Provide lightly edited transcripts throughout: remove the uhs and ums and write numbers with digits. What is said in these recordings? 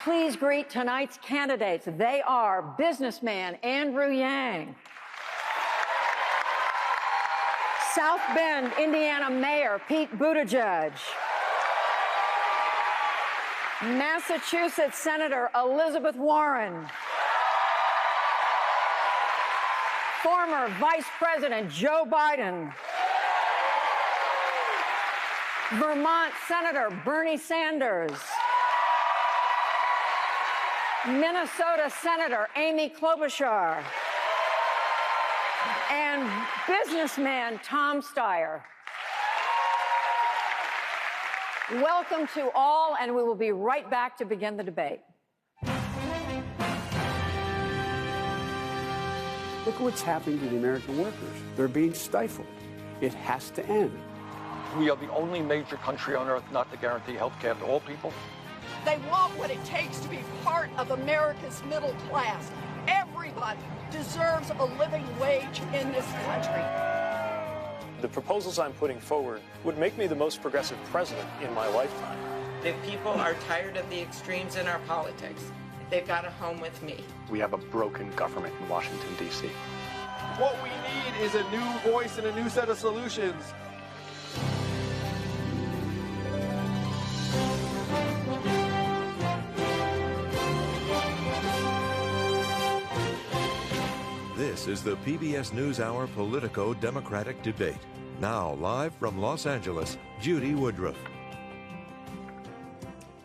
Please greet tonight's candidates. They are businessman Andrew Yang, South Bend, Indiana Mayor Pete Buttigieg, Massachusetts Senator Elizabeth Warren, former Vice President Joe Biden, Vermont Senator Bernie Sanders, Minnesota Senator Amy Klobuchar, and businessman Tom Steyer. Welcome to all, and we will be right back to begin the debate. Look what's happening to the American workers. They're being stifled. It has to end. We are the only major country on earth not to guarantee health care to all people. They want what it takes to be part of America's middle class. Everybody deserves a living wage in this country. The proposals I'm putting forward would make me the most progressive president in my lifetime. If people are tired of the extremes in our politics, they've got a home with me. We have a broken government in Washington, D.C. What we need is a new voice and a new set of solutions. This is the PBS NewsHour Politico-Democratic Debate. Now, live from Los Angeles, Judy Woodruff.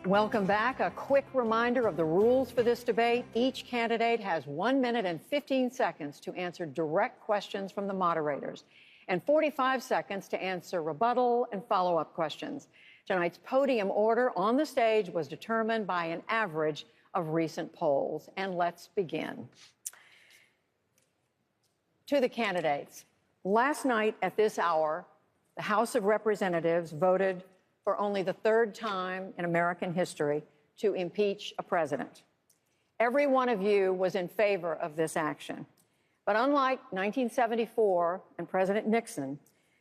Welcome back. A quick reminder of the rules for this debate. Each candidate has 1 minute and 15 seconds to answer direct questions from the moderators, and 45 seconds to answer rebuttal and follow-up questions. Tonight's podium order on the stage was determined by an average of recent polls. And let's begin. To the candidates. Last night at this hour, the House of Representatives voted for only the third time in American history to impeach a president. Every one of you was in favor of this action. But unlike 1974 and President Nixon,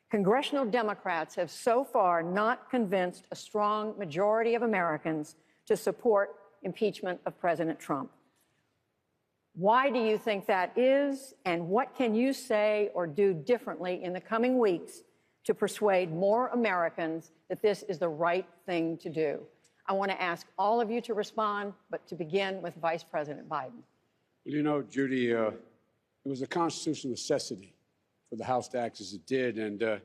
congressional Democrats have so far not convinced a strong majority of Americans to support impeachment of President Trump. Why do you think that is, and what can you say or do differently in the coming weeks to persuade more Americans that this is the right thing to do? I want to ask all of you to respond, but to begin with Vice President Biden. Well, you know, Judy, it was a constitutional necessity for the House to act as it did. And,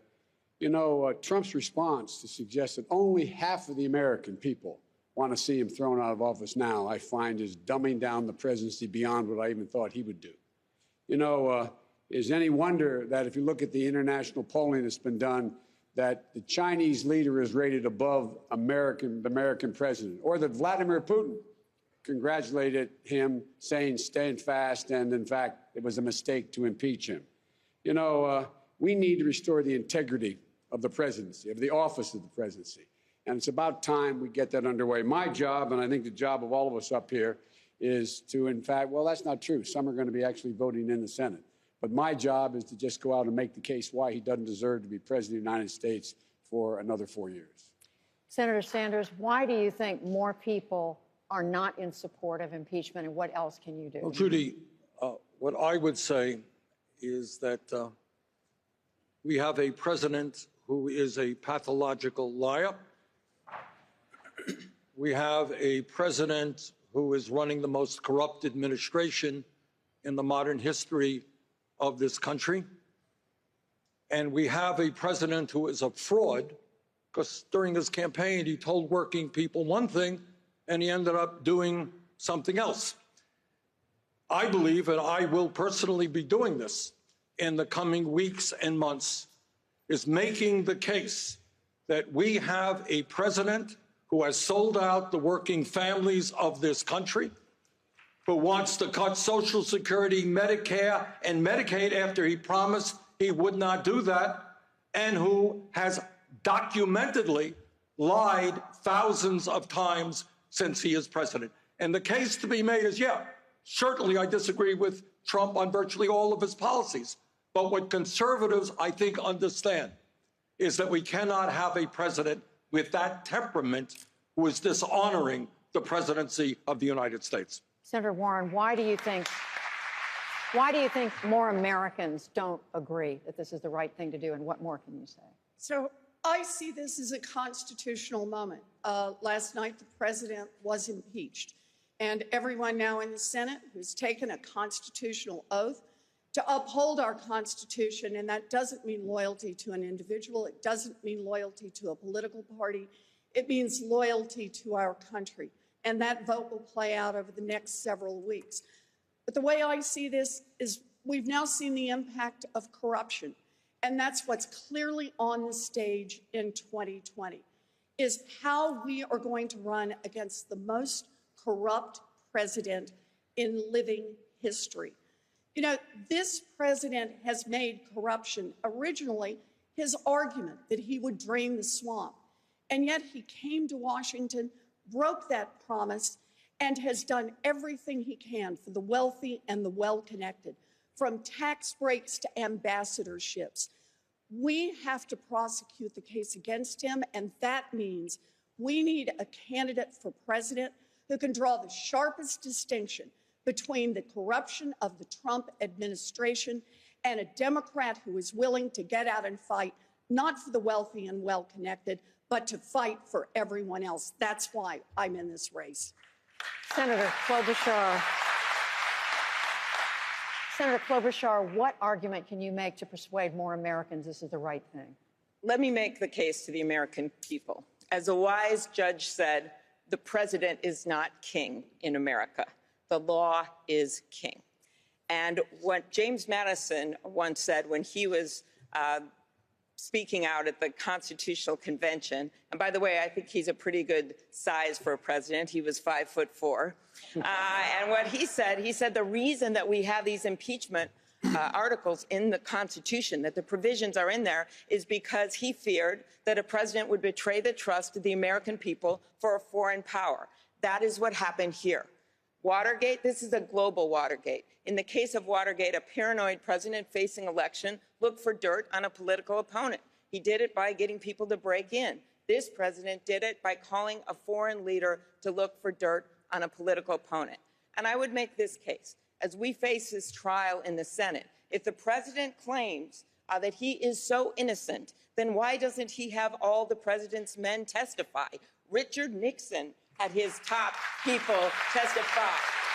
Trump's response to suggest that only half of the American people want to see him thrown out of office now, I find is dumbing down the presidency beyond what I even thought he would do. Is any wonder that if you look at the international polling that's been done, that the Chinese leader is rated above the American president, or that Vladimir Putin congratulated him, saying stand fast, and in fact, it was a mistake to impeach him. We need to restore the integrity of the presidency, of the office of the presidency. And it's about time we get that underway. My job, and I think the job of all of us up here, is to, in fact, well, that's not true. Some are going to be actually voting in the Senate. But my job is to just go out and make the case why he doesn't deserve to be president of the United States for another 4 years. Senator Sanders, why do you think more people are not in support of impeachment, and what else can you do? Well, Judy, what I would say is that we have a president who is a pathological liar. We have a president who is running the most corrupt administration in the modern history of this country. And we have a president who is a fraud, because during his campaign, he told working people one thing, and he ended up doing something else. I believe, and I will personally be doing this in the coming weeks and months, is making the case that we have a president who has sold out the working families of this country, who wants to cut Social Security, Medicare, and Medicaid after he promised he would not do that, and who has documentedly lied thousands of times since he is president. And the case to be made is, yeah, certainly I disagree with Trump on virtually all of his policies. But what conservatives, I think, understand is that we cannot have a president with that temperament who is dishonoring the presidency of the United States. Senator Warren, why do you think more Americans don't agree that this is the right thing to do, and what more can you say? So I see this as a constitutional moment. Last night, the president was impeached, and everyone now in the Senate who's taken a constitutional oath to uphold our Constitution, and that doesn't mean loyalty to an individual. It doesn't mean loyalty to a political party. It means loyalty to our country, and that vote will play out over the next several weeks. But the way I see this is we've now seen the impact of corruption, and that's what's clearly on the stage in 2020, is how we are going to run against the most corrupt president in living history. You know, this president has made corruption originally his argument that he would drain the swamp. And yet he came to Washington, broke that promise, and has done everything he can for the wealthy and the well-connected, from tax breaks to ambassadorships. We have to prosecute the case against him, and that means we need a candidate for president who can draw the sharpest distinction between the corruption of the Trump administration and a Democrat who is willing to get out and fight, not for the wealthy and well-connected, but to fight for everyone else. That's why I'm in this race. Senator Klobuchar, what argument can you make to persuade more Americans this is the right thing? Let me make the case to the American people. As a wise judge said, the president is not king in America. The law is king. And what James Madison once said when he was speaking out at the Constitutional Convention, and by the way, I think he's a pretty good size for a president. He was 5'4". And what he said the reason that we have these impeachment articles in the Constitution, that the provisions are in there, is because he feared that a president would betray the trust of the American people for a foreign power. That is what happened here. Watergate, this is a global Watergate. In the case of Watergate, a paranoid president facing election looked for dirt on a political opponent. He did it by getting people to break in. This president did it by calling a foreign leader to look for dirt on a political opponent. And I would make this case. As we face this trial in the Senate, if the president claims that he is so innocent, then why doesn't he have all the president's men testify? Richard Nixon had his top people testify.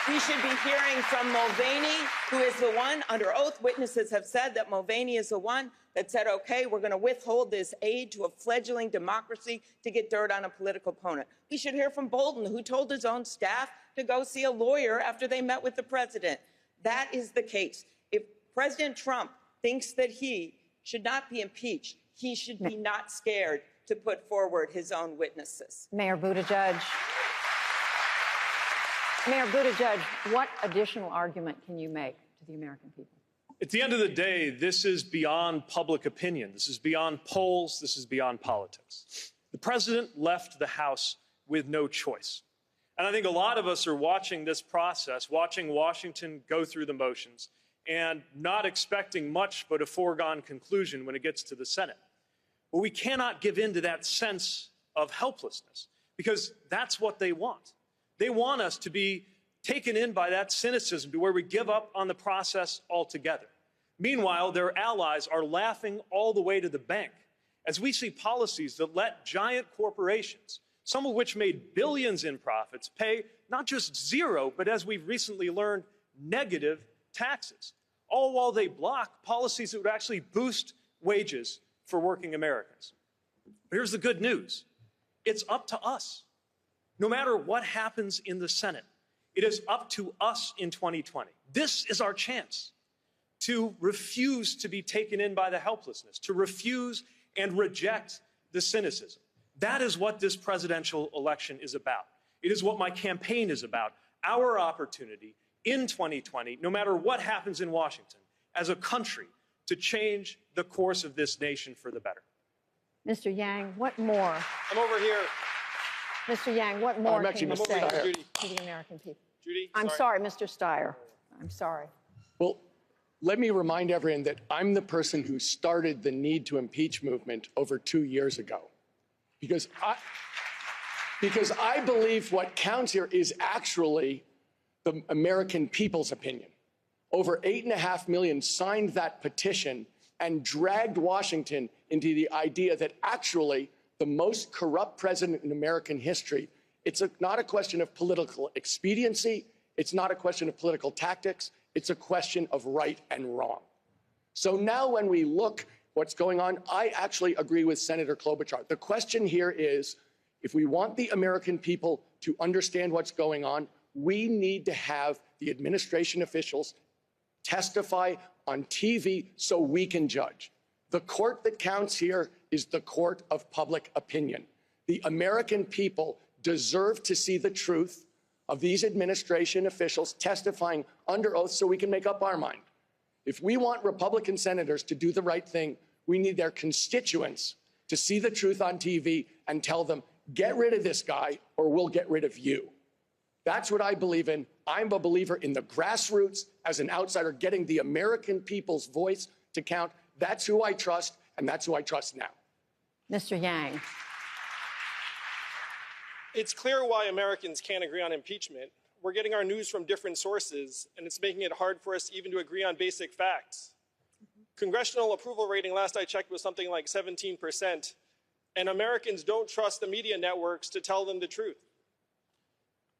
We should be hearing from Mulvaney, who is the one, under oath, witnesses have said that Mulvaney is the one that said, okay, we're going to withhold this aid to a fledgling democracy to get dirt on a political opponent. We should hear from Bolton, who told his own staff to go see a lawyer after they met with the president. That is the case. If President Trump thinks that he should not be impeached, he should be not scared to put forward his own witnesses. Mayor Buttigieg, what additional argument can you make to the American people? At the end of the day, this is beyond public opinion. This is beyond polls. This is beyond politics. The president left the House with no choice. And I think a lot of us are watching this process, watching Washington go through the motions, and not expecting much but a foregone conclusion when it gets to the Senate. But we cannot give in to that sense of helplessness, because that's what they want. They want us to be taken in by that cynicism to where we give up on the process altogether. Meanwhile, their allies are laughing all the way to the bank as we see policies that let giant corporations, some of which made billions in profits, pay not just zero, but as we've recently learned, negative taxes, all while they block policies that would actually boost wages for working Americans. But here's the good news. It's up to us. No matter what happens in the Senate, it is up to us in 2020. This is our chance to refuse to be taken in by the helplessness, to refuse and reject the cynicism. That is what this presidential election is about. It is what my campaign is about. Our opportunity in 2020, no matter what happens in Washington, as a country, to change the course of this nation for the better. Mr. Yang, what more? I'm over here. Mr. Yang, what more I'm can you actually say Mr. Steyer. to the American people? Judy, I'm sorry, Mr. Steyer. I'm sorry. Well, let me remind everyone that I'm the person who started the need to impeach movement over 2 years ago. Because because I believe what counts here is actually the American people's opinion. Over 8.5 million signed that petition and dragged Washington into the idea that actually the most corrupt president in American history, it's not a question of political expediency, it's not a question of political tactics, it's a question of right and wrong. So now when we look what's going on, I actually agree with Senator Klobuchar. The question here is, if we want the American people to understand what's going on, we need to have the administration officials testify on TV so we can judge. The court that counts here is the court of public opinion. The American people deserve to see the truth of these administration officials testifying under oath so we can make up our mind. If we want Republican senators to do the right thing, we need their constituents to see the truth on TV and tell them, get rid of this guy or we'll get rid of you. That's what I believe in. I'm a believer in the grassroots as an outsider, getting the American people's voice to count. That's who I trust, and that's who I trust now. Mr. Yang. It's clear why Americans can't agree on impeachment. We're getting our news from different sources, and it's making it hard for us even to agree on basic facts. Congressional approval rating, last I checked, was something like 17%, and Americans don't trust the media networks to tell them the truth.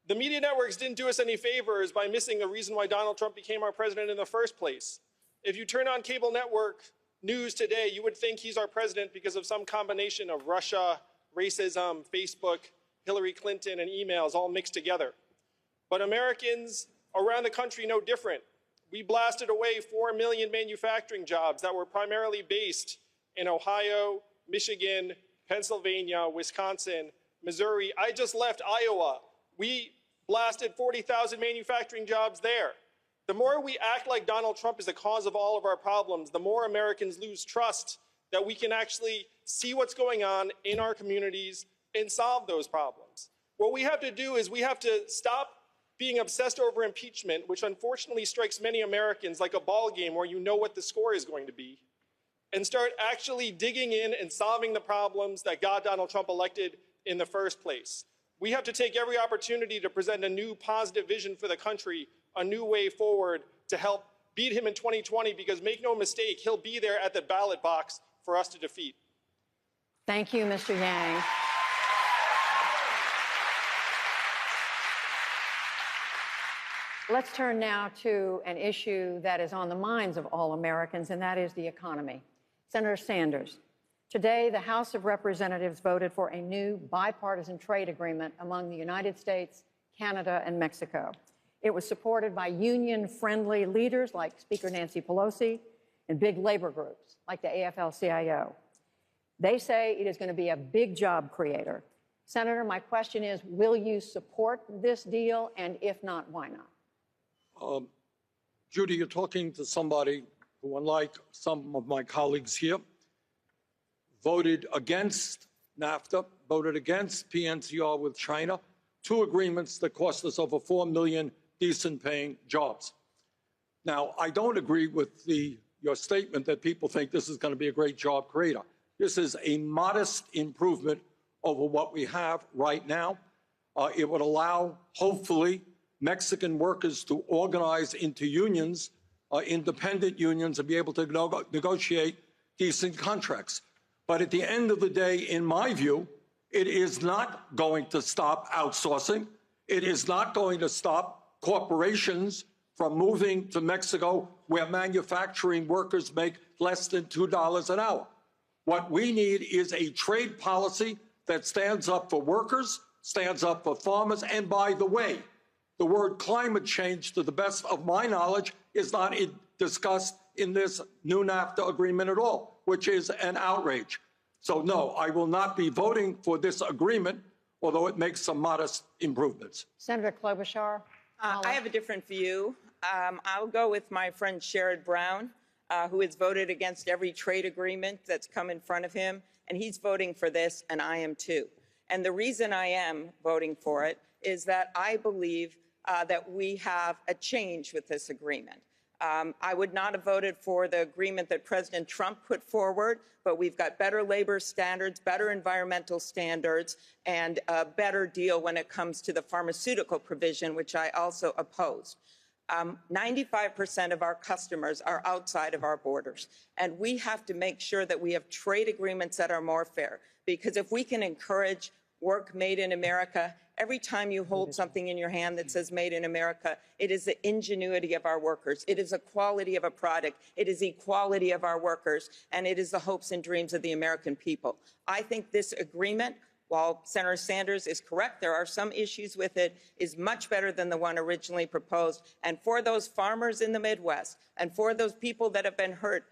The media networks didn't do us any favors by missing a reason why Donald Trump became our president in the first place. If you turn on cable network news today, you would think he's our president because of some combination of Russia, racism, Facebook, Hillary Clinton, and emails all mixed together. But Americans around the country know different. We blasted away 4 million manufacturing jobs that were primarily based in Ohio, Michigan, Pennsylvania, Wisconsin, Missouri. I just left Iowa. We blasted 40,000 manufacturing jobs there. The more we act like Donald Trump is the cause of all of our problems, the more Americans lose trust that we can actually see what's going on in our communities and solve those problems. What we have to do is we have to stop being obsessed over impeachment, which unfortunately strikes many Americans like a ball game where you know what the score is going to be, and start actually digging in and solving the problems that got Donald Trump elected in the first place. We have to take every opportunity to present a new positive vision for the country, a new way forward to help beat him in 2020, because make no mistake, he'll be there at the ballot box for us to defeat. Thank you, Mr. Yang. Let's turn now to an issue that is on the minds of all Americans, and that is the economy. Senator Sanders, today the House of Representatives voted for a new bipartisan trade agreement among the United States, Canada, and Mexico. It was supported by union-friendly leaders like Speaker Nancy Pelosi and big labor groups like the AFL-CIO. They say it is going to be a big job creator. Senator, my question is, will you support this deal? And if not, why not? Judy, you're talking to somebody who, unlike some of my colleagues here, voted against NAFTA, voted against PNTR with China, two agreements that cost us over 4 million decent-paying jobs. Now, I don't agree with your statement that people think this is going to be a great job creator. This is a modest improvement over what we have right now. It would allow, hopefully, Mexican workers to organize into unions, independent unions, and be able to negotiate decent contracts. But at the end of the day, in my view, it is not going to stop outsourcing. It is not going to stop corporations from moving to Mexico, where manufacturing workers make less than $2 an hour. What we need is a trade policy that stands up for workers, stands up for farmers, and by the way, the word climate change, to the best of my knowledge, is not discussed in this new NAFTA agreement at all, which is an outrage. So no, I will not be voting for this agreement, although it makes some modest improvements. Senator Klobuchar? I have a different view. I'll go with my friend Sherrod Brown, who has voted against every trade agreement that's come in front of him, and he's voting for this, and I am too. And the reason I am voting for it is that I believe that we have a change with this agreement. I would not have voted for the agreement that President Trump put forward, but we've got better labor standards, better environmental standards, and a better deal when it comes to the pharmaceutical provision, which I also opposed. 95% of our customers are outside of our borders, and we have to make sure that we have trade agreements that are more fair, because if we can encourage work made in America, every time you hold something in your hand that says made in America, it is the ingenuity of our workers. It is the quality of a product. It is equality of our workers. And it is the hopes and dreams of the American people. I think this agreement, while Senator Sanders is correct, there are some issues with it, is much better than the one originally proposed. And for those farmers in the Midwest and for those people that have been hurt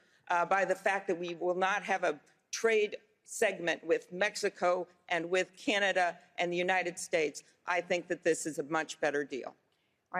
by the fact that we will not have a trade segment with Mexico and with Canada and the United States, I think that this is a much better deal. All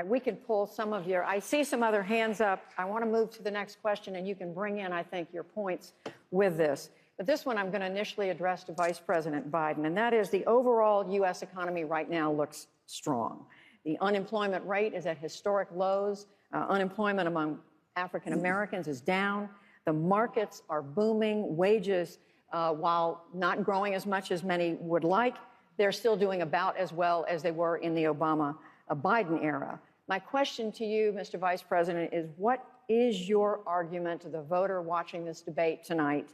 right, we can pull some of your, I see some other hands up. I want to move to the next question, and you can bring in, I think, your points with this. But this one I'm going to initially address to Vice President Biden, and that is the overall U.S. economy right now looks strong. The unemployment rate is at historic lows. Unemployment among African Americans is down. The markets are booming. Wages, while not growing as much as many would like, they're still doing about as well as they were in the Obama-Biden era. My question to you, Mr. Vice President, is what is your argument to the voter watching this debate tonight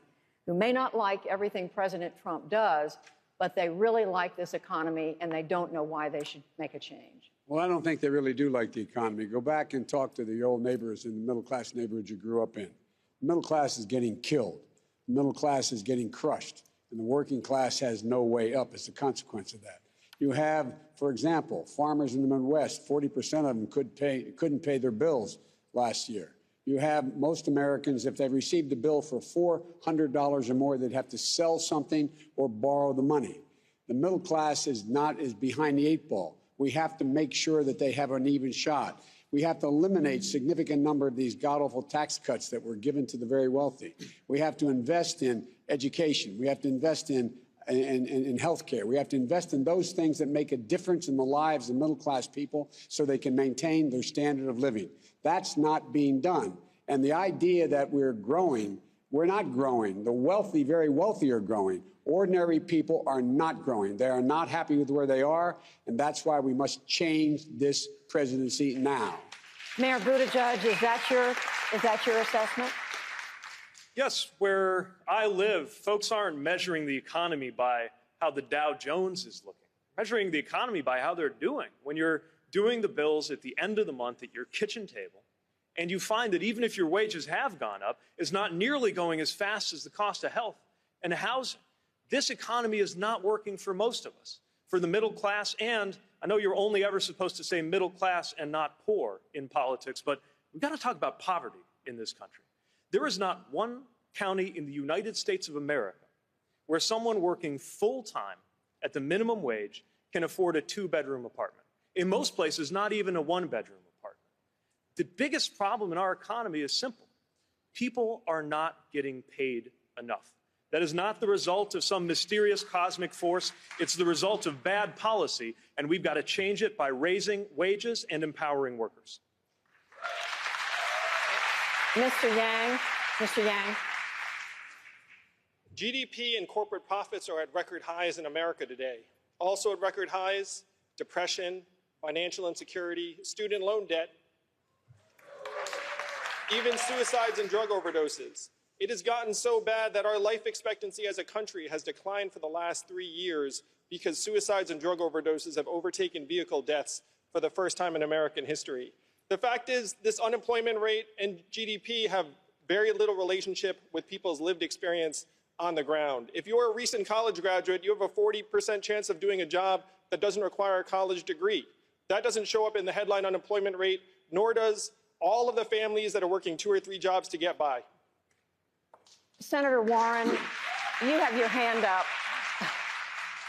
who may not like everything President Trump does, but they really like this economy and they don't know why they should make a change? Well, I don't think they really do like the economy. Go back and talk to the old neighbors in the middle-class neighborhoods you grew up in. The middle class is getting killed. The middle class is getting crushed, and the working class has no way up as a consequence of that. You have, for example, farmers in the Midwest, 40% of them couldn't pay their bills last year. You have most Americans, if they received a bill for $400 or more, they'd have to sell something or borrow the money. The middle class is behind the eight ball. We have to make sure that they have an even shot. We have to eliminate a significant number of these god-awful tax cuts that were given to the very wealthy. We have to invest in education. We have to invest in health care. We have to invest in those things that make a difference in the lives of middle-class people so they can maintain their standard of living. That's not being done. And the idea that we're growing, we're not growing. The wealthy, very wealthy are growing. Ordinary people are not growing. They are not happy with where they are, and that's why we must change this presidency now. Mayor Buttigieg, is that your assessment? Yes, where I live, folks aren't measuring the economy by how the Dow Jones is looking. Measuring the economy by how they're doing. When you're doing the bills at the end of the month at your kitchen table, and you find that even if your wages have gone up, it's not nearly going as fast as the cost of health and housing. This economy is not working for most of us, for the middle class, and I know you're only ever supposed to say middle class and not poor in politics, but we've got to talk about poverty in this country. There is not one county in the United States of America where someone working full-time at the minimum wage can afford a two-bedroom apartment. In most places, not even a one-bedroom apartment. The biggest problem in our economy is simple. People are not getting paid enough. That is not the result of some mysterious cosmic force. It's the result of bad policy, and we've got to change it by raising wages and empowering workers. Mr. Yang. GDP and corporate profits are at record highs in America today. Also at record highs, depression, financial insecurity, student loan debt, even suicides and drug overdoses. It has gotten so bad that our life expectancy as a country has declined for the last 3 years because suicides and drug overdoses have overtaken vehicle deaths for the first time in American history. The fact is, this unemployment rate and GDP have very little relationship with people's lived experience on the ground. If you're a recent college graduate, you have a 40% chance of doing a job that doesn't require a college degree. That doesn't show up in the headline unemployment rate, nor does all of the families that are working 2 or 3 jobs to get by. Senator Warren, you have your hand up.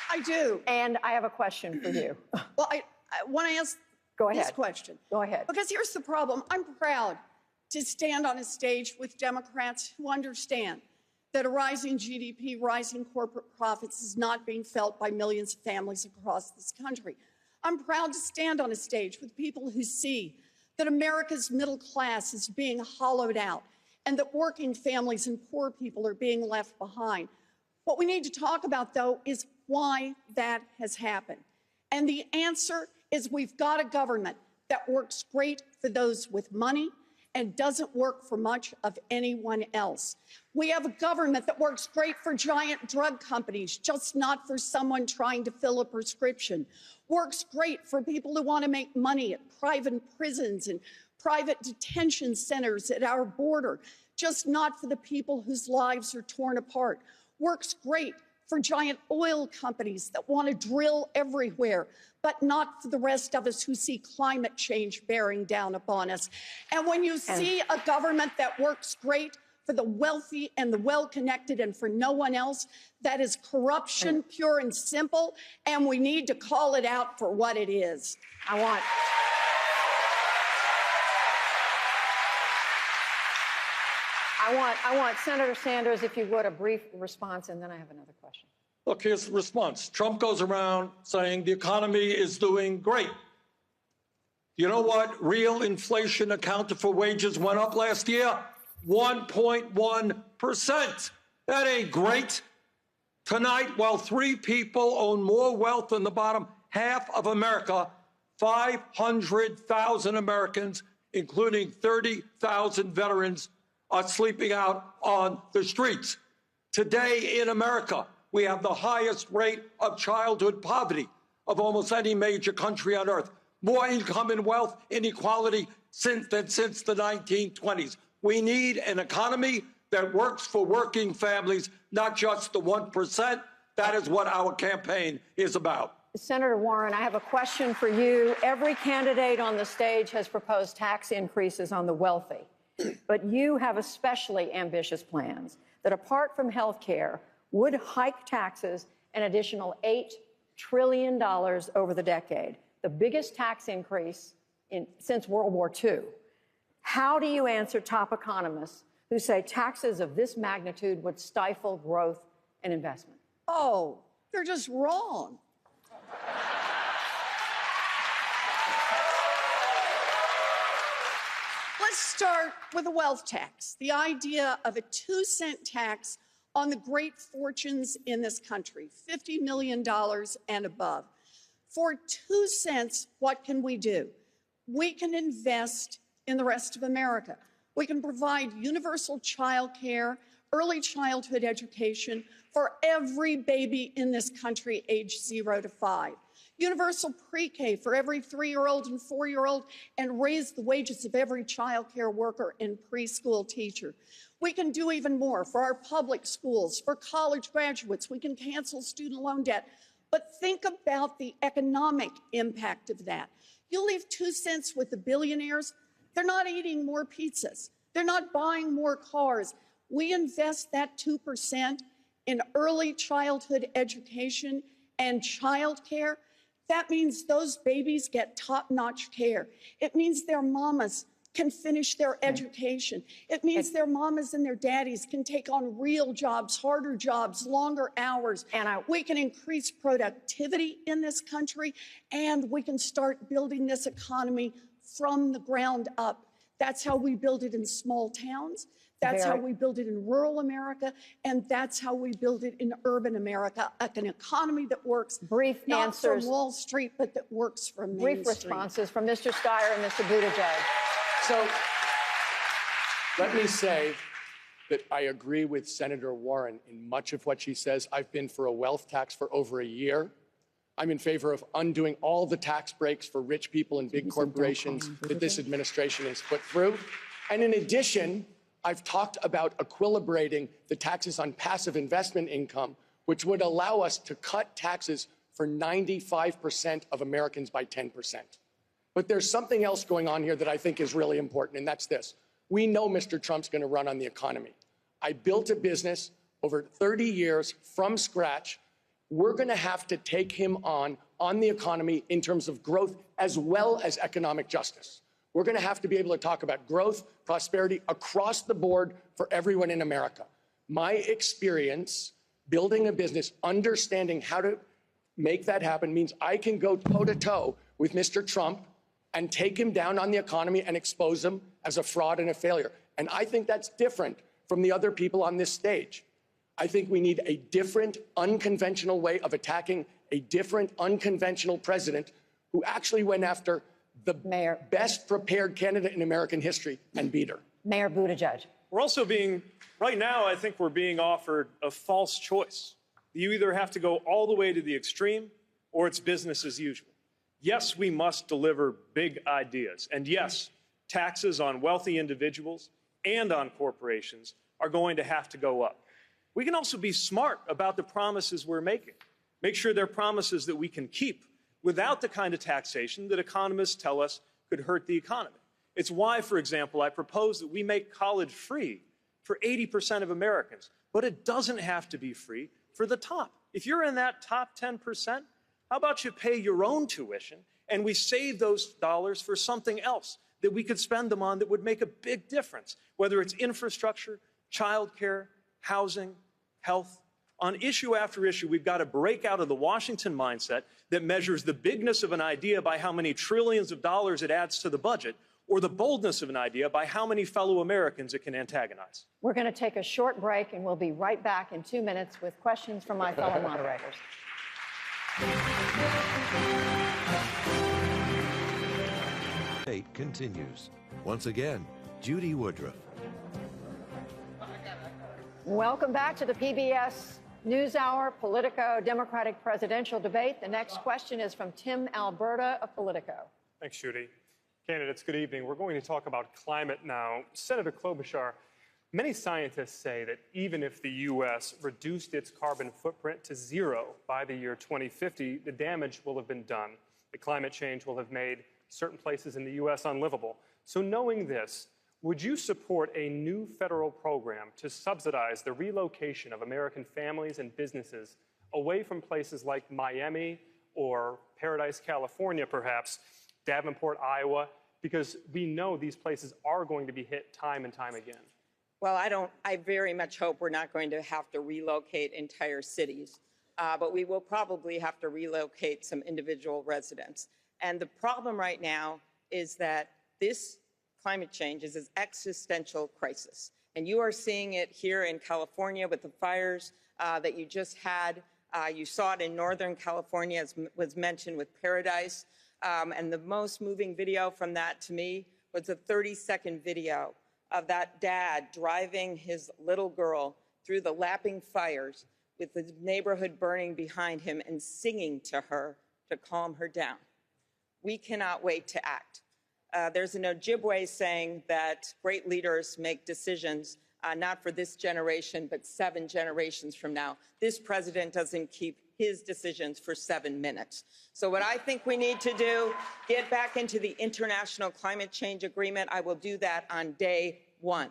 I do. And I have a question for you. Well, I want to ask this question. Go ahead. Because here's the problem. I'm proud to stand on a stage with Democrats who understand that a rising GDP, rising corporate profits is not being felt by millions of families across this country. I'm proud to stand on a stage with people who see that America's middle class is being hollowed out, and that working families and poor people are being left behind. What we need to talk about, though, is why that has happened. And the answer is we've got a government that works great for those with money and doesn't work for much of anyone else. We have a government that works great for giant drug companies, just not for someone trying to fill a prescription. Works great for people who want to make money at private prisons and private detention centers at our border, just not for the people whose lives are torn apart. Works great for giant oil companies that want to drill everywhere, but not for the rest of us who see climate change bearing down upon us. And when you see a government that works great for the wealthy and the well-connected and for no one else, that is corruption, pure and simple, and we need to call it out for what it is. I want Senator Sanders, if you would, a brief response, and then I have another question. Look, here's the response. Trump goes around saying the economy is doing great. You know what? Real inflation accounted for wages went up last year? 1.1%. That ain't great. Tonight, while 3 people own more wealth than the bottom half of America, 500,000 Americans, including 30,000 veterans, are sleeping out on the streets. Today in America, we have the highest rate of childhood poverty of almost any major country on earth. More income and wealth inequality since the 1920s. We need an economy that works for working families, not just the 1%. That is what our campaign is about. Senator Warren, I have a question for you. Every candidate on the stage has proposed tax increases on the wealthy, but you have especially ambitious plans that, apart from health care, would hike taxes an additional $8 trillion over the decade, the biggest tax increase since World War II. How do you answer top economists who say taxes of this magnitude would stifle growth and investment? Oh, they're just wrong. Let's start with a wealth tax, the idea of a 2-cent tax on the great fortunes in this country, $50 million and above. For 2 cents, what can we do? We can invest in the rest of America. We can provide universal child care, early childhood education for every baby in this country aged 0 to 5. Universal pre-K for every 3-year-old and 4-year-old, and raise the wages of every child care worker and preschool teacher. We can do even more for our public schools, for college graduates. We can cancel student loan debt. But think about the economic impact of that. You leave 2 cents with the billionaires, they're not eating more pizzas. They're not buying more cars. We invest that 2% in early childhood education and child care. That means those babies get top-notch care. It means their mamas can finish their education. It means their mamas and their daddies can take on real jobs, harder jobs, longer hours. And we can increase productivity in this country, and we can start building this economy from the ground up. That's how we build it in small towns. That's how we build it in rural America, and that's how we build it in urban America, an economy that works not from Wall Street, but that works from Main Street. Brief responses from Mr. Steyer and Mr. Buttigieg. So let me say that I agree with Senator Warren in much of what she says. I've been for a wealth tax for over a year. I'm in favor of undoing all the tax breaks for rich people and big corporations that this administration has put through. And in addition, I've talked about equilibrating the taxes on passive investment income, which would allow us to cut taxes for 95% of Americans by 10%. But there's something else going on here that I think is really important, and that's this. We know Mr. Trump's going to run on the economy. I built a business over 30 years from scratch. We're going to have to take him on the economy in terms of growth as well as economic justice. We're going to have to be able to talk about growth, prosperity across the board for everyone in America. My experience building a business, understanding how to make that happen means I can go toe-to-toe with Mr. Trump and take him down on the economy and expose him as a fraud and a failure. And I think that's different from the other people on this stage. I think we need a different, unconventional way of attacking a different, unconventional president who actually went after the best prepared candidate in American history and beat her. Mayor Buttigieg. We're also right now, I think we're being offered a false choice. You either have to go all the way to the extreme or it's business as usual. Yes, we must deliver big ideas. And yes, taxes on wealthy individuals and on corporations are going to have to go up. We can also be smart about the promises we're making. Make sure they're promises that we can keep without the kind of taxation that economists tell us could hurt the economy. It's why, for example, I propose that we make college free for 80% of Americans, but it doesn't have to be free for the top. If you're in that top 10%, how about you pay your own tuition and we save those dollars for something else that we could spend them on that would make a big difference, whether it's infrastructure, childcare, housing, health. On issue after issue, we've got to break out of the Washington mindset that measures the bigness of an idea by how many trillions of dollars it adds to the budget, or the boldness of an idea by how many fellow Americans it can antagonize. We're going to take a short break, and we'll be right back in 2 minutes with questions from my fellow moderators. Debate continues. Once again, Judy Woodruff. Welcome back to the PBS NewsHour Politico Democratic Presidential Debate. The next question is from Tim Alberta of Politico. Thanks, Judy. Candidates, good evening. We're going to talk about climate now. Senator Klobuchar, many scientists say that even if the U.S. reduced its carbon footprint to zero by the year 2050, the damage will have been done. The climate change will have made certain places in the U.S. unlivable. So knowing this, would you support a new federal program to subsidize the relocation of American families and businesses away from places like Miami or Paradise, California, perhaps, Davenport, Iowa, because we know these places are going to be hit time and time again? Well, I very much hope we're not going to have to relocate entire cities, but we will probably have to relocate some individual residents. And the problem right now is that this climate change is an existential crisis. And you are seeing it here in California with the fires that you just had. You saw it in Northern California, as was mentioned, with Paradise. And the most moving video from that, to me, was a 30-second video of that dad driving his little girl through the lapping fires with the neighborhood burning behind him and singing to her to calm her down. We cannot wait to act. There's an Ojibwe saying that great leaders make decisions not for this generation, but 7 generations from now. This president doesn't keep his decisions for 7 minutes. So what I think we need to do, get back into the International Climate Change Agreement. I will do that on day 1.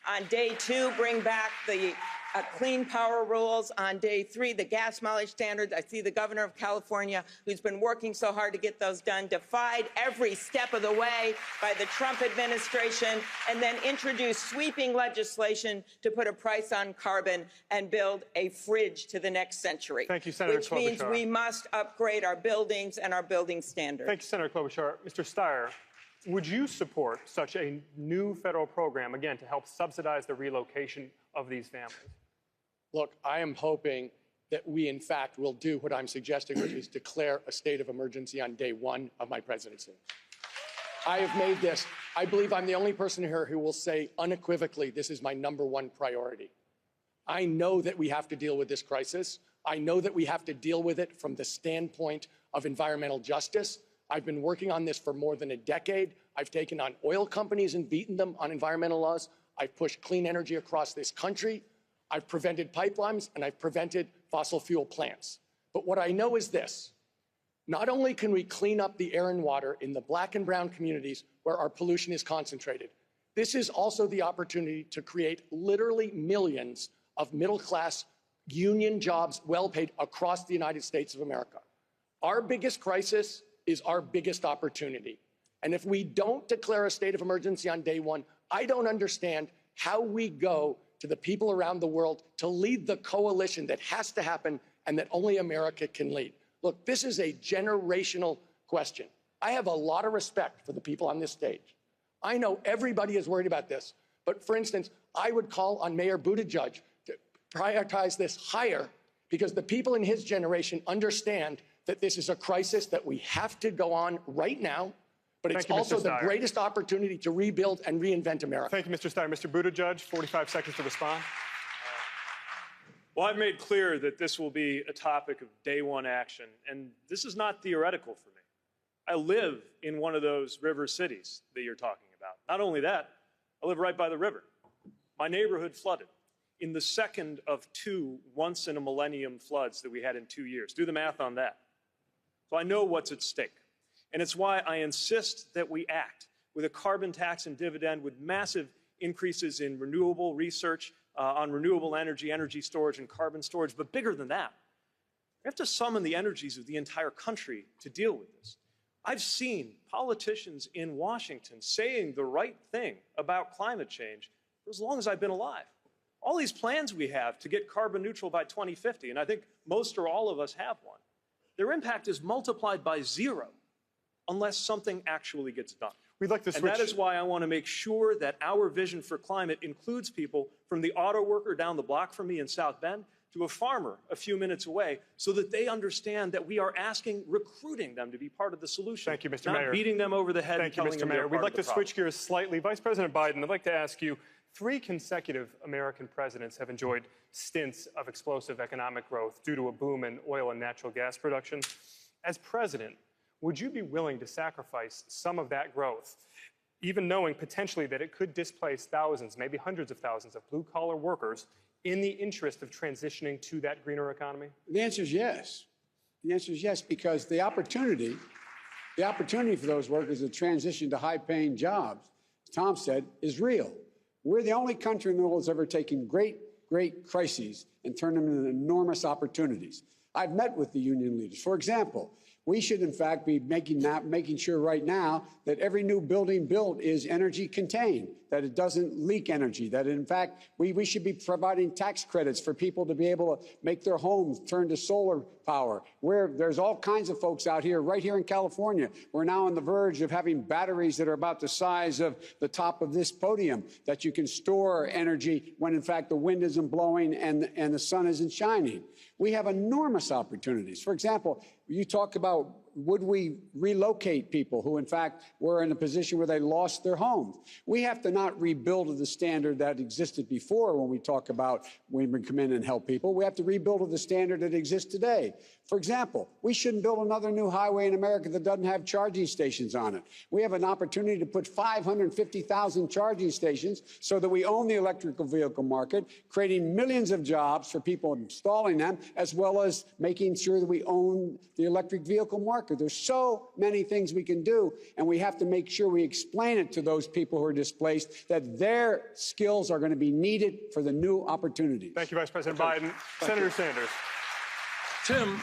On day 2, bring back the clean power rules. On day 3, the gas mileage standards. I see the governor of California, who's been working so hard to get those done, defied every step of the way by the Trump administration, and then introduced sweeping legislation to put a price on carbon and build a fridge to the next century. Thank you, Senator Which means Klobuchar. we must upgrade our buildings and our building standards. Thank you, Senator Klobuchar. Mr. Steyer, would you support such a new federal program, again, to help subsidize the relocation of these families? Look, I am hoping that we, in fact, will do what I'm suggesting, which is declare a state of emergency on day 1 of my presidency. I have made this. I believe I'm the only person here who will say unequivocally, this is my #1 priority. I know that we have to deal with this crisis. I know that we have to deal with it from the standpoint of environmental justice. I've been working on this for more than a decade. I've taken on oil companies and beaten them on environmental laws. I've pushed clean energy across this country. I've prevented pipelines, and I've prevented fossil fuel plants. But what I know is this. Not only can we clean up the air and water in the Black and brown communities where our pollution is concentrated, this is also the opportunity to create literally millions of middle-class union jobs well paid across the United States of America. Our biggest crisis is our biggest opportunity. And if we don't declare a state of emergency on day 1, I don't understand how we go to the people around the world to lead the coalition that has to happen and that only America can lead. Look, this is a generational question. I have a lot of respect for the people on this stage. I know everybody is worried about this. But for instance, I would call on Mayor Buttigieg to prioritize this higher because the people in his generation understand that this is a crisis that we have to go on right now, but it's also the greatest opportunity to rebuild and reinvent America. Thank you, Mr. Steyer. Mr. Buttigieg, 45 seconds to respond. Well, I've made clear that this will be a topic of day one action, and this is not theoretical for me. I live in one of those river cities that you're talking about. Not only that, I live right by the river. My neighborhood flooded in the second of 2 once-in-a-millennium floods that we had in 2 years. Do the math on that. So I know what's at stake. And it's why I insist that we act with a carbon tax and dividend, with massive increases in renewable research on renewable energy, energy storage, and carbon storage. But bigger than that, we have to summon the energies of the entire country to deal with this. I've seen politicians in Washington saying the right thing about climate change for as long as I've been alive. All these plans we have to get carbon neutral by 2050, and I think most or all of us have one, their impact is multiplied by 0 unless something actually gets done. We'd like to switch. And that is why I want to make sure that our vision for climate includes people from the auto worker down the block from me in South Bend to a farmer a few minutes away, so that they understand that we are recruiting them to be part of the solution. Thank you, Mr. Not Mayor. beating them over the head and telling them they're part We'd of like the to switch gears slightly. Vice President Biden, I'd like to ask you, 3 consecutive American presidents have enjoyed stints of explosive economic growth due to a boom in oil and natural gas production. As president, would you be willing to sacrifice some of that growth, even knowing potentially that it could displace thousands, maybe hundreds of thousands of blue-collar workers in the interest of transitioning to that greener economy? The answer is yes. The answer is yes, because the opportunity for those workers to transition to high-paying jobs, as Tom said, is real. We're the only country in the world that's ever taken great crises and turned them into enormous opportunities. I've met with the union leaders. For example, we should, in fact, be making sure right now that every new building built is energy contained, that it doesn't leak energy, that, in fact, we should be providing tax credits for people to be able to make their homes turn to solar power. Where there's all kinds of folks out here, right here in California, we're now on the verge of having batteries that are about the size of the top of this podium, that you can store energy when, in fact, the wind isn't blowing and the sun isn't shining. We have enormous opportunities. For example, you talk about, would we relocate people who, in fact, were in a position where they lost their homes? We have to not rebuild to the standard that existed before when we talk about when we come in and help people. We have to rebuild to the standard that exists today. For example, we shouldn't build another new highway in America that doesn't have charging stations on it. We have an opportunity to put 550,000 charging stations so that we own the electrical vehicle market, creating millions of jobs for people installing them, as well as making sure that we own the electric vehicle market. There's so many things we can do, and we have to make sure we explain it to those people who are displaced, that their skills are going to be needed for the new opportunities. Thank you, Vice President Biden. Senator Sanders. Tim,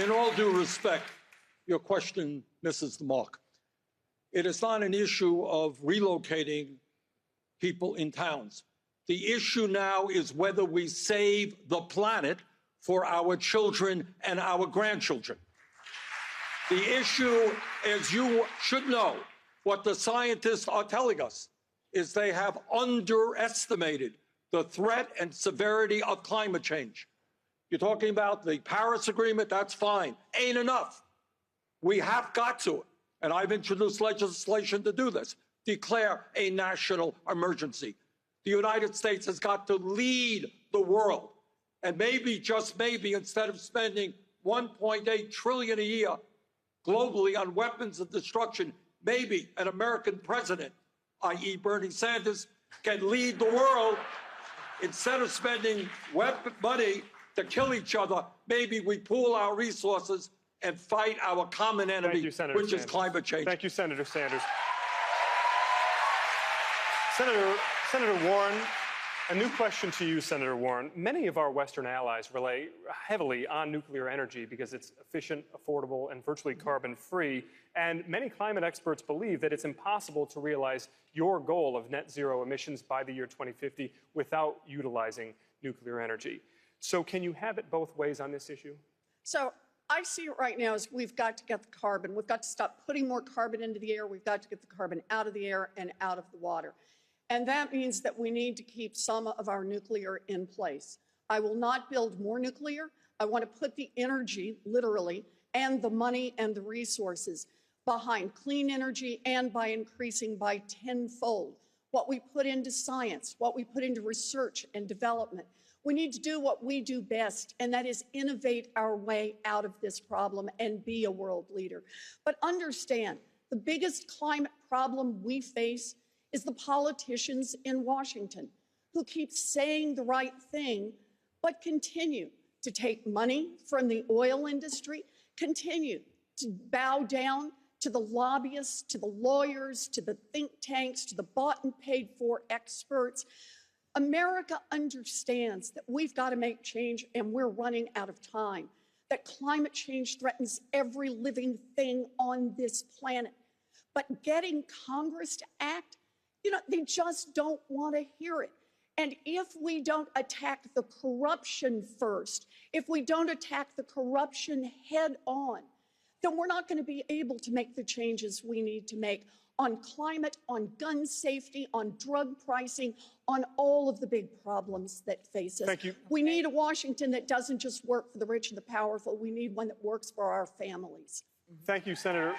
in all due respect, your question misses the mark. It is not an issue of relocating people in towns. The issue now is whether we save the planet for our children and our grandchildren. The issue, as you should know, what the scientists are telling us is they have underestimated the threat and severity of climate change. You're talking about the Paris Agreement, that's fine. Ain't enough. We have got to, and I've introduced legislation to do this, declare a national emergency. The United States has got to lead the world. And maybe, just maybe, instead of spending $1.8 trillion a year globally on weapons of destruction, maybe an American president, i.e. Bernie Sanders, can lead the world. Instead of spending money to kill each other, maybe we pool our resources and fight our common enemy, which is climate change. Thank you, Senator Sanders. Senator Warren, a new question to you, Senator Warren. Many of our Western allies rely heavily on nuclear energy because it's efficient, affordable, and virtually carbon-free. And many climate experts believe that it's impossible to realize your goal of net zero emissions by the year 2050 without utilizing nuclear energy. So can you have it both ways on this issue? So I see it right now as we've got to get the carbon. We've got to stop putting more carbon into the air. We've got to get the carbon out of the air and out of the water. And that means that we need to keep some of our nuclear in place. I will not build more nuclear. I want to put the energy, literally, and the money and the resources behind clean energy and by increasing by tenfold what we put into science, what we put into research and development. We need to do what we do best, and that is innovate our way out of this problem and be a world leader. But understand, the biggest climate problem we face is the politicians in Washington who keep saying the right thing, but continue to take money from the oil industry, continue to bow down to the lobbyists, to the lawyers, to the think tanks, to the bought and paid for experts. America understands that we've got to make change and we're running out of time, that climate change threatens every living thing on this planet. But getting Congress to act, they just don't want to hear it. And if we don't attack the corruption first, if we don't attack the corruption head on, then we're not going to be able to make the changes we need to make on climate, on gun safety, on drug pricing, on all of the big problems that face us. Thank you. We need a Washington that doesn't just work for the rich and the powerful. We need one that works for our families. Thank you, Senator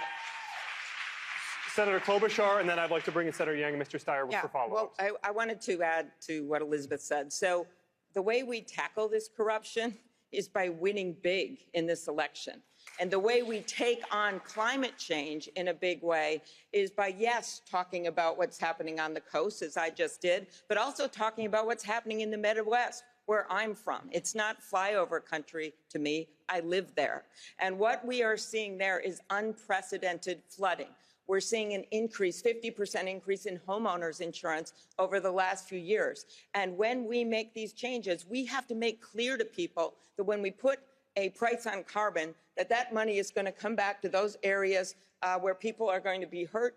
Klobuchar, and then I'd like to bring in Senator Yang and Mr. Steyer for follow-ups. Well, I wanted to add to what Elizabeth said. So the way we tackle this corruption is by winning big in this election. And the way we take on climate change in a big way is by, yes, talking about what's happening on the coast, as I just did, but also talking about what's happening in the Midwest, where I'm from. It's not flyover country to me. I live there. And what we are seeing there is unprecedented flooding. We're seeing an increase, 50% increase in homeowners insurance over the last few years. And when we make these changes, we have to make clear to people that when we put a price on carbon, that money is going to come back to those areas where people are going to be hurt,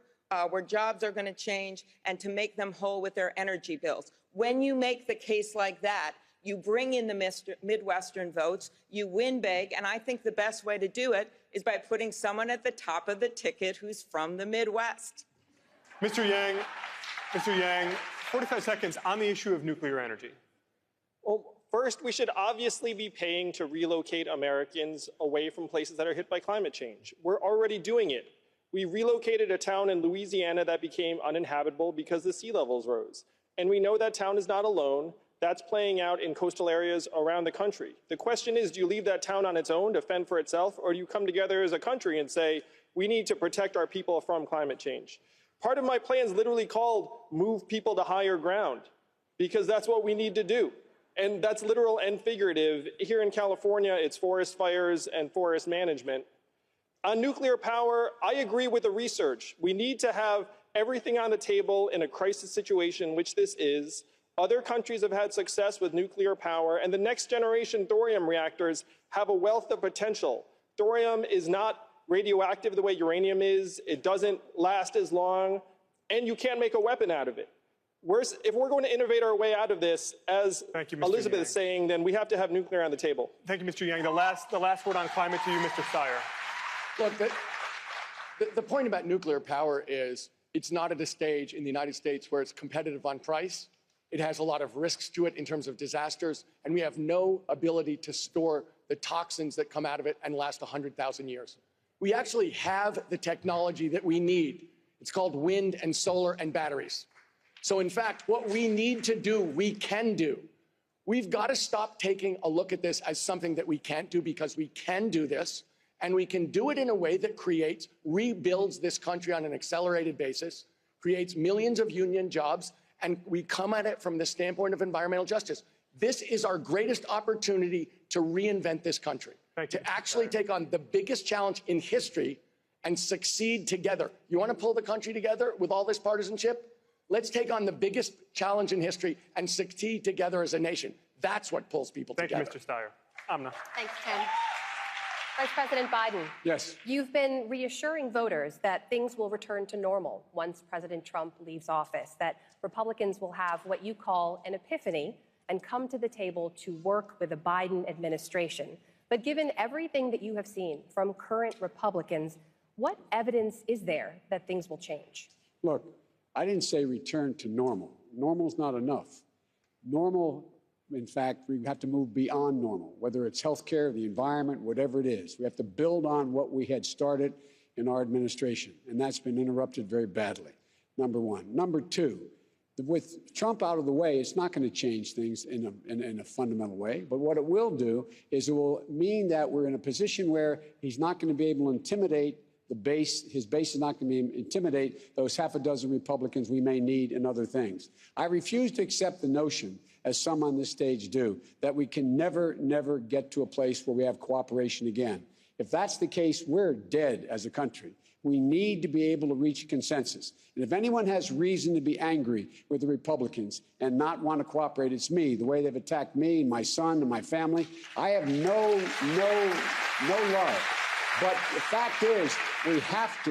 where jobs are going to change, and to make them whole with their energy bills. When you make the case like that, you bring in the Midwestern votes, you win big, and I think the best way to do it is by putting someone at the top of the ticket who's from the Midwest. Mr. Yang, 45 seconds on the issue of nuclear energy. Well, first, we should obviously be paying to relocate Americans away from places that are hit by climate change. We're already doing it. We relocated a town in Louisiana that became uninhabitable because the sea levels rose. And we know that town is not alone. That's playing out in coastal areas around the country. The question is, do you leave that town on its own to fend for itself, or do you come together as a country and say, we need to protect our people from climate change? Part of my plan is literally called Move People to Higher Ground, because that's what we need to do. And that's literal and figurative. Here in California, it's forest fires and forest management. On nuclear power, I agree with the research. We need to have everything on the table in a crisis situation, which this is. Other countries have had success with nuclear power, and the next generation thorium reactors have a wealth of potential. Thorium is not radioactive the way uranium is. It doesn't last as long, and you can't make a weapon out of it. If we're going to innovate our way out of this, as Elizabeth is saying, then we have to have nuclear on the table. Thank you, Mr. Yang. The last word on climate to you, Mr. Steyer. Look, the point about nuclear power is it's not at a stage in the United States where it's competitive on price. It has a lot of risks to it in terms of disasters, and we have no ability to store the toxins that come out of it and last 100,000 years. We actually have the technology that we need. It's called wind and solar and batteries. So in fact, what we need to do, we can do. We've got to stop taking a look at this as something that we can't do, because we can do this, and we can do it in a way that rebuilds this country on an accelerated basis, creates millions of union jobs, and we come at it from the standpoint of environmental justice. This is our greatest opportunity to reinvent this country, to actually take on the biggest challenge in history and succeed together. You want to pull the country together with all this partisanship? Let's take on the biggest challenge in history and succeed together as a nation. That's what pulls people together. Thank you, Mr. Steyer. Amna. Thanks, Ken. Vice President Biden. Yes. You've been reassuring voters that things will return to normal once President Trump leaves office, that Republicans will have what you call an epiphany and come to the table to work with the Biden administration. But given everything that you have seen from current Republicans, what evidence is there that things will change? Look, I didn't say return to normal. Normal's not enough. Normal, in fact, we have to move beyond normal, whether it's healthcare, the environment, whatever it is. We have to build on what we had started in our administration, and that's been interrupted very badly, number one. Number two, with Trump out of the way, it's not going to change things in a fundamental way. But what it will do is it will mean that we're in a position where he's not going to be able to intimidate the base. His base is not going to be intimidate those half a dozen Republicans we may need and other things. I refuse to accept the notion, as some on this stage do, that we can never get to a place where we have cooperation again. If that's the case, we're dead as a country. We need to be able to reach consensus. And if anyone has reason to be angry with the Republicans and not want to cooperate, it's me, the way they've attacked me and my son and my family. I have no love. But the fact is, we have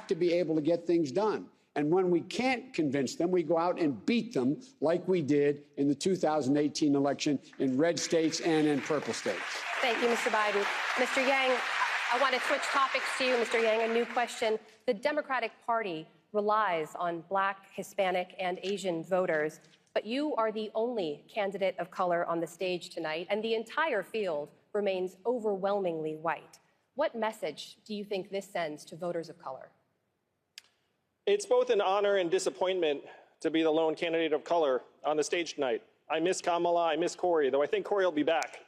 to be able to get things done. And when we can't convince them, we go out and beat them like we did in the 2018 election in red states and in purple states. Thank you, Mr. Biden. Mr. Yang, I want to switch topics to you, Mr. Yang. A new question. The Democratic Party relies on Black, Hispanic, and Asian voters, but you are the only candidate of color on the stage tonight, and the entire field remains overwhelmingly white. What message do you think this sends to voters of color? It's both an honor and disappointment to be the lone candidate of color on the stage tonight. I miss Kamala, I miss Cory, though I think Cory will be back.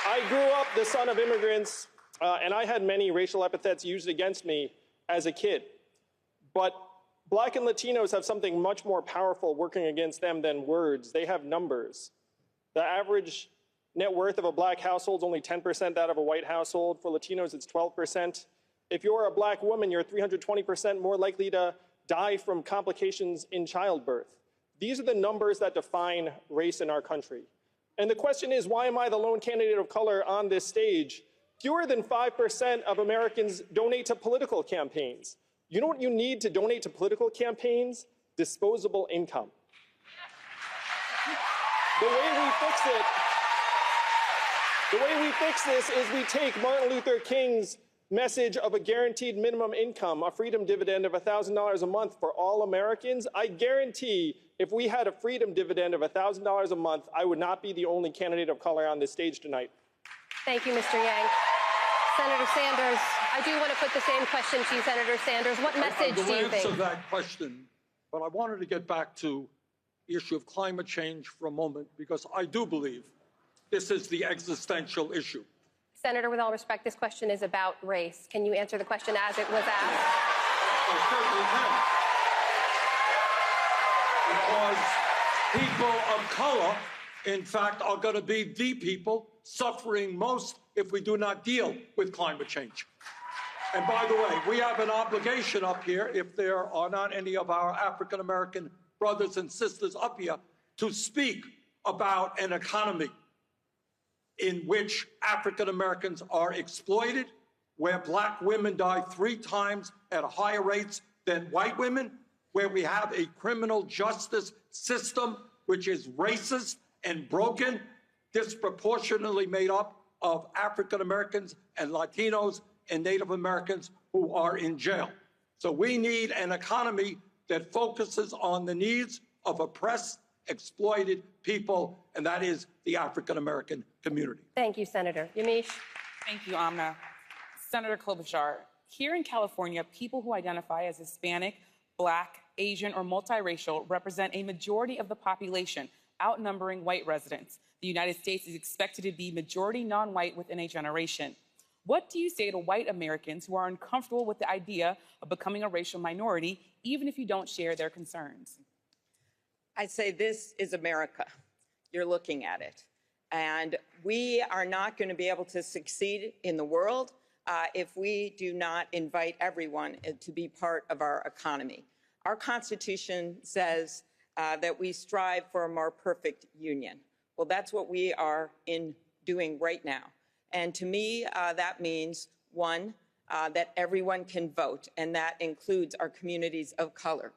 I grew up the son of immigrants, and I had many racial epithets used against me as a kid. But Black and Latinos have something much more powerful working against them than words. They have numbers. The average net worth of a Black household is only 10% that of a white household. For Latinos, it's 12%. If you're a Black woman, you're 320% more likely to die from complications in childbirth. These are the numbers that define race in our country. And the question is, why am I the lone candidate of color on this stage? Fewer than 5% of Americans donate to political campaigns. You know what you need to donate to political campaigns? Disposable income. The way we fix this is we take Martin Luther King's message of a guaranteed minimum income, a freedom dividend of $1,000 a month for all Americans. I guarantee if we had a freedom dividend of $1,000 a month, I would not be the only candidate of color on this stage tonight. Thank you, Mr. Yang. Senator Sanders, I do want to put the same question to you, Senator Sanders. What message do you think? I'll answer that question, but I wanted to get back to the issue of climate change for a moment, because I do believe this is the existential issue. Senator, with all respect, this question is about race. Can you answer the question as it was asked? I certainly can. Because people of color, in fact, are going to be the people suffering most if we do not deal with climate change. And by the way, we have an obligation up here, if there are not any of our African-American brothers and sisters up here, to speak about an economy in which African Americans are exploited, where Black women die 3 times at higher rates than white women, where we have a criminal justice system which is racist and broken, disproportionately made up of African Americans and Latinos and Native Americans who are in jail. So we need an economy that focuses on the needs of oppressed, exploited people, and that is the African-American community. Thank you, Senator. Yamiche. Thank you, Amna. Senator Klobuchar, here in California, people who identify as Hispanic, Black, Asian, or multiracial represent a majority of the population, outnumbering white residents. The United States is expected to be majority non-white within a generation. What do you say to white Americans who are uncomfortable with the idea of becoming a racial minority, even if you don't share their concerns? I say this is America. You're looking at it. And we are not going to be able to succeed in the world if we do not invite everyone to be part of our economy. Our Constitution says that we strive for a more perfect union. Well, that's what we are doing right now. And to me, that means, one, that everyone can vote, and that includes our communities of color.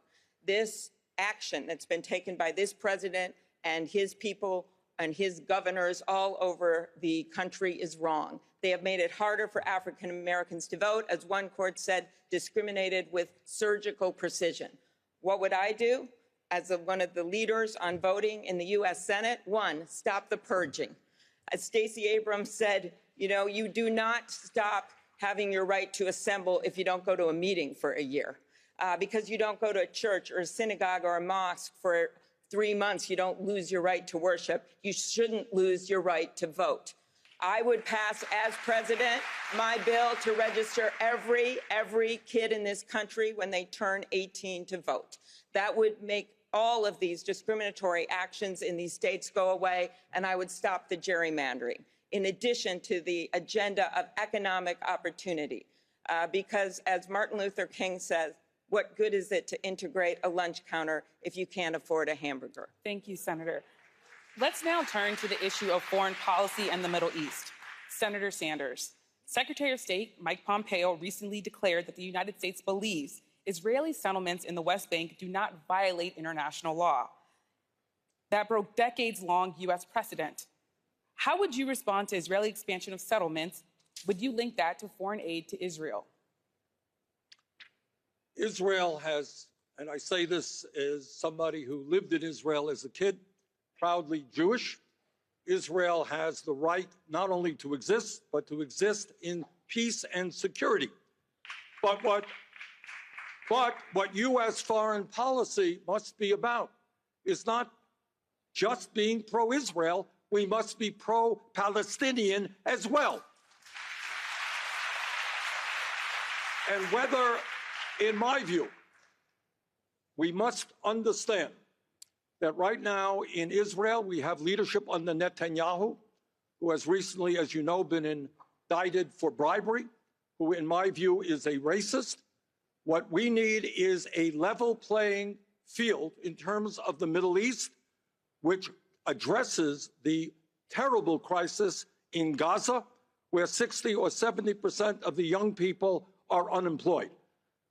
This action that's been taken by this president and his people and his governors all over the country is wrong. They have made it harder for African Americans to vote, as one court said, discriminated with surgical precision. What would I do as one of the leaders on voting in the U.S. Senate? One, stop the purging. As Stacey Abrams said, you know, you do not stop having your right to assemble if you don't go to a meeting for a year. Because you don't go to a church or a synagogue or a mosque for 3 months, you don't lose your right to worship. You shouldn't lose your right to vote. I would pass, as president, my bill to register every kid in this country when they turn 18 to vote. That would make all of these discriminatory actions in these states go away, and I would stop the gerrymandering, in addition to the agenda of economic opportunity. Because, as Martin Luther King says, what good is it to integrate a lunch counter if you can't afford a hamburger? Thank you, Senator. Let's now turn to the issue of foreign policy and the Middle East. Senator Sanders, Secretary of State Mike Pompeo recently declared that the United States believes Israeli settlements in the West Bank do not violate international law. That broke decades-long U.S. precedent. How would you respond to Israeli expansion of settlements? Would you link that to foreign aid to Israel? Israel has, and I say this as somebody who lived in Israel as a kid, proudly Jewish, Israel has the right not only to exist, but to exist in peace and security. But what U.S. foreign policy must be about is not just being pro-Israel, we must be pro-Palestinian as well. And whether, in my view, we must understand that right now in Israel, we have leadership under Netanyahu, who has recently, as you know, been indicted for bribery, who in my view is a racist. What we need is a level playing field in terms of the Middle East, which addresses the terrible crisis in Gaza, where 60 or 70% of the young people are unemployed.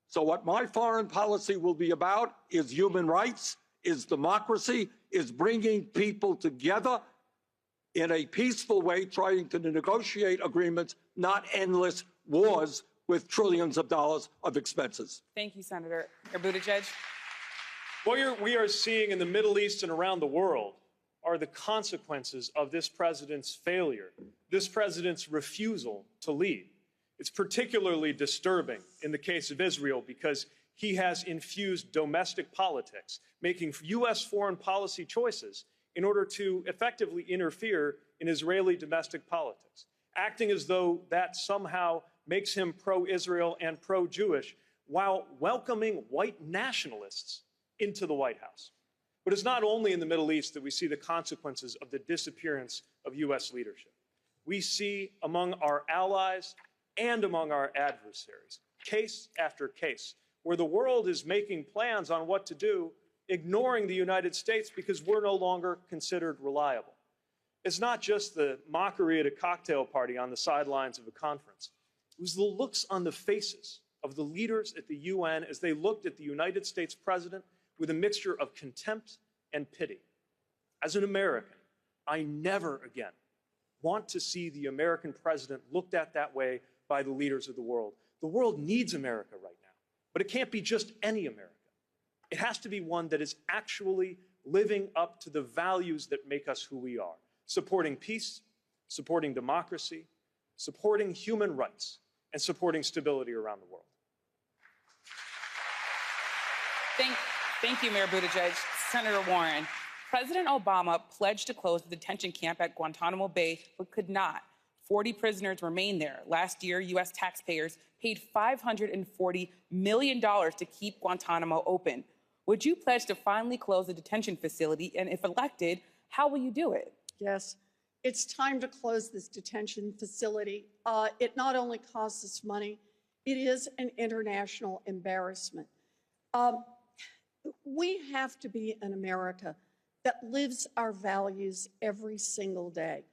So what my foreign policy will be about is human rights, is democracy, is bringing people together in a peaceful way, trying to negotiate agreements, not endless wars with trillions of dollars of expenses. Thank you, Senator. Mayor Buttigieg. What we are seeing in the Middle East and around the world are the consequences of this president's failure, this president's refusal to lead. It's particularly disturbing in the case of Israel because he has infused domestic politics, making U.S. foreign policy choices in order to effectively interfere in Israeli domestic politics, acting as though that somehow makes him pro-Israel and pro-Jewish while welcoming white nationalists into the White House. But it's not only in the Middle East that we see the consequences of the disappearance of U.S. leadership. We see among our allies and among our adversaries, case after case, where the world is making plans on what to do, ignoring the United States because we're no longer considered reliable. It's not just the mockery at a cocktail party on the sidelines of a conference. It was the looks on the faces of the leaders at the UN as they looked at the United States president with a mixture of contempt and pity. As an American, I never again want to see the American president looked at that way by the leaders of the world. The world needs America right now, but it can't be just any America. It has to be one that is actually living up to the values that make us who we are, supporting peace, supporting democracy, supporting human rights, and supporting stability around the world. Thank you, Mayor Buttigieg. Senator Warren, President Obama pledged to close the detention camp at Guantanamo Bay, but could not. 40 prisoners remain there. Last year, U.S. taxpayers paid $540 million to keep Guantanamo open. Would you pledge to finally close the detention facility? And if elected, how will you do it? Yes, it's time to close this detention facility. It not only costs us money, it is an international embarrassment. We have to be an America that lives our values every single day.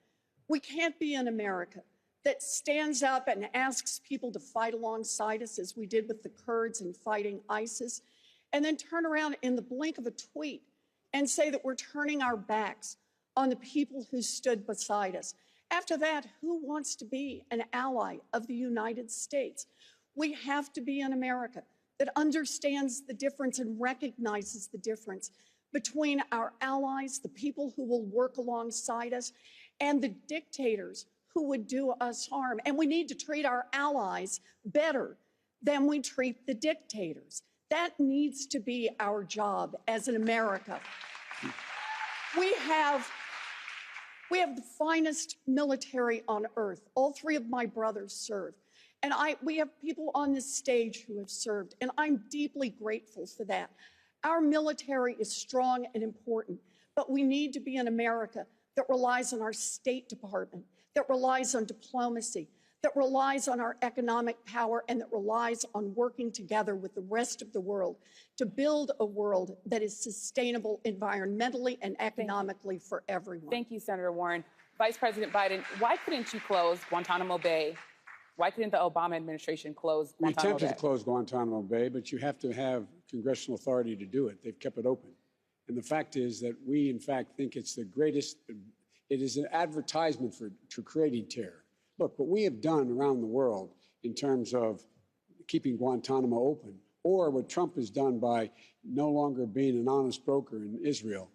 We can't be an America that stands up and asks people to fight alongside us, as we did with the Kurds in fighting ISIS, and then turn around in the blink of a tweet and say that we're turning our backs on the people who stood beside us. After that, who wants to be an ally of the United States? We have to be an America that understands the difference and recognizes the difference between our allies, the people who will work alongside us, and the dictators who would do us harm. And we need to treat our allies better than we treat the dictators. That needs to be our job as an America. We have the finest military on earth. All three of my brothers served. And we have people on this stage who have served, and I'm deeply grateful for that. Our military is strong and important, but we need to be an America that relies on our State Department, that relies on diplomacy, that relies on our economic power, and that relies on working together with the rest of the world to build a world that is sustainable environmentally and economically for everyone. Thank you, Senator Warren. Vice President Biden, why couldn't you close Guantanamo Bay? Why couldn't the Obama administration close We Guantanamo attempted Bay? to close Guantanamo Bay, but you have to have congressional authority to do it. They've kept it open. And the fact is that we, in fact, think it's the greatest, it is an advertisement for creating terror. Look, what we have done around the world in terms of keeping Guantanamo open, or what Trump has done by no longer being an honest broker in Israel,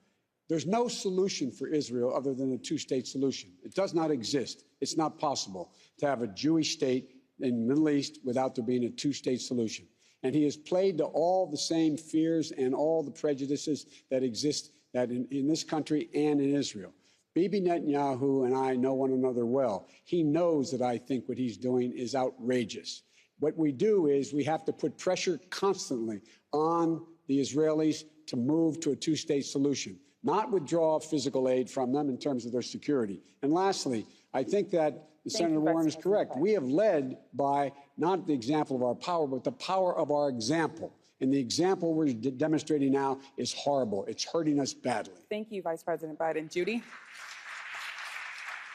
there's no solution for Israel other than a two-state solution. It does not exist. It's not possible to have a Jewish state in the Middle East without there being a two-state solution. And he has played to all the same fears and all the prejudices that exist in this country and in Israel. Bibi Netanyahu and I know one another well. He knows that I think what he's doing is outrageous. What we do is we have to put pressure constantly on the Israelis to move to a two-state solution, not withdraw physical aid from them in terms of their security. And lastly, I think that Senator Warren is correct. We have led by not the example of our power, but the power of our example. And the example we're demonstrating now is horrible. It's hurting us badly. Thank you, Vice President Biden. Judy?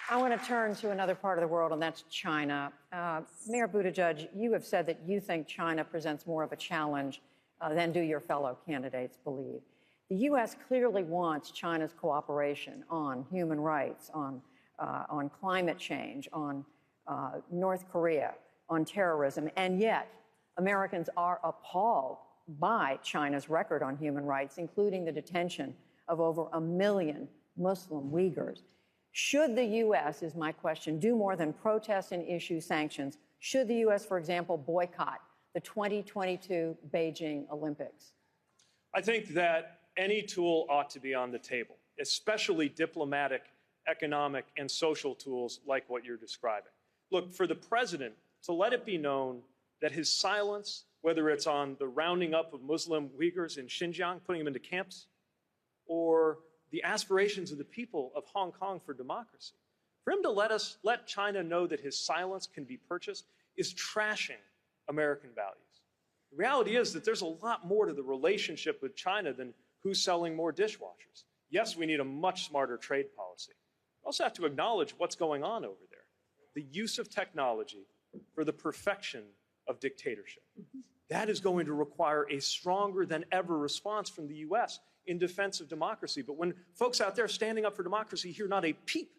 I want to turn to another part of the world, and that's China. Mayor Buttigieg, you have said that you think China presents more of a challenge than do your fellow candidates believe. The U.S. clearly wants China's cooperation on human rights, on climate change, on North Korea, on terrorism, and yet Americans are appalled by China's record on human rights, including the detention of over 1 million Muslim Uyghurs. Should the U.S., is my question, do more than protest and issue sanctions? Should the U.S., for example, boycott the 2022 Beijing Olympics? I think that any tool ought to be on the table, especially diplomatic, economic, and social tools like what you're describing. Look, for the president to let it be known that his silence, whether it's on the rounding up of Muslim Uyghurs in Xinjiang, putting them into camps, or the aspirations of the people of Hong Kong for democracy, for him to let China know that his silence can be purchased is trashing American values. The reality is that there's a lot more to the relationship with China than who's selling more dishwashers. Yes, we need a much smarter trade policy. We also have to acknowledge what's going on over there. The use of technology for the perfection of dictatorship. That is going to require a stronger than ever response from the U.S. in defense of democracy. But when folks out there standing up for democracy hear not a peep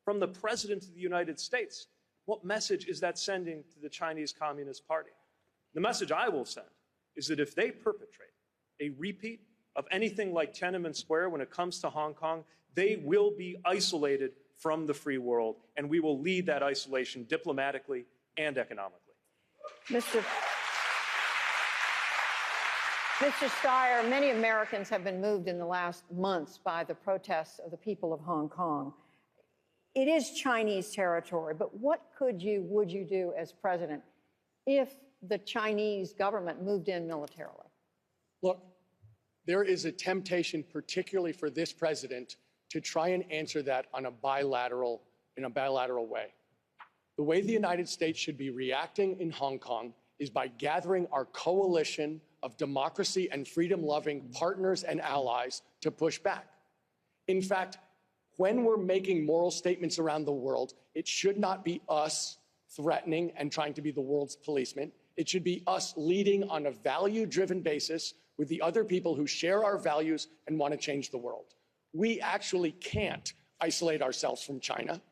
from the President of the United States, what message is that sending to the Chinese Communist Party? The message I will send is that if they perpetrate a repeat of anything like Tiananmen Square when it comes to Hong Kong, they will be isolated from the free world, and we will lead that isolation diplomatically and economically. Mr. Steyer, many Americans have been moved in the last months by the protests of the people of Hong Kong. It is Chinese territory, but what would you do as president if the Chinese government moved in militarily? Look, there is a temptation, particularly for this president, to try and answer that in a bilateral way. The way the United States should be reacting in Hong Kong is by gathering our coalition of democracy and freedom-loving partners and allies to push back. In fact, when we're making moral statements around the world, it should not be us threatening and trying to be the world's policeman. It should be us leading on a value-driven basis with the other people who share our values and want to change the world. We actually can't isolate ourselves from China.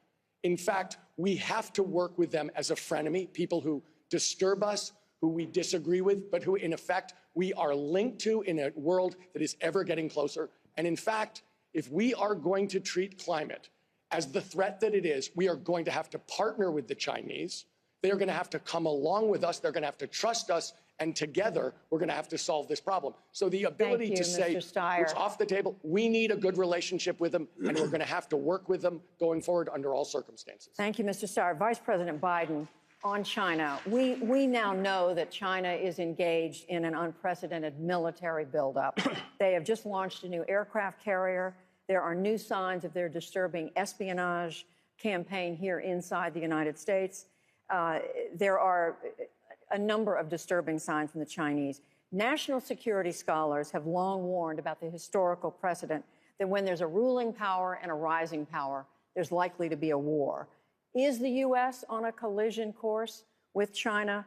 In fact, we have to work with them as a frenemy, people who disturb us, who we disagree with, but who, in effect, we are linked to in a world that is ever getting closer. And in fact, if we are going to treat climate as the threat that it is, we are going to have to partner with the Chinese. They are going to have to come along with us. They're going to have to trust us. And together, we're going to have to solve this problem. So the ability to say, it's off the table, we need a good relationship with them, and we're going to have to work with them going forward under all circumstances. Thank you, Mr. Steyer. Vice President Biden, on China, we now know that China is engaged in an unprecedented military buildup. They have just launched a new aircraft carrier. There are new signs of their disturbing espionage campaign here inside the United States. There are a number of disturbing signs from the Chinese. National security scholars have long warned about the historical precedent that when there's a ruling power and a rising power, there's likely to be a war. Is the U.S. on a collision course with China?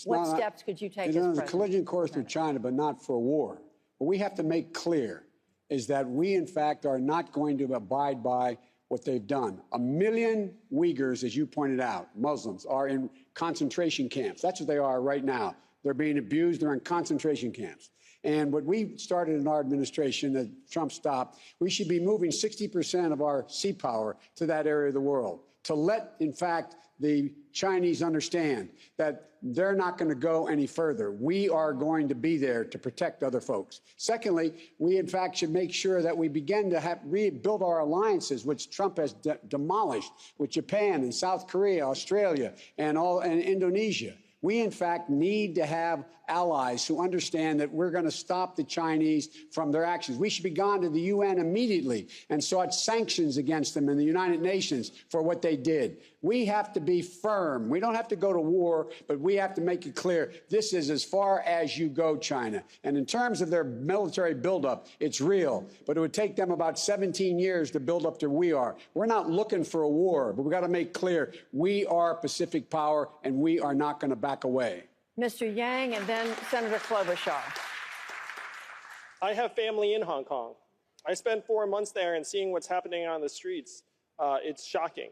What steps could you take as president? It's on a collision course with China, but not for a war. What we have to make clear is that we, in fact, are not going to abide by what they've done. 1 million Uyghurs, as you pointed out, Muslims, are in concentration camps. That's what they are right now. They're being abused. They're in concentration camps. And what we started in our administration that Trump stopped, we should be moving 60% of our sea power to that area of the world to let, in fact, the Chinese understand that they're not going to go any further. We are going to be there to protect other folks. Secondly, we, in fact, should make sure that we begin to rebuild our alliances, which Trump has demolished with Japan and South Korea, Australia, and Indonesia. We, in fact, need to have allies who understand that we're going to stop the Chinese from their actions. We should be gone to the UN immediately and sought sanctions against them in the United Nations for what they did. We have to be firm. We don't have to go to war, but we have to make it clear this is as far as you go, China. And in terms of their military buildup, it's real, but it would take them about 17 years to build up to where we are. We're not looking for a war, but we've got to make clear we are Pacific power, and we are not going to back away. Mr. Yang and then Senator Klobuchar. I have family in Hong Kong. I spent 4 months there, and seeing what's happening on the streets, it's shocking.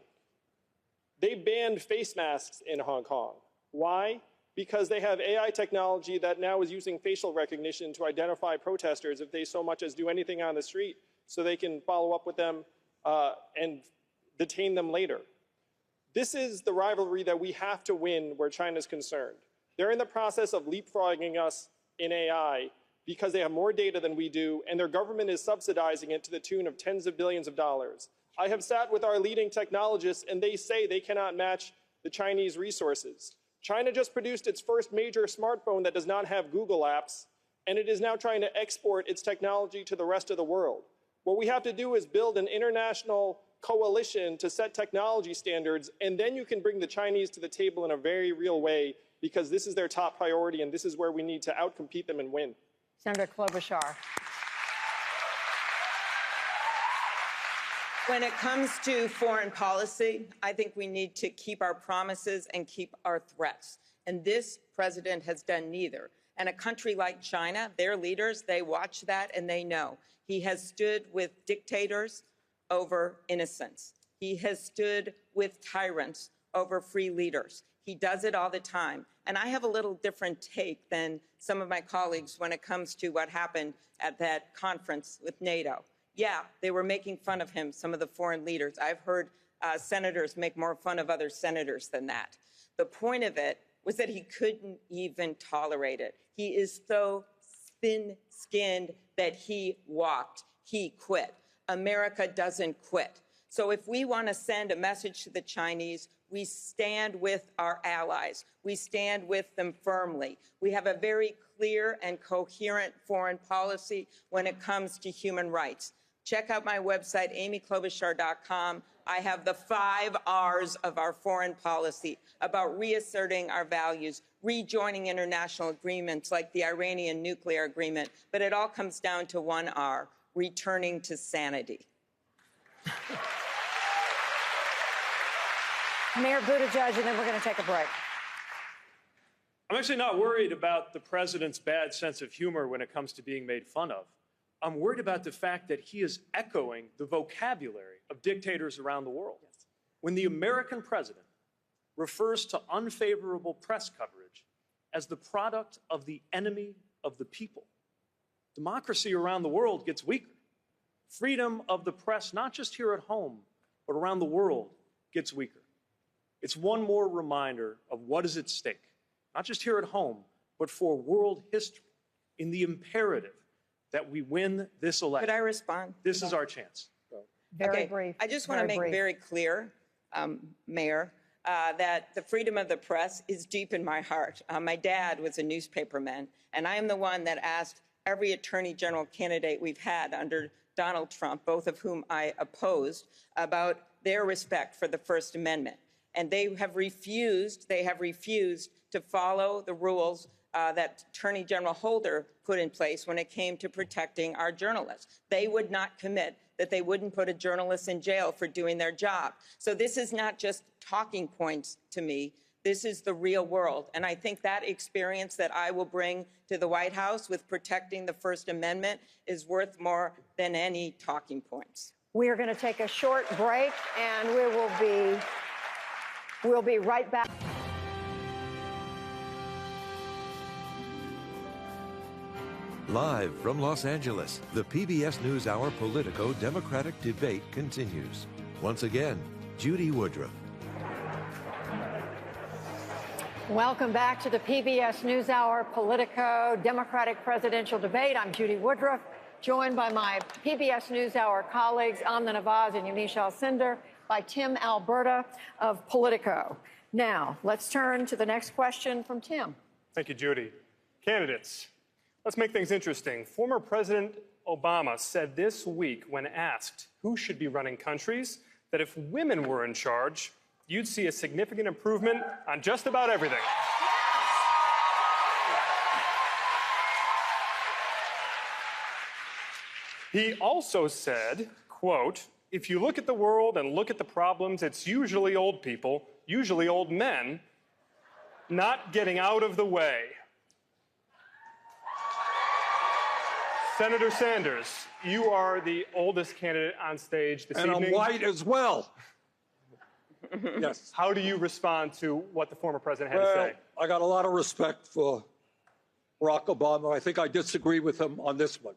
They banned face masks in Hong Kong. Why? Because they have AI technology that now is using facial recognition to identify protesters if they so much as do anything on the street, so they can follow up with them and detain them later. This is the rivalry that we have to win where China's concerned. They're in the process of leapfrogging us in AI because they have more data than we do, and their government is subsidizing it to the tune of tens of billions of dollars. I have sat with our leading technologists, and they say they cannot match the Chinese resources. China just produced its first major smartphone that does not have Google apps, and it is now trying to export its technology to the rest of the world. What we have to do is build an international coalition to set technology standards, and then you can bring the Chinese to the table in a very real way, because this is their top priority, and this is where we need to outcompete them and win. Senator Klobuchar. When it comes to foreign policy, I think we need to keep our promises and keep our threats. And this president has done neither. And a country like China, their leaders, they watch that and they know. He has stood with dictators over innocents. He has stood with tyrants over free leaders. He does it all the time. And I have a little different take than some of my colleagues when it comes to what happened at that conference with NATO. Yeah, they were making fun of him, some of the foreign leaders. I've heard senators make more fun of other senators than that. The point of it was that he couldn't even tolerate it. He is so thin-skinned that he walked. He quit. America doesn't quit. So if we want to send a message to the Chinese, we stand with our allies. We stand with them firmly. We have a very clear and coherent foreign policy when it comes to human rights. Check out my website, amyklobuchar.com. I have the 5 R's of our foreign policy about reasserting our values, rejoining international agreements like the Iranian nuclear agreement. But it all comes down to 1 R, returning to sanity. Mayor Buttigieg, and then we're going to take a break. I'm actually not worried about the president's bad sense of humor when it comes to being made fun of. I'm worried about the fact that he is echoing the vocabulary of dictators around the world. When the American president refers to unfavorable press coverage as the product of the enemy of the people, democracy around the world gets weaker. Freedom of the press, not just here at home, but around the world, gets weaker. It's one more reminder of what is at stake, not just here at home, but for world history, in the imperative that we win this election. Could I respond? This is our chance. Very brief. I just want to make very clear, Mayor, that the freedom of the press is deep in my heart. My dad was a newspaperman, and I am the one that asked every attorney general candidate we've had under Donald Trump, both of whom I opposed, about their respect for the First Amendment. And they have refused to follow the rules that Attorney General Holder put in place when it came to protecting our journalists. They would not commit that they wouldn't put a journalist in jail for doing their job. So this is not just talking points to me. This is the real world. And I think that experience that I will bring to the White House with protecting the First Amendment is worth more than any talking points. We are going to take a short break, and we'll be right back. Live from Los Angeles, the PBS NewsHour Politico Democratic debate continues. Once again, Judy Woodruff. Welcome back to the PBS NewsHour Politico Democratic presidential debate. I'm Judy Woodruff, joined by my PBS NewsHour colleagues Amna Nawaz and Yamiche Alcindor, by Tim Alberta of Politico. Now, let's turn to the next question from Tim. Thank you, Judy. Candidates, let's make things interesting. Former President Obama said this week, when asked who should be running countries, that if women were in charge, you'd see a significant improvement on just about everything. He also said, quote, if you look at the world and look at the problems, it's usually old people, usually old men, not getting out of the way. Senator Sanders, you are the oldest candidate on stage this evening. And I'm white as well. Yes. How do you respond to what the former president had to say? I got a lot of respect for Barack Obama. I think I disagree with him on this one.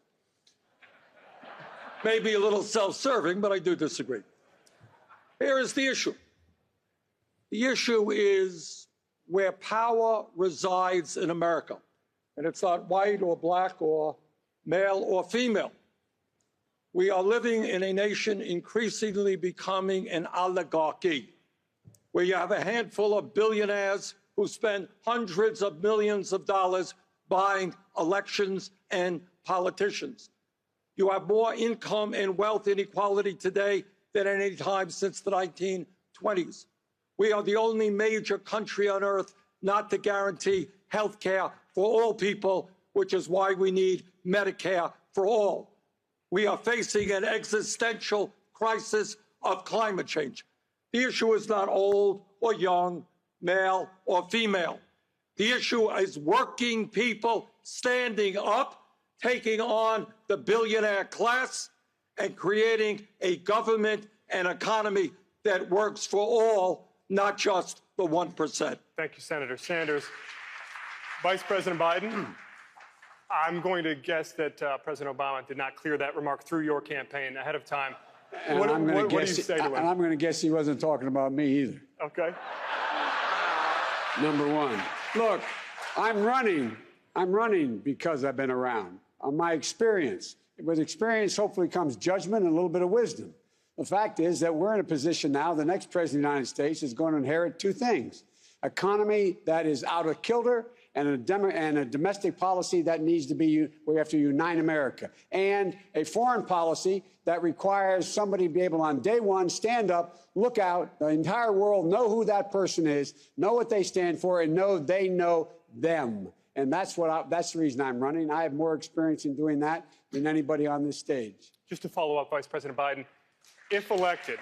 Maybe a little self-serving, but I do disagree. Here is the issue. The issue is where power resides in America. And it's not white or black or male or female. We are living in a nation increasingly becoming an oligarchy, where you have a handful of billionaires who spend hundreds of millions of dollars buying elections and politicians. You have more income and wealth inequality today than at any time since the 1920s. We are the only major country on earth not to guarantee health care for all people, which is why we need Medicare for all. We are facing an existential crisis of climate change. The issue is not old or young, male or female. The issue is working people standing up, taking on the billionaire class, and creating a government and economy that works for all, not just the 1%. Thank you, Senator Sanders. Vice President Biden, I'm going to guess that President Obama did not clear that remark through your campaign ahead of time. And What I'm do going you to say to him? and I'm going to guess he wasn't talking about me either. Okay. Number one. Look, I'm running because I've been around. On my experience. With experience, hopefully comes judgment and a little bit of wisdom. The fact is that we're in a position now, the next president of the United States is going to inherit two things. Economy that is out of kilter, and a domestic policy that needs to be, we have to unite America. And a foreign policy that requires somebody to be able on day one, stand up, look out, the entire world know who that person is, know what they stand for, and know they know them. And that's the reason I'm running. I have more experience in doing that than anybody on this stage. Just to follow up, Vice President Biden, if elected,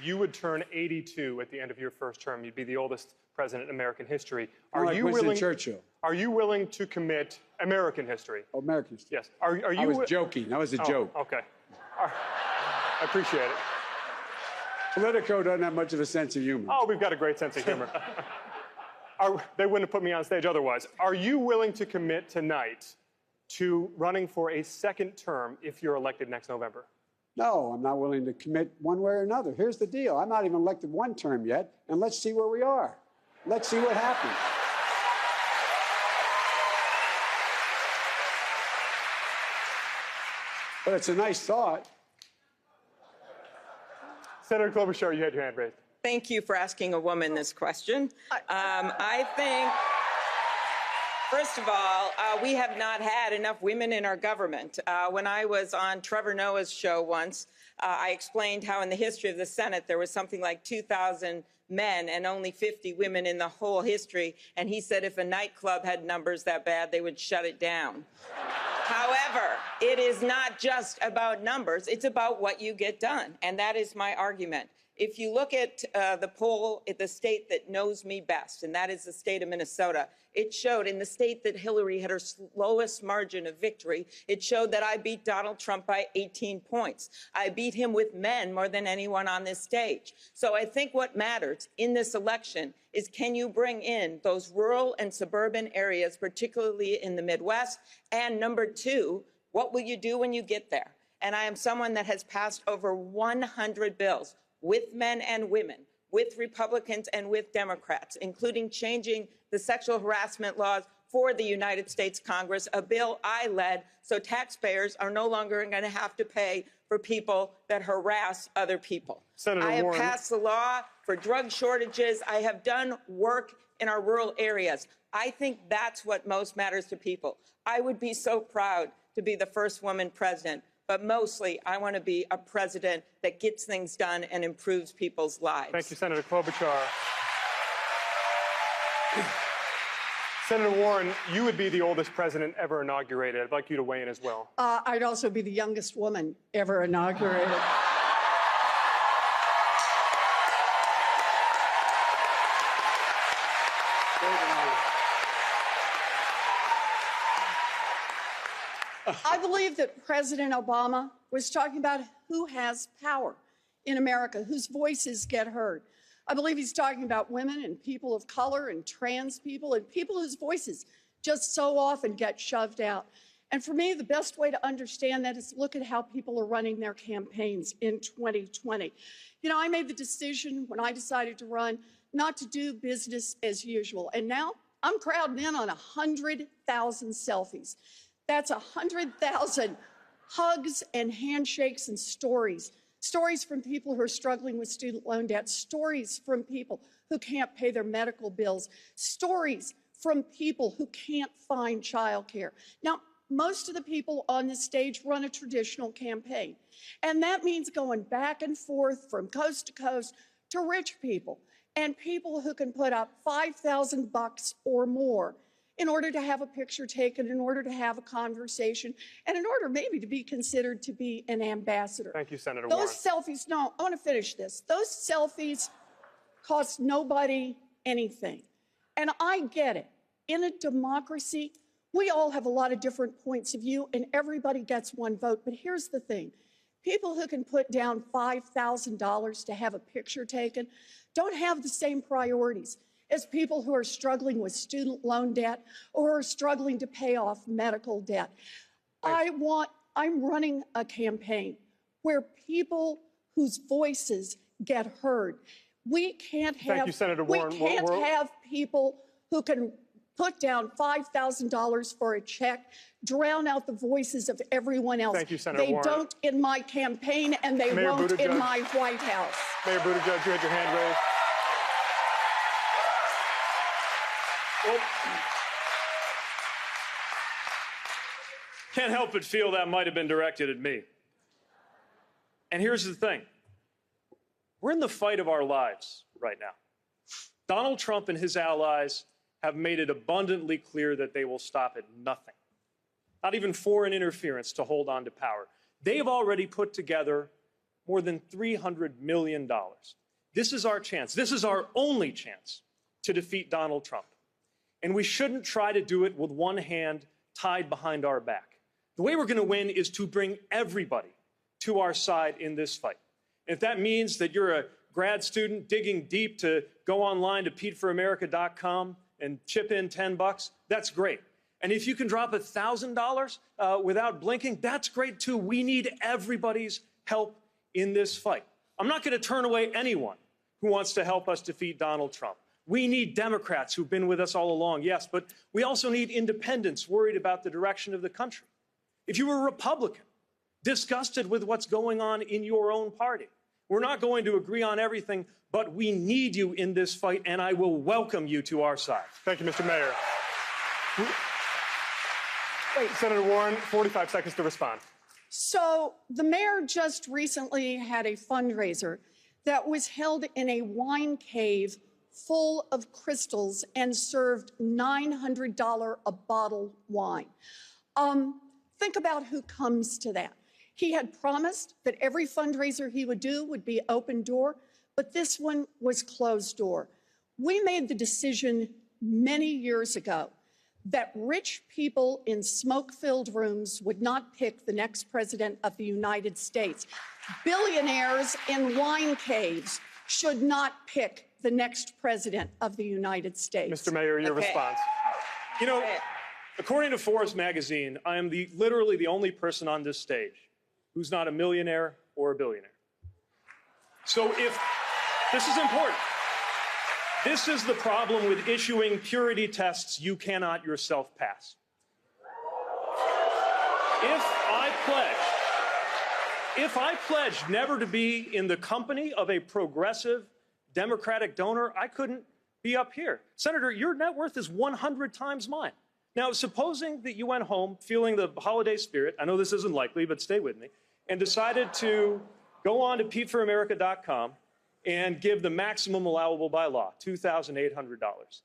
you would turn 82 at the end of your first term. You'd be the oldest president in American history. More like Winston Churchill. Are you willing to commit American history? Oh, American history. Yes. Are you? I was joking. That was a joke. Okay. I appreciate it. Politico doesn't have much of a sense of humor. Oh, we've got a great sense of humor. They wouldn't have put me on stage otherwise. Are you willing to commit tonight to running for a second term if you're elected next November? No, I'm not willing to commit one way or another. Here's the deal. I'm not even elected one term yet, and let's see where we are. Let's see what happens. But it's a nice thought. Senator Klobuchar, you had your hand raised. Thank you for asking a woman this question. I think, first of all, we have not had enough women in our government. When I was on Trevor Noah's show once, I explained how in the history of the Senate there was something like 2,000 men and only 50 women in the whole history. And he said if a nightclub had numbers that bad, they would shut it down. However, it is not just about numbers. It's about what you get done. And that is my argument. If you look at the poll at the state that knows me best, and that is the state of Minnesota, it showed in the state that Hillary had her lowest margin of victory, it showed that I beat Donald Trump by 18 points. I beat him with men more than anyone on this stage. So I think what matters in this election is can you bring in those rural and suburban areas, particularly in the Midwest? And number two, what will you do when you get there? And I am someone that has passed over 100 bills with men and women, with Republicans and with Democrats, including changing the sexual harassment laws for the United States Congress, a bill I led so taxpayers are no longer going to have to pay for people that harass other people. Senator I have Warren. passed the law for drug shortages. I have done work in our rural areas. I think that's what most matters to people. I would be so proud to be the first woman president. But mostly, I want to be a president that gets things done and improves people's lives. Thank you, Senator Klobuchar. Senator Warren, you would be the oldest president ever inaugurated. I'd like you to weigh in as well. I'd also be the youngest woman ever inaugurated. I believe that President Obama was talking about who has power in America, whose voices get heard. I believe he's talking about women and people of color and trans people and people whose voices just so often get shoved out. And for me, the best way to understand that is look at how people are running their campaigns in 2020. You know, I made the decision when I decided to run not to do business as usual. And now I'm crowding in on 100,000 selfies. That's 100,000 hugs and handshakes and stories. Stories from people who are struggling with student loan debt. Stories from people who can't pay their medical bills. Stories from people who can't find childcare. Now, most of the people on this stage run a traditional campaign. And that means going back and forth from coast to coast to rich people and people who can put up $5,000 or more in order to have a picture taken, in order to have a conversation, and in order maybe to be considered to be an ambassador. Thank you, Senator Warren. Those selfies, no, I want to finish this. Those selfies cost nobody anything. And I get it. In a democracy, we all have a lot of different points of view, and everybody gets one vote. But here's the thing. People who can put down $5,000 to have a picture taken don't have the same priorities as people who are struggling with student loan debt or are struggling to pay off medical debt. I'm running a campaign where people whose voices get heard. We can't have, Thank you, Senator Warren. We can't have people who can put down $5,000 for a check, drown out the voices of everyone else. Thank you, Senator They Warren. don't in my campaign, and they Mayor won't in Buttigieg. my White House. Mayor Buttigieg, you had your hand raised. Can't help but feel that might have been directed at me. And here's the thing. We're in the fight of our lives right now. Donald Trump and his allies have made it abundantly clear that they will stop at nothing, not even foreign interference, to hold on to power. They have already put together more than $300 million. This is our chance. This is our only chance to defeat Donald Trump. And we shouldn't try to do it with one hand tied behind our back. The way we're going to win is to bring everybody to our side in this fight. And if that means that you're a grad student digging deep to go online to PeteForAmerica.com and chip in $10, that's great. And if you can drop $1,000 without blinking, that's great too. We need everybody's help in this fight. I'm not going to turn away anyone who wants to help us defeat Donald Trump. We need Democrats who've been with us all along, yes, but we also need independents worried about the direction of the country. If you were a Republican, disgusted with what's going on in your own party, we're not going to agree on everything, but we need you in this fight, and I will welcome you to our side. Thank you, Mr. Mayor. Senator Warren, 45 seconds to respond. So the mayor just recently had a fundraiser that was held in a wine cave full of crystals and served $900 a bottle wine. Think about who comes to that. He had promised that every fundraiser he would do would be open door, but this one was closed door. We made the decision many years ago that rich people in smoke-filled rooms would not pick the next president of the United States. Billionaires in wine caves should not pick the next president of the United States. Mr. Mayor, your response. You know, according to Forbes magazine, I am literally the only person on this stage who's not a millionaire or a billionaire. So if this is important, this is the problem with issuing purity tests you cannot yourself pass. If I pledged never to be in the company of a progressive Democratic donor, I couldn't be up here. Senator, your net worth is 100 times mine. Now, supposing that you went home feeling the holiday spirit, I know this isn't likely, but stay with me, and decided to go on to PeteForAmerica.com and give the maximum allowable by law, $2,800.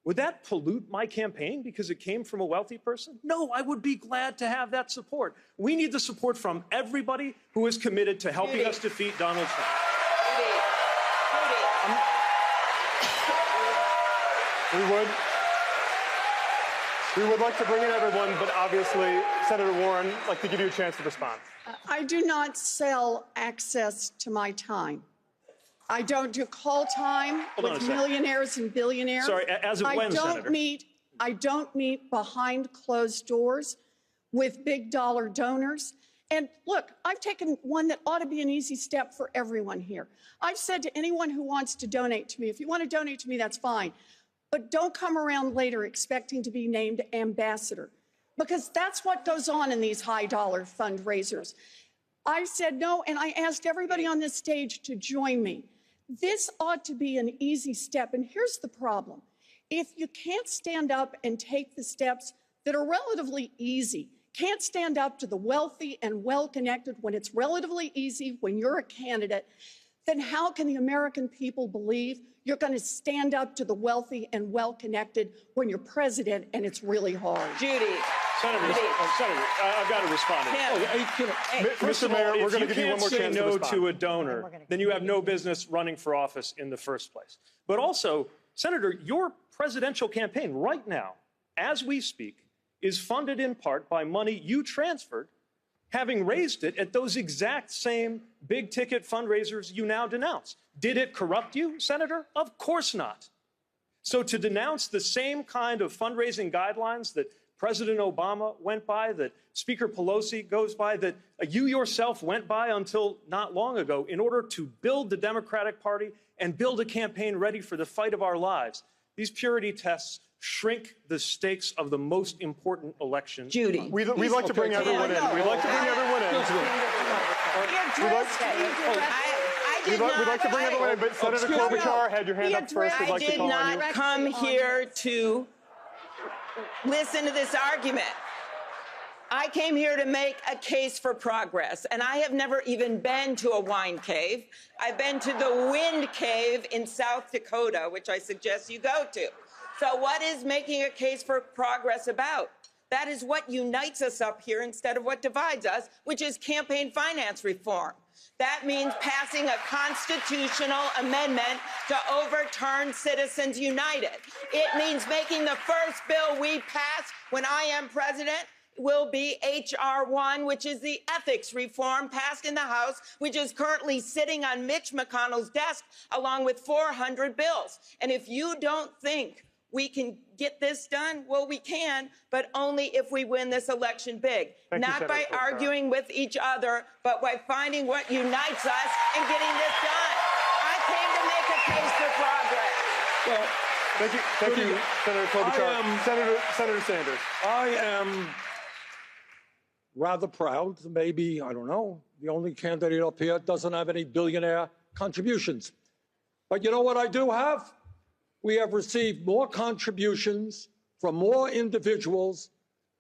Would that pollute my campaign because it came from a wealthy person? No, I would be glad to have that support. We need the support from everybody who is committed to helping us defeat Donald Trump. We would like to bring in everyone, but obviously, Senator Warren, I'd like to give you a chance to respond. I do not sell access to my time. I don't do call time with millionaires and billionaires. Sorry, as of when, Senator? I don't meet behind closed doors with big dollar donors. And look, I've taken one that ought to be an easy step for everyone here. I've said to anyone who wants to donate to me, if you want to donate to me, that's fine. But don't come around later expecting to be named ambassador, because that's what goes on in these high-dollar fundraisers. I said no, and I asked everybody on this stage to join me. This ought to be an easy step, and here's the problem. If you can't stand up and take the steps that are relatively easy, can't stand up to the wealthy and well-connected when it's relatively easy when you're a candidate, then how can the American people believe you're going to stand up to the wealthy and well-connected when you're president and it's really hard? Judy. Senator, I've got to respond. Mr. Mayor, we're going to give you one more chance to respond. If you can't say no to a donor, then you have no business running for office in the first place. But also, Senator, your presidential campaign right now, as we speak, is funded in part by money you transferred, having raised it at those exact same big-ticket fundraisers you now denounce. Did it corrupt you, Senator? Of course not. So to denounce the same kind of fundraising guidelines that President Obama went by, that Speaker Pelosi goes by, that you yourself went by until not long ago in order to build the Democratic Party and build a campaign ready for the fight of our lives, these purity tests shrink the stakes of the most important election. Judy. We'd like to bring everyone in. We'd like to bring everyone in. We'd like to bring everyone in, but Senator Klobuchar had your hand up first. We'd like to call on you. I did not come here to listen to this argument. I came here to make a case for progress, and I have never even been to a wine cave. I've been to the Wind Cave in South Dakota, which I suggest you go to. So what is making a case for progress about? That is what unites us up here instead of what divides us, which is campaign finance reform. That means passing a constitutional amendment to overturn Citizens United. It means making the first bill we pass when I am president will be H.R. 1, which is the ethics reform passed in the House, which is currently sitting on Mitch McConnell's desk, along with 400 bills. And if you don't think we can get this done, well, we can, but only if we win this election big. Not by arguing with each other, but by finding what unites us and getting this done. I came to make a case for progress. Well, Thank you, Senator Klobuchar. Senator Sanders. I am rather proud, maybe, I don't know, the only candidate up here doesn't have any billionaire contributions. But you know what I do have? We have received more contributions from more individuals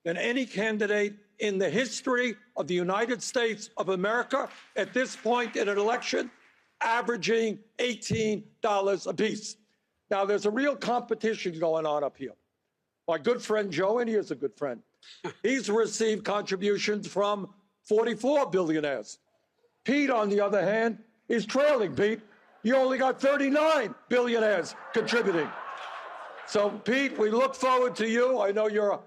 than any candidate in the history of the United States of America at this point in an election, averaging $18 apiece. Now, there's a real competition going on up here. My good friend Joe, and he is a good friend, he's received contributions from 44 billionaires. Pete, on the other hand, is trailing. Pete, you only got 39 billionaires contributing. So, Pete, we look forward to you. I know you're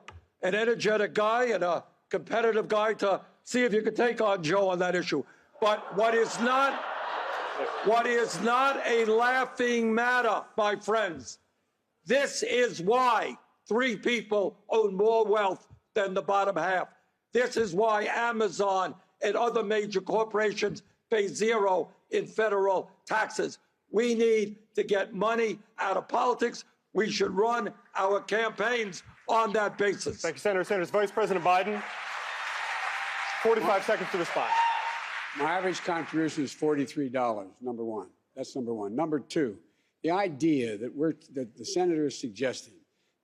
an energetic guy and a competitive guy to see if you can take on Joe on that issue. But what is not a laughing matter, my friends, this is why 3 people own more wealth than the bottom half. This is why Amazon and other major corporations pay 0 in federal taxes. We need to get money out of politics. We should run our campaigns on that basis. Thank you, Senator Sanders. Vice President Biden, 45 seconds to respond. My average contribution is $43, number one. That's number one. Number two, the idea that the senator is suggesting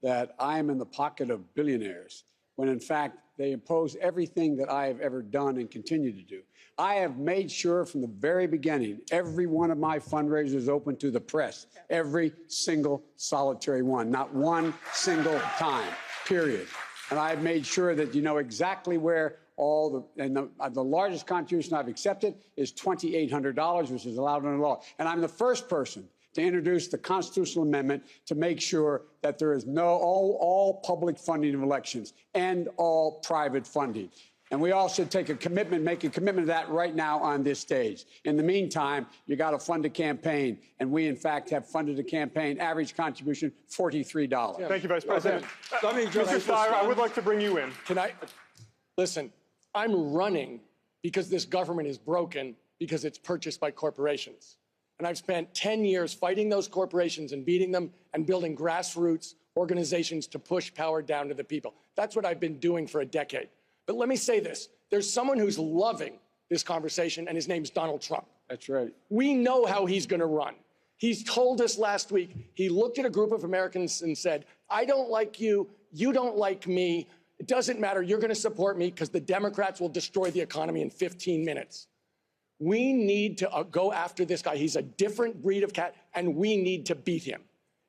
that I am in the pocket of billionaires, when in fact they oppose everything that I have ever done and continue to do. I have made sure from the very beginning, every one of my fundraisers is open to the press, every single solitary one, not one single time, period. And I've made sure that you know exactly where the largest contribution I've accepted is $2,800, which is allowed under law. And I'm the first person to introduce the constitutional amendment to make sure that there is all public funding of elections and all private funding. And we all should take a commitment, make a commitment to that right now on this stage. In the meantime, you got to fund a campaign. And we, in fact, have funded a campaign, average contribution, $43. Thank you, Vice President. Let me just Mr. Steyer, I would like to bring you in. Can I? Listen, I'm running because this government is broken because it's purchased by corporations. And I've spent 10 years fighting those corporations and beating them and building grassroots organizations to push power down to the people. That's what I've been doing for a decade. But let me say this. There's someone who's loving this conversation, and his name's Donald Trump. That's right. We know how he's going to run. He's told us last week, he looked at a group of Americans and said, I don't like you, you don't like me, it doesn't matter, you're going to support me because the Democrats will destroy the economy in 15 minutes. We need to go after this guy. He's a different breed of cat, and we need to beat him.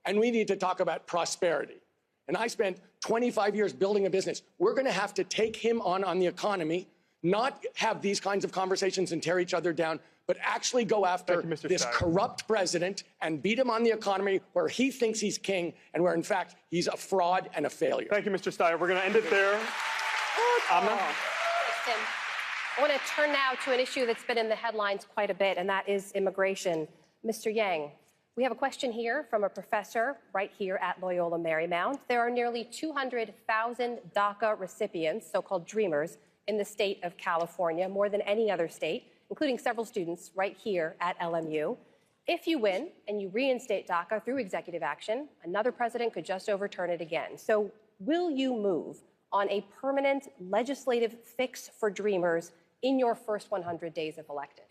And we need to talk about prosperity. And I spent 25 years building a business. We're going to have to take him on the economy, not have these kinds of conversations and tear each other down, but actually go after this corrupt president and beat him on the economy where he thinks he's king and where, in fact, he's a fraud and a failure. Thank you, Mr. Steyer. We're going to end it there. Amna? Thanks, Tim. I want to turn now to an issue that's been in the headlines quite a bit, and that is immigration. Mr. Yang, we have a question here from a professor right here at Loyola Marymount. There are nearly 200,000 DACA recipients, so-called dreamers, in the state of California, more than any other state, including several students right here at LMU. If you win and you reinstate DACA through executive action, another president could just overturn it again. So will you move on a permanent legislative fix for dreamers in your first 100 days if elected?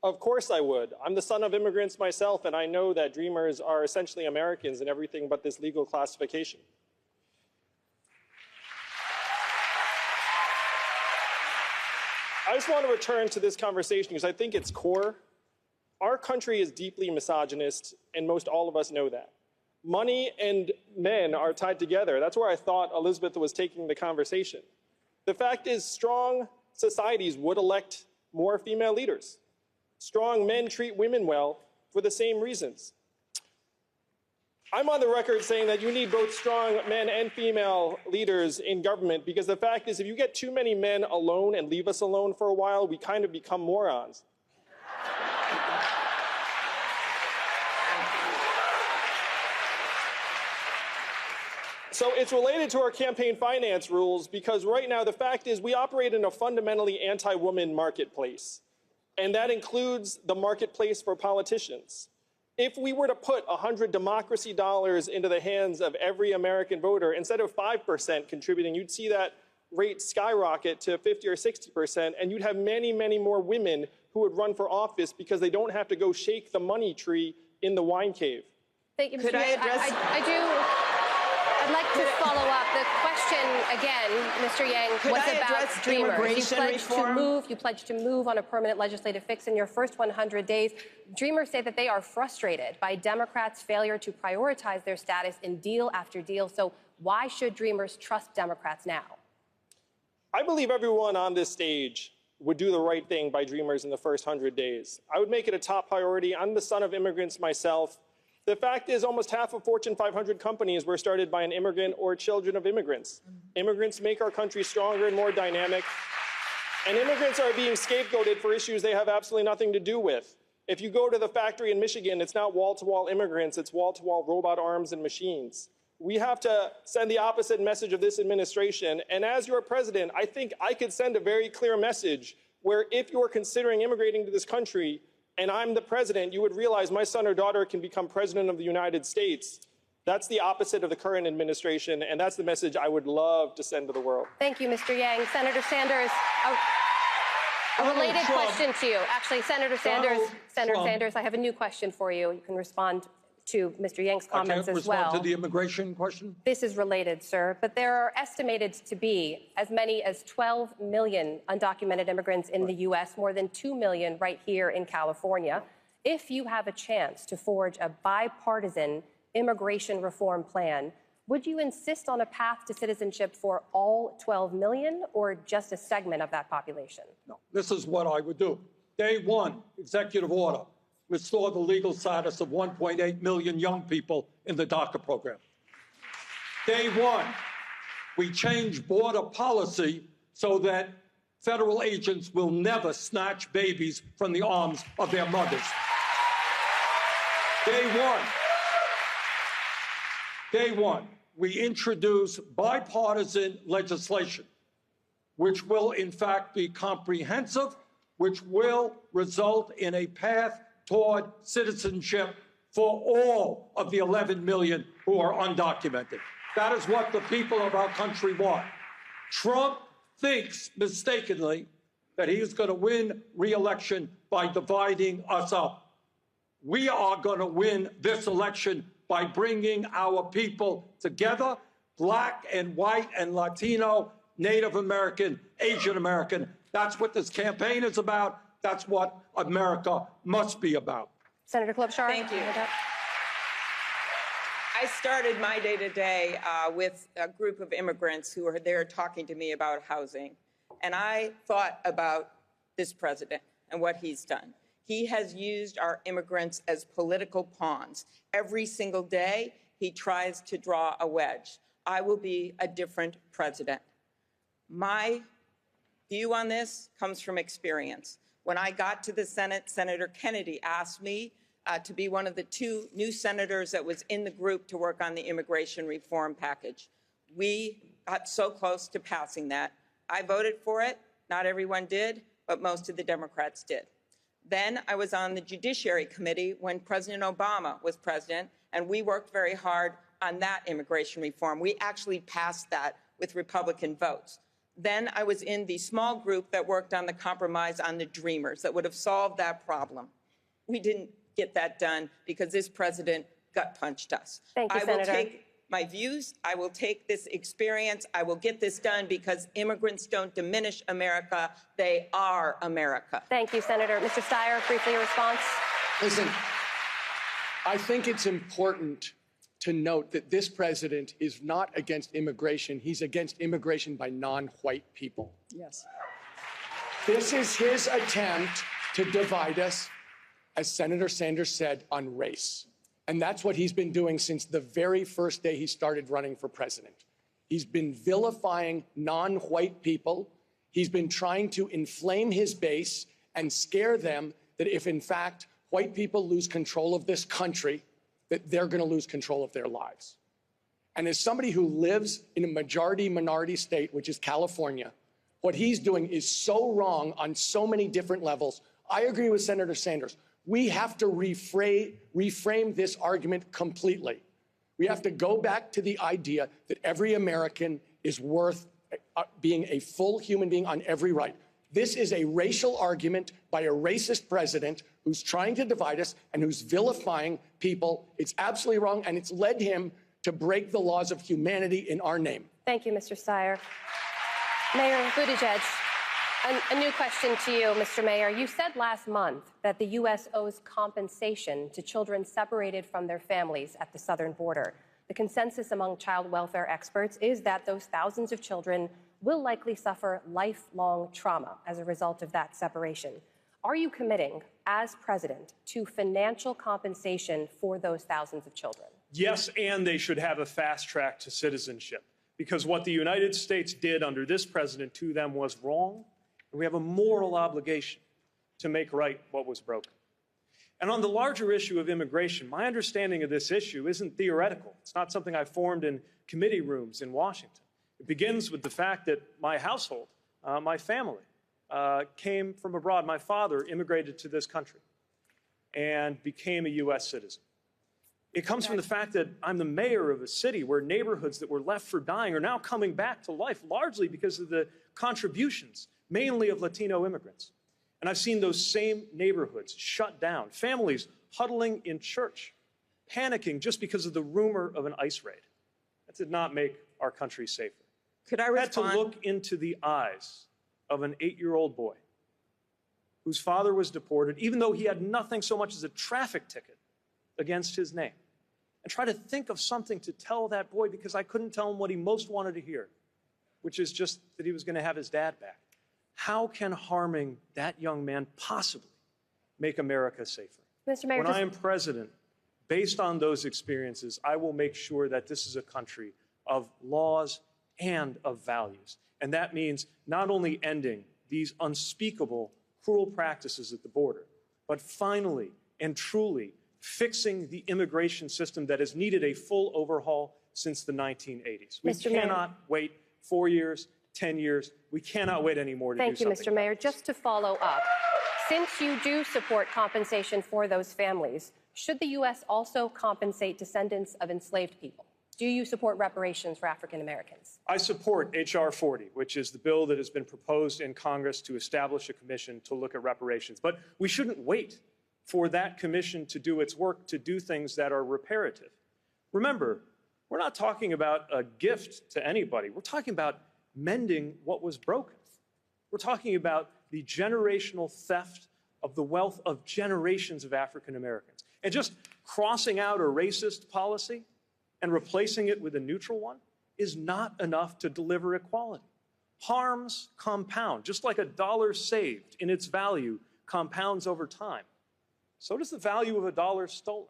Of course I would. I'm the son of immigrants myself, and I know that dreamers are essentially Americans in everything but this legal classification. I just want to return to this conversation because I think it's core. Our country is deeply misogynist, and most all of us know that. Money and men are tied together. That's where I thought Elizabeth was taking the conversation. The fact is, strong societies would elect more female leaders. strong men treat women well for the same reasons. I'm on the record saying that you need both strong men and female leaders in government, because the fact is, if you get too many men alone and leave us alone for a while, we kind of become morons. So it's related to our campaign finance rules, because right now the fact is we operate in a fundamentally anti-woman marketplace, and that includes the marketplace for politicians. If we were to put $100 democracy dollars into the hands of every American voter, instead of 5% contributing, you'd see that rate skyrocket to 50 or 60%, and you'd have many, many more women who would run for office because they don't have to go shake the money tree in the wine cave. Thank you, Mr. Could I address? I'd like to follow up. The question again, Mr. Yang, was about Dreamers. You pledged to move on a permanent legislative fix in your first 100 days. Dreamers say that they are frustrated by Democrats' failure to prioritize their status in deal after deal. So why should Dreamers trust Democrats now? I believe everyone on this stage would do the right thing by Dreamers in the first 100 days. I would make it a top priority. I'm the son of immigrants myself. The fact is, almost half of Fortune 500 companies were started by an immigrant or children of immigrants. Immigrants make our country stronger and more dynamic. And immigrants are being scapegoated for issues they have absolutely nothing to do with. If you go to the factory in Michigan, it's not wall-to-wall immigrants, it's wall-to-wall robot arms and machines. We have to send the opposite message of this administration. And as your president, I think I could send a very clear message where if you're considering immigrating to this country, and I'm the president, you would realize my son or daughter can become president of the United States. That's the opposite of the current administration, and that's the message I would love to send to the world. Thank you, Mr. Yang. Senator Sanders, a related question to you. Actually, Senator Sanders, I have a new question for you. You can respond to Mr. Yang's comments as well. I can't respond to the immigration question? This is related, sir, but there are estimated to be as many as 12 million undocumented immigrants in the U.S., more than 2 million right here in California. If you have a chance to forge a bipartisan immigration reform plan, would you insist on a path to citizenship for all 12 million or just a segment of that population? No, this is what I would do. Day one, executive order. Restore the legal status of 1.8 million young people in the DACA program. Day one, we change border policy so that federal agents will never snatch babies from the arms of their mothers. Day one, we introduce bipartisan legislation, which will in fact be comprehensive, which will result in a path toward citizenship for all of the 11 million who are undocumented. That is what the people of our country want. Trump thinks mistakenly that he is going to win re-election by dividing us up. We are going to win this election by bringing our people together, Black and white and Latino, Native American, Asian American. That's what this campaign is about. That's what America must be about. Senator Klobuchar. Thank you. I started my day-to-day with a group of immigrants who were there talking to me about housing. And I thought about this president and what he's done. He has used our immigrants as political pawns. Every single day, he tries to draw a wedge. I will be a different president. My view on this comes from experience. When I got to the Senate, Senator Kennedy asked me to be one of the 2 new senators that was in the group to work on the immigration reform package. We got so close to passing that. I voted for it. Not everyone did, but most of the Democrats did. Then I was on the Judiciary Committee when President Obama was president, and we worked very hard on that immigration reform. We actually passed that with Republican votes. Then I was in the small group that worked on the compromise on the Dreamers that would have solved that problem. We didn't get that done because this president gut-punched us. Thank you, I will Senator. take my views. I will take this experience. I will get this done because immigrants don't diminish America. They are America. Thank you, Senator. Mr. Steyer, briefly a response. Listen, I think it's important to note that this president is not against immigration. He's against immigration by non-white people. Yes. This is his attempt to divide us, as Senator Sanders said, on race. And that's what he's been doing since the very first day he started running for president. He's been vilifying non-white people. He's been trying to inflame his base and scare them that if, in fact, white people lose control of this country, that they're going to lose control of their lives. And as somebody who lives in a majority-minority state, which is California, what he's doing is so wrong on so many different levels. I agree with Senator Sanders. We have to reframe this argument completely. We have to go back to the idea that every American is worth being a full human being on every right. This is a racial argument by a racist president who's trying to divide us and who's vilifying people. It's absolutely wrong, and it's led him to break the laws of humanity in our name. Thank you, Mr. Steyer. Mayor Buttigieg, a new question to you, Mr. Mayor. You said last month that the U.S. owes compensation to children separated from their families at the southern border. The consensus among child welfare experts is that those thousands of children will likely suffer lifelong trauma as a result of that separation. Are you committing, as president, to financial compensation for those thousands of children? Yes, and they should have a fast track to citizenship, because what the United States did under this president to them was wrong, and we have a moral obligation to make right what was broken. And on the larger issue of immigration, my understanding of this issue isn't theoretical. It's not something I formed in committee rooms in Washington. It begins with the fact that my household, my family, came from abroad. My father immigrated to this country and became a U.S. citizen. It comes from the fact that I'm the mayor of a city where neighborhoods that were left for dying are now coming back to life, largely because of the contributions, mainly of Latino immigrants. And I've seen those same neighborhoods shut down, families huddling in church, panicking just because of the rumor of an ICE raid. That did not make our country safer. Could I respond? I had to look into the eyes of an 8-year-old boy whose father was deported, even though he had nothing so much as a traffic ticket against his name, and try to think of something to tell that boy, because I couldn't tell him what he most wanted to hear, which is just that he was going to have his dad back. How can harming that young man possibly make America safer? Mr. Mayor, when I am president, based on those experiences, I will make sure that this is a country of laws and of values. And that means not only ending these unspeakable, cruel practices at the border, but finally and truly fixing the immigration system that has needed a full overhaul since the 1980s. We cannot wait 4 years, 10 years. We cannot wait anymore to do something. Thank you, Mr. Mayor. Just to follow up, since you do support compensation for those families, should the U.S. also compensate descendants of enslaved people? Do you support reparations for African Americans? I support H.R. 40, which is the bill that has been proposed in Congress to establish a commission to look at reparations. But we shouldn't wait for that commission to do its work to do things that are reparative. Remember, we're not talking about a gift to anybody. We're talking about mending what was broken. We're talking about the generational theft of the wealth of generations of African Americans. And just crossing out a racist policy and replacing it with a neutral one is not enough to deliver equality. Harms compound, just like a dollar saved in its value compounds over time. So does the value of a dollar stolen.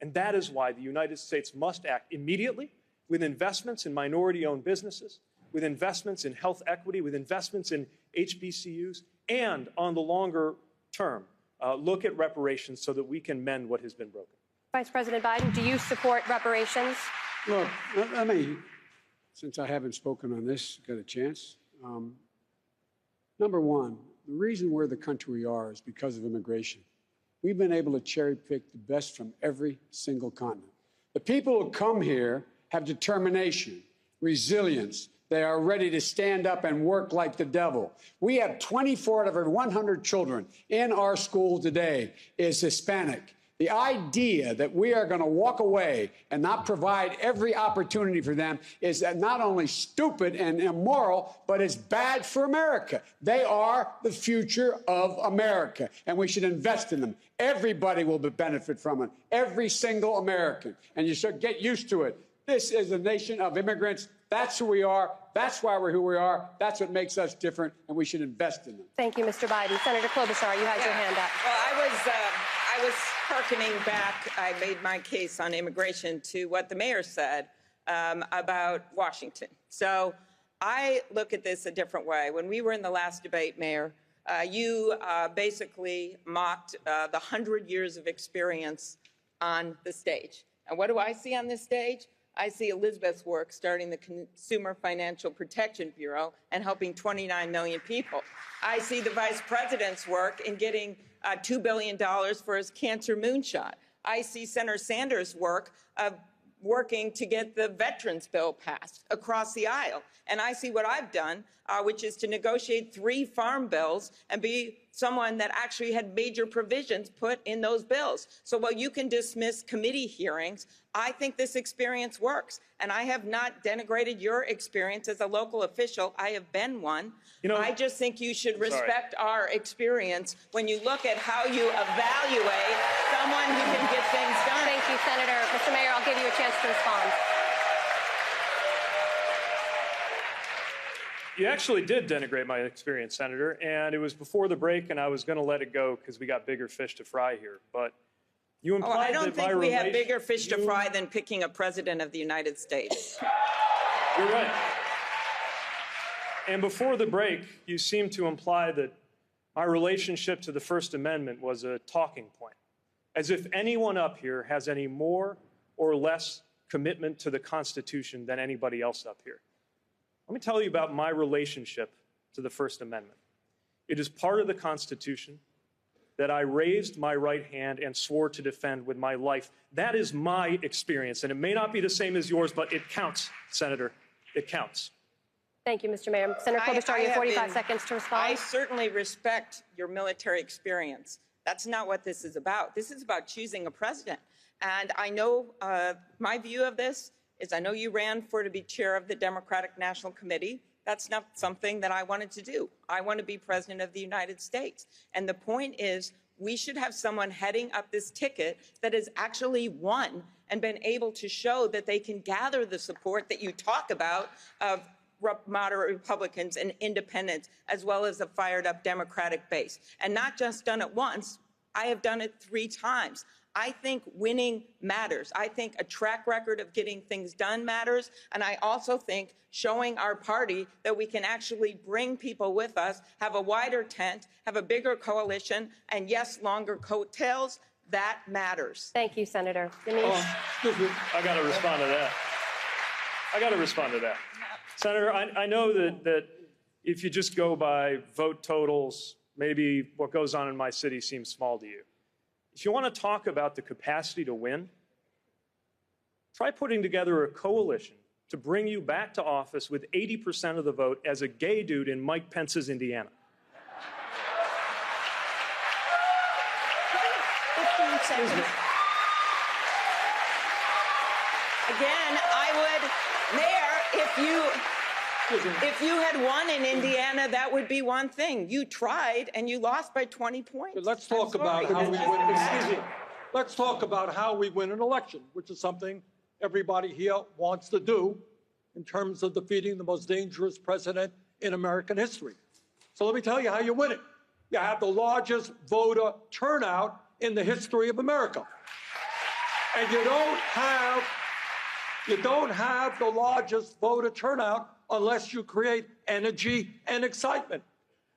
And that is why the United States must act immediately with investments in minority-owned businesses, with investments in health equity, with investments in HBCUs, and on the longer term, look at reparations so that we can mend what has been broken. Vice President Biden, do you support reparations? Look, let me, since I haven't spoken on this, got a chance. Number one, the reason we're the country we are is because of immigration. We've been able to cherry pick the best from every single continent. The people who come here have determination, resilience. They are ready to stand up and work like the devil. We have 24 out of every 100 children in our school today is Hispanic. The idea that we are going to walk away and not provide every opportunity for them is not only stupid and immoral, but it's bad for America. They are the future of America, and we should invest in them. Everybody will benefit from it, every single American, and you should get used to it. This is a nation of immigrants That's who we are. That's why we're who we are. That's what makes us different, and we should invest in them. Thank you, Mr. Biden. Senator Klobuchar, you had your hand up. Well, I was hearkening back. I made my case on immigration to what the mayor said about Washington. So I look at this a different way. When we were in the last debate, Mayor, you basically mocked the 100 years of experience on the stage. And what do I see on this stage? I see Elizabeth's work starting the Consumer Financial Protection Bureau and helping 29 million people. I see the vice president's work in getting $2 billion for his cancer moonshot. I see Senator Sanders' work working to get the veterans bill passed across the aisle. And I see what I've done, which is to negotiate 3 farm bills and be someone that actually had major provisions put in those bills. So while you can dismiss committee hearings, I think this experience works. And I have not denigrated your experience as a local official. I have been one. I just think you should respect our experience when you look at how you evaluate someone who can get things done. Thank you, Senator. Mr. Mayor, I'll give you a chance to respond. You actually did denigrate my experience, Senator, and it was before the break, and I was going to let it go because we got bigger fish to fry here. But you implied I don't that think my we have bigger fish to fry than picking a president of the United States. You're right. And before the break, you seemed to imply that my relationship to the First Amendment was a talking point, as if anyone up here has any more or less commitment to the Constitution than anybody else up here. Let me tell you about my relationship to the First Amendment. It is part of the Constitution that I raised my right hand and swore to defend with my life. That is my experience, and it may not be the same as yours, but it counts, Senator. It counts. Thank you, Mr. Mayor. Senator Klobuchar, you have 45 seconds to respond. I certainly respect your military experience. That's not what this is about. This is about choosing a president. And I know my view of this is I know you ran to be chair of the Democratic National Committee. That's not something that I wanted to do. I want to be president of the United States. And the point is, we should have someone heading up this ticket that has actually won and been able to show that they can gather the support that you talk about of moderate Republicans and independents, as well as a fired-up Democratic base. And not just done it once, I have done it 3 times. I think winning matters. I think a track record of getting things done matters. And I also think showing our party that we can actually bring people with us, have a wider tent, have a bigger coalition, and yes, longer coattails, that matters. Thank you, Senator. Excuse me. I got to respond to that. Senator, I know that if you just go by vote totals, maybe what goes on in my city seems small to you. If you want to talk about the capacity to win, try putting together a coalition to bring you back to office with 80% of the vote as a gay dude in Mike Pence's Indiana. 15 seconds. Again, I would, Mayor, if you had won in Indiana, that would be one thing. You tried and you lost by 20 points. Let's talk about how we win. Excuse me. Let's talk about how we win an election, which is something everybody here wants to do in terms of defeating the most dangerous president in American history. So let me tell you how you win it. You have the largest voter turnout in the history of America. And you don't have the largest voter turnout unless you create energy and excitement.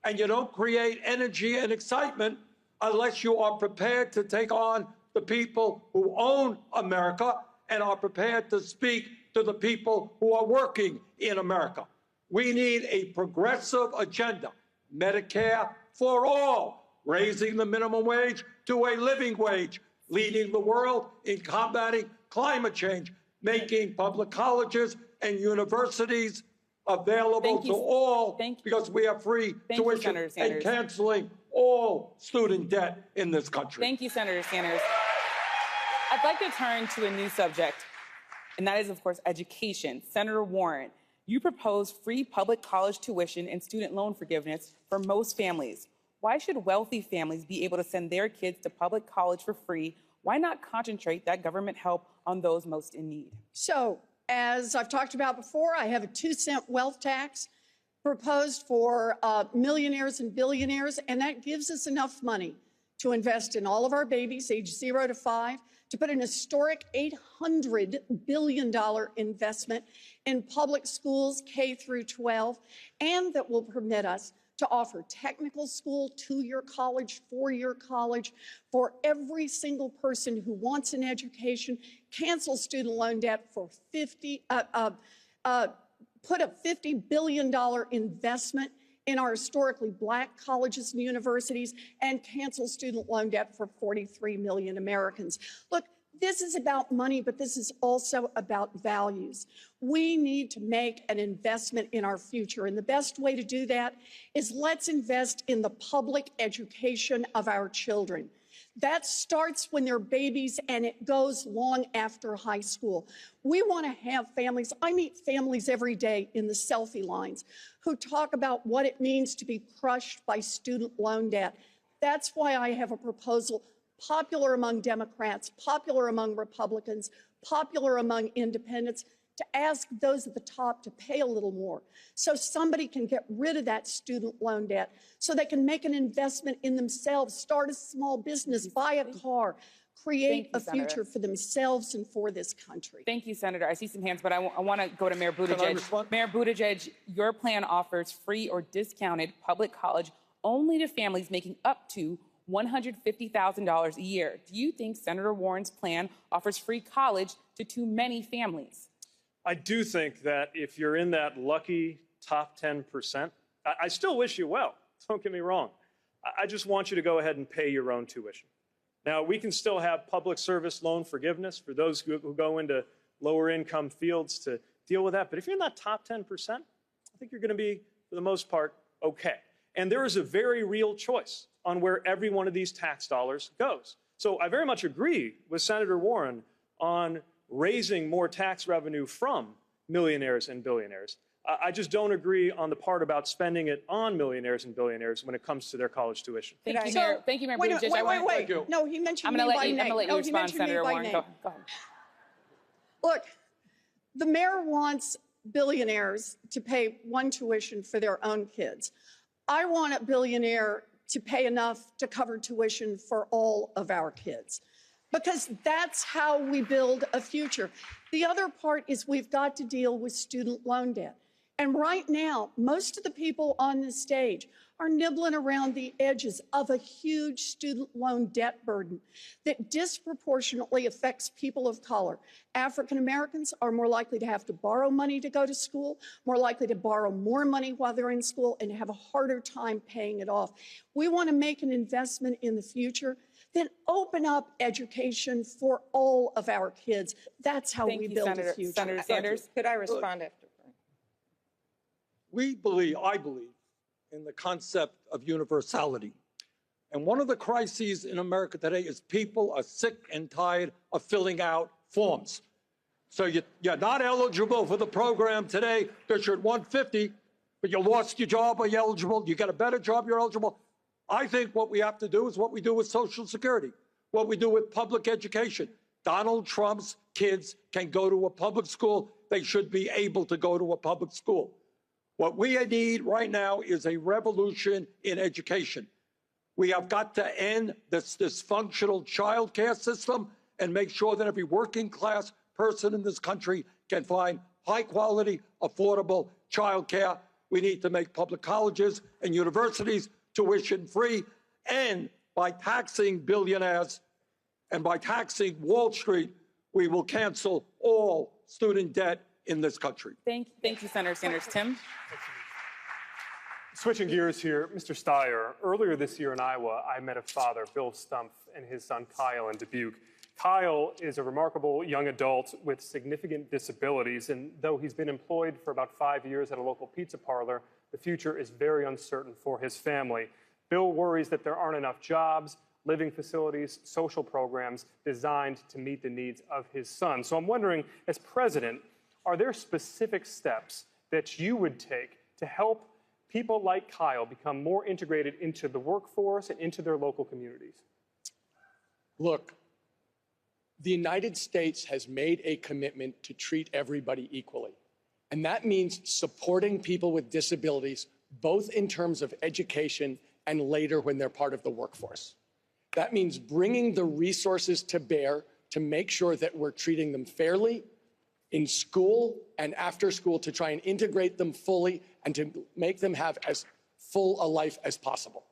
And you don't create energy and excitement unless you are prepared to take on the people who own America and are prepared to speak to the people who are working in America. We need a progressive agenda, Medicare for all, raising the minimum wage to a living wage, leading the world in combating climate change, making public colleges and universities available to all because we have free tuition and canceling all student debt in this country. Thank you, Senator Sanders. I'd like to turn to a new subject, and that is, of course, education. Senator Warren, you propose free public college tuition and student loan forgiveness for most families. Why should wealthy families be able to send their kids to public college for free? Why not concentrate that government help on those most in need? So As I've talked about before, I have a 2-cent wealth tax proposed for millionaires and billionaires, and that gives us enough money to invest in all of our babies age 0 to 5, to put an historic $800 billion investment in public schools K through 12, and that will permit us to offer technical school, 2-year college, 4-year college for every single person who wants an education, cancel student loan debt for put a $50 billion investment in our historically Black colleges and universities, and cancel student loan debt for 43 million Americans. Look, this is about money, but this is also about values. We need to make an investment in our future, and the best way to do that is let's invest in the public education of our children. That starts when they're babies and it goes long after high school. We want to have families. I meet families every day in the selfie lines who talk about what it means to be crushed by student loan debt. That's why I have a proposal popular among Democrats, popular among Republicans, popular among independents, to ask those at the top to pay a little more so somebody can get rid of that student loan debt, so they can make an investment in themselves, start a small business, buy a car, create a future for themselves and for this country. Thank you, Senator. I see some hands, but I want to go to Mayor Buttigieg. Mayor Buttigieg, your plan offers free or discounted public college only to families making up to $150,000 a year. Do you think Senator Warren's plan offers free college to too many families? I do think that if you're in that lucky top 10%, I still wish you well. Don't get me wrong. I just want you to go ahead and pay your own tuition. Now, we can still have public service loan forgiveness for those who go into lower income fields to deal with that. But if you're in that top 10%, I think you're going to be, for the most part, okay. And there is a very real choice on where every one of these tax dollars goes. So I very much agree with Senator Warren on raising more tax revenue from millionaires and billionaires. I just don't agree on the part about spending it on millionaires and billionaires when it comes to their college tuition. Thank you, Mayor. Thank you, Mayor Buttigieg. Wait. No, he mentioned me by name. I'm going to let you respond, Senator Warren. Go ahead. Look, the mayor wants billionaires to pay one tuition for their own kids. I want a billionaire to pay enough to cover tuition for all of our kids, because that's how we build a future. The other part is we've got to deal with student loan debt. And right now, most of the people on this stage are nibbling around the edges of a huge student loan debt burden that disproportionately affects people of color. African Americans are more likely to have to borrow money to go to school, more likely to borrow more money while they're in school, and have a harder time paying it off. We want to make an investment in the future, then open up education for all of our kids. That's how we build a future. Senator Sanders, could I respond after? I believe, in the concept of universality. And one of the crises in America today is people are sick and tired of filling out forms. So you're not eligible for the program today because you're at 150, but you lost your job, are you eligible? You get a better job, you're eligible. I think what we have to do is what we do with Social Security, what we do with public education. Donald Trump's kids can go to a public school. They should be able to go to a public school. What we need right now is a revolution in education. We have got to end this dysfunctional child care system and make sure that every working class person in this country can find high quality, affordable child care. We need to make public colleges and universities tuition free, and by taxing billionaires and by taxing Wall Street, we will cancel all student debt in this country. Thank you, Senator Sanders. Tim? Switching gears here, Mr. Steyer, earlier this year in Iowa, I met a father, Bill Stumpf, and his son Kyle in Dubuque. Kyle is a remarkable young adult with significant disabilities, and though he's been employed for about 5 years at a local pizza parlor, the future is very uncertain for his family. Bill worries that there aren't enough jobs, living facilities, social programs designed to meet the needs of his son. So I'm wondering, as president, are there specific steps that you would take to help people like Kyle become more integrated into the workforce and into their local communities? Look, The United States has made a commitment to treat everybody equally. And that means supporting people with disabilities, both in terms of education and later when they're part of the workforce. That means bringing the resources to bear to make sure that we're treating them fairly in school and after school, to try and integrate them fully and to make them have as full a life as possible.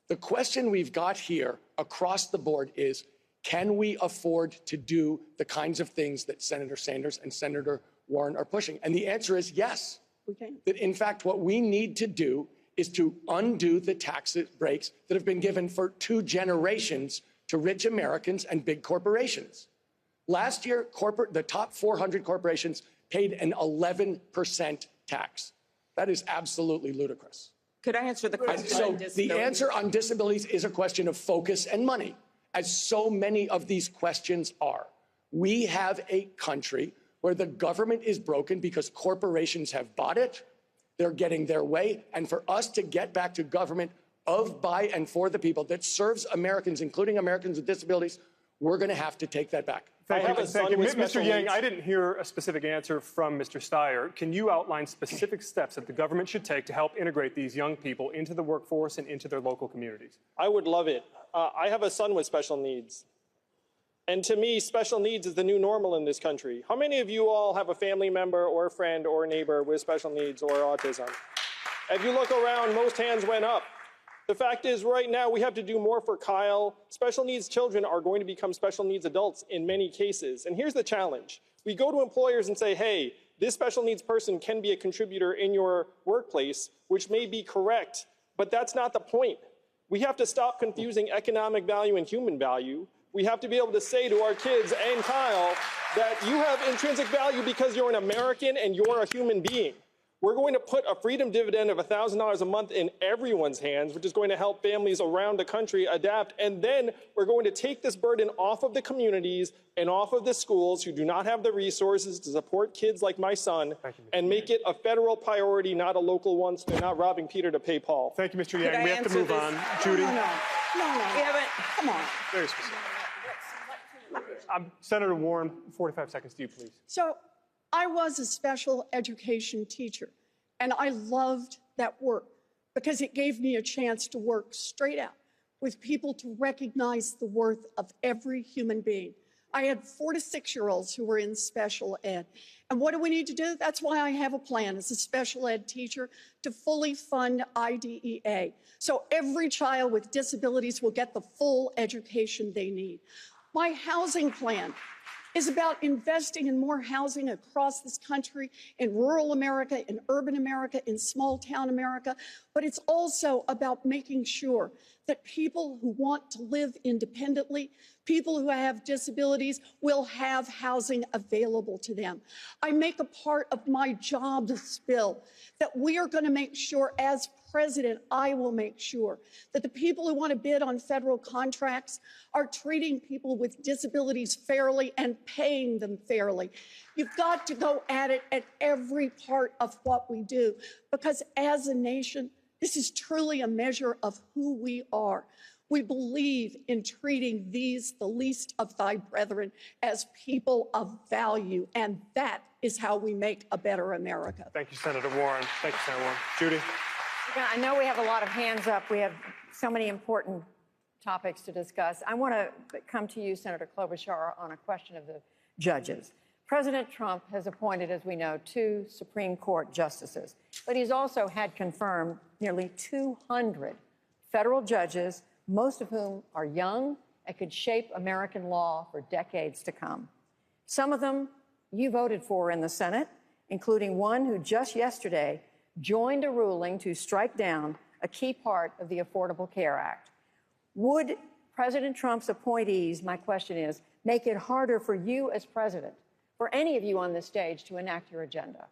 The question we've got here across the board is, can we afford to do the kinds of things that Senator Sanders and Senator Warren are pushing? And the answer is yes. We can. That in fact, what we need to do is to undo the tax breaks that have been given for 2 generations to rich Americans and big corporations. Last year, the top 400 corporations paid an 11% tax. That is absolutely ludicrous. Could I answer the question? So the answer on disabilities is a question of focus and money, as so many of these questions are. We have a country where the government is broken because corporations have bought it, they're getting their way, and for us to get back to government of, by, and for the people that serves Americans, including Americans with disabilities, we're going to have to take that back. Thank you. Mr. Yang, I didn't hear a specific answer from Mr. Steyer. Can you outline specific steps that the government should take to help integrate these young people into the workforce and into their local communities? I would love it. I have a son with special needs. And to me, special needs is the new normal in this country. How many of you all have a family member or a friend or a neighbor with special needs or autism? If you look around, most hands went up. The fact is, right now, we have to do more for Kyle. Special needs children are going to become special needs adults in many cases. And here's the challenge. We go to employers and say, hey, this special needs person can be a contributor in your workplace, which may be correct, but that's not the point. We have to stop confusing economic value and human value. We have to be able to say to our kids and Kyle that you have intrinsic value because you're an American and you're a human being. We're going to put a freedom dividend of $1,000 a month in everyone's hands, which is going to help families around the country adapt. And then we're going to take this burden off of the communities and off of the schools who do not have the resources to support kids like my son and make it a federal priority, not a local one, so they're not robbing Peter to pay Paul. Thank you, Mr. Yang. We have to move on. Judy? No. We haven't. Come on. Very specific. Senator Warren, 45 seconds to you, please. So I was a special education teacher, and I loved that work because it gave me a chance to work straight out with people to recognize the worth of every human being. I had 4 to 6-year-olds who were in special ed. And what do we need to do? That's why I have a plan as a special ed teacher to fully fund IDEA. So every child with disabilities will get the full education they need. My housing plan is about investing in more housing across this country, in rural America, in urban America, in small town America. But it's also about making sure that people who want to live independently, people who have disabilities, will have housing available to them. I make a part of my job this bill that we are going to make sure, as president, I will make sure that the people who want to bid on federal contracts are treating people with disabilities fairly and paying them fairly. You've got to go at it at every part of what we do, because as a nation, this is truly a measure of who we are. We believe in treating these, the least of thy brethren, as people of value, and that is how we make a better America. Thank you, Senator Warren. Thank you, Senator Warren. Judy? I know we have a lot of hands up. We have so many important topics to discuss. I want to come to you, Senator Klobuchar, on a question of the judges. President Trump has appointed, as we know, 2 Supreme Court justices, but he's also had confirmed nearly 200 federal judges, most of whom are young and could shape American law for decades to come. Some of them you voted for in the Senate, including one who just yesterday joined a ruling to strike down a key part of the Affordable Care Act. Would President Trump's appointees, my question is, make it harder for you as president, for any of you on this stage, to enact your agenda?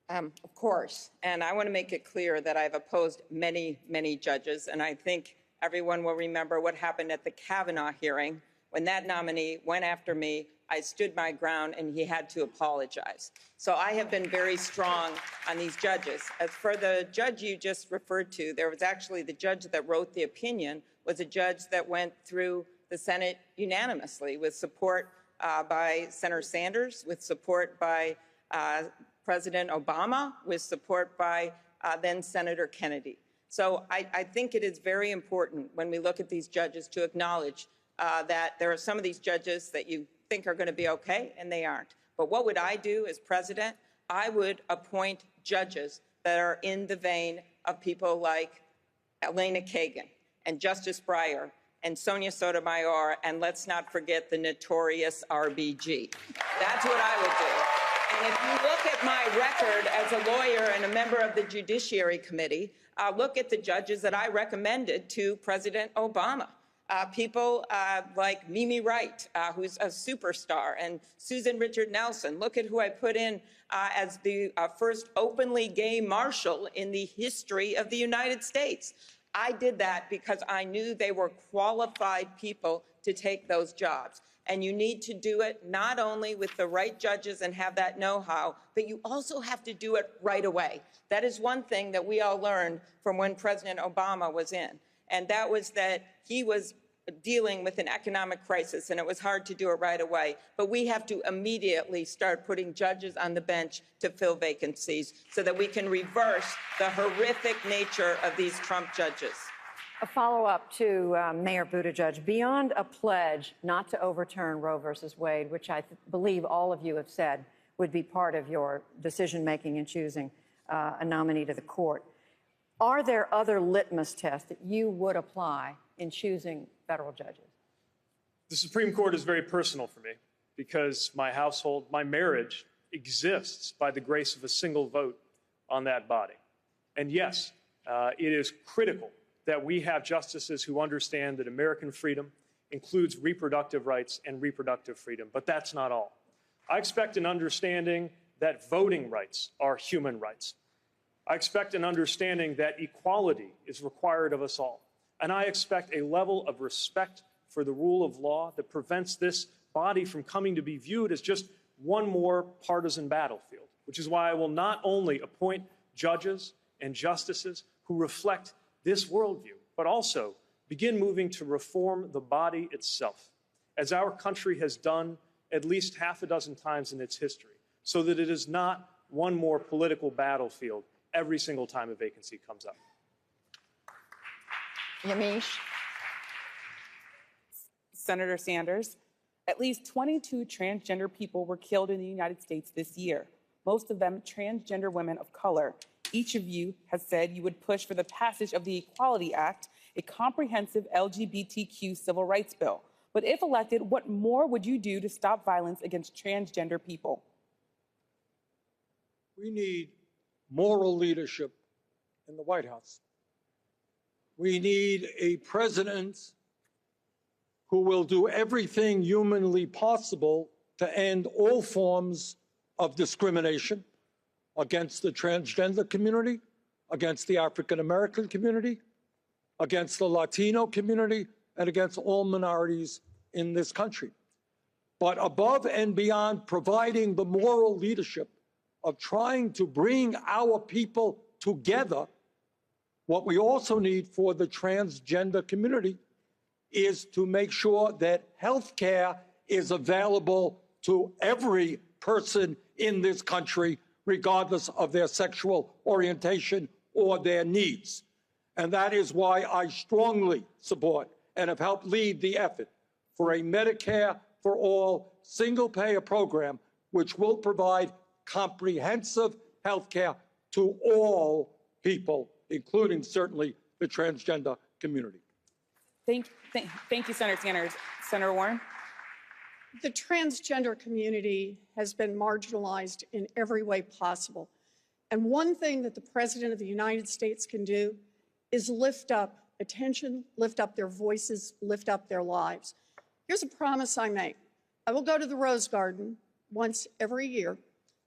Of course. And I want to make it clear that I've opposed many, many judges. And I think everyone will remember what happened at the Kavanaugh hearing. When that nominee went after me, I stood my ground and he had to apologize. So I have been very strong on these judges. As for the judge you just referred to, there was actually the judge that wrote the opinion was a judge that went through the Senate unanimously with support by Senator Sanders, with support by President Obama, with support by then Senator Kennedy. So I think it is very important when we look at these judges to acknowledge that there are some of these judges that you think are going to be okay, and they aren't. But what would I do as president? I would appoint judges that are in the vein of people like Elena Kagan and Justice Breyer and Sonia Sotomayor, and let's not forget the notorious RBG. That's what I would do. And if you look at my record as a lawyer and a member of the Judiciary Committee, look at the judges that I recommended to President Obama. People like Mimi Wright, who's a superstar, and Susan Richard Nelson. Look at who I put in as the first openly gay marshal in the history of the United States. I did that because I knew they were qualified people to take those jobs. And you need to do it not only with the right judges and have that know-how, but you also have to do it right away. That is one thing that we all learned from when President Obama was in. And that was that he was dealing with an economic crisis, and it was hard to do it right away. But we have to immediately start putting judges on the bench to fill vacancies so that we can reverse the horrific nature of these Trump judges. A follow-up to Mayor Buttigieg. Beyond a pledge not to overturn Roe versus Wade, which I believe all of you have said would be part of your decision-making in choosing a nominee to the court, are there other litmus tests that you would apply in choosing federal judges? The Supreme Court is very personal for me because my household, my marriage exists by the grace of a single vote on that body. And yes, it is critical that we have justices who understand that American freedom includes reproductive rights and reproductive freedom. But that's not all. I expect an understanding that voting rights are human rights. I expect an understanding that equality is required of us all. And I expect a level of respect for the rule of law that prevents this body from coming to be viewed as just one more partisan battlefield, which is why I will not only appoint judges and justices who reflect this worldview, but also begin moving to reform the body itself, as our country has done at least half a dozen times in its history, so that it is not one more political battlefield every single time a vacancy comes up. Yamiche. Senator Sanders, at least 22 transgender people were killed in the United States this year, most of them transgender women of color. Each of you has said you would push for the passage of the Equality Act, a comprehensive LGBTQ civil rights bill. But if elected, what more would you do to stop violence against transgender people? We need moral leadership in the White House. We need a president who will do everything humanly possible to end all forms of discrimination against the transgender community, against the African American community, against the Latino community, and against all minorities in this country. But above and beyond providing the moral leadership of trying to bring our people together, what we also need for the transgender community is to make sure that health care is available to every person in this country, regardless of their sexual orientation or their needs. And that is why I strongly support and have helped lead the effort for a Medicare for All single-payer program, which will provide comprehensive health care to all people, including certainly the transgender community. Thank you, Senator Sanders. Senator Warren? The transgender community has been marginalized in every way possible. And one thing that the President of the United States can do is lift up attention, lift up their voices, lift up their lives. Here's a promise I make. I will go to the Rose Garden once every year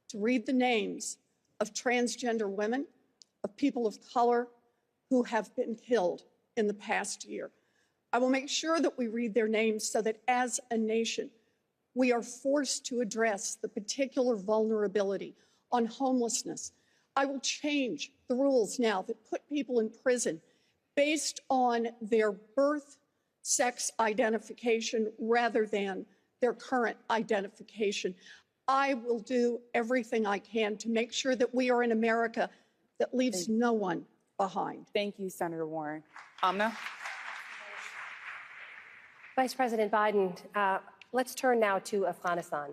to read the names of transgender women, of people of color who have been killed in the past year. I will make sure that we read their names so that as a nation, we are forced to address the particular vulnerability on homelessness. I will change the rules now that put people in prison based on their birth sex identification rather than their current identification. I will do everything I can to make sure that we are in America that leaves no one behind. Thank you, Senator Warren. Amna? Vice President Biden, let's turn now to Afghanistan.